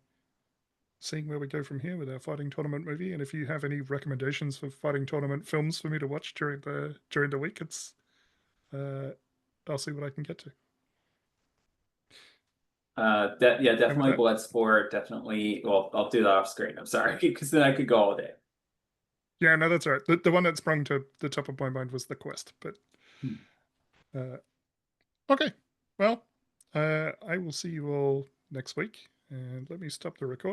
seeing where we go from here with our fighting tournament movie. And if you have any recommendations for fighting tournament films for me to watch during the week, it's I'll see what I can get to. Yeah, definitely Bloodsport. Definitely. Well, I'll do that off screen. I'm sorry, because then I could go all day. Yeah, no, that's all right. The one that sprung to the top of my mind was The Quest, but okay. Well, I will see you all next week, and let me stop the recording.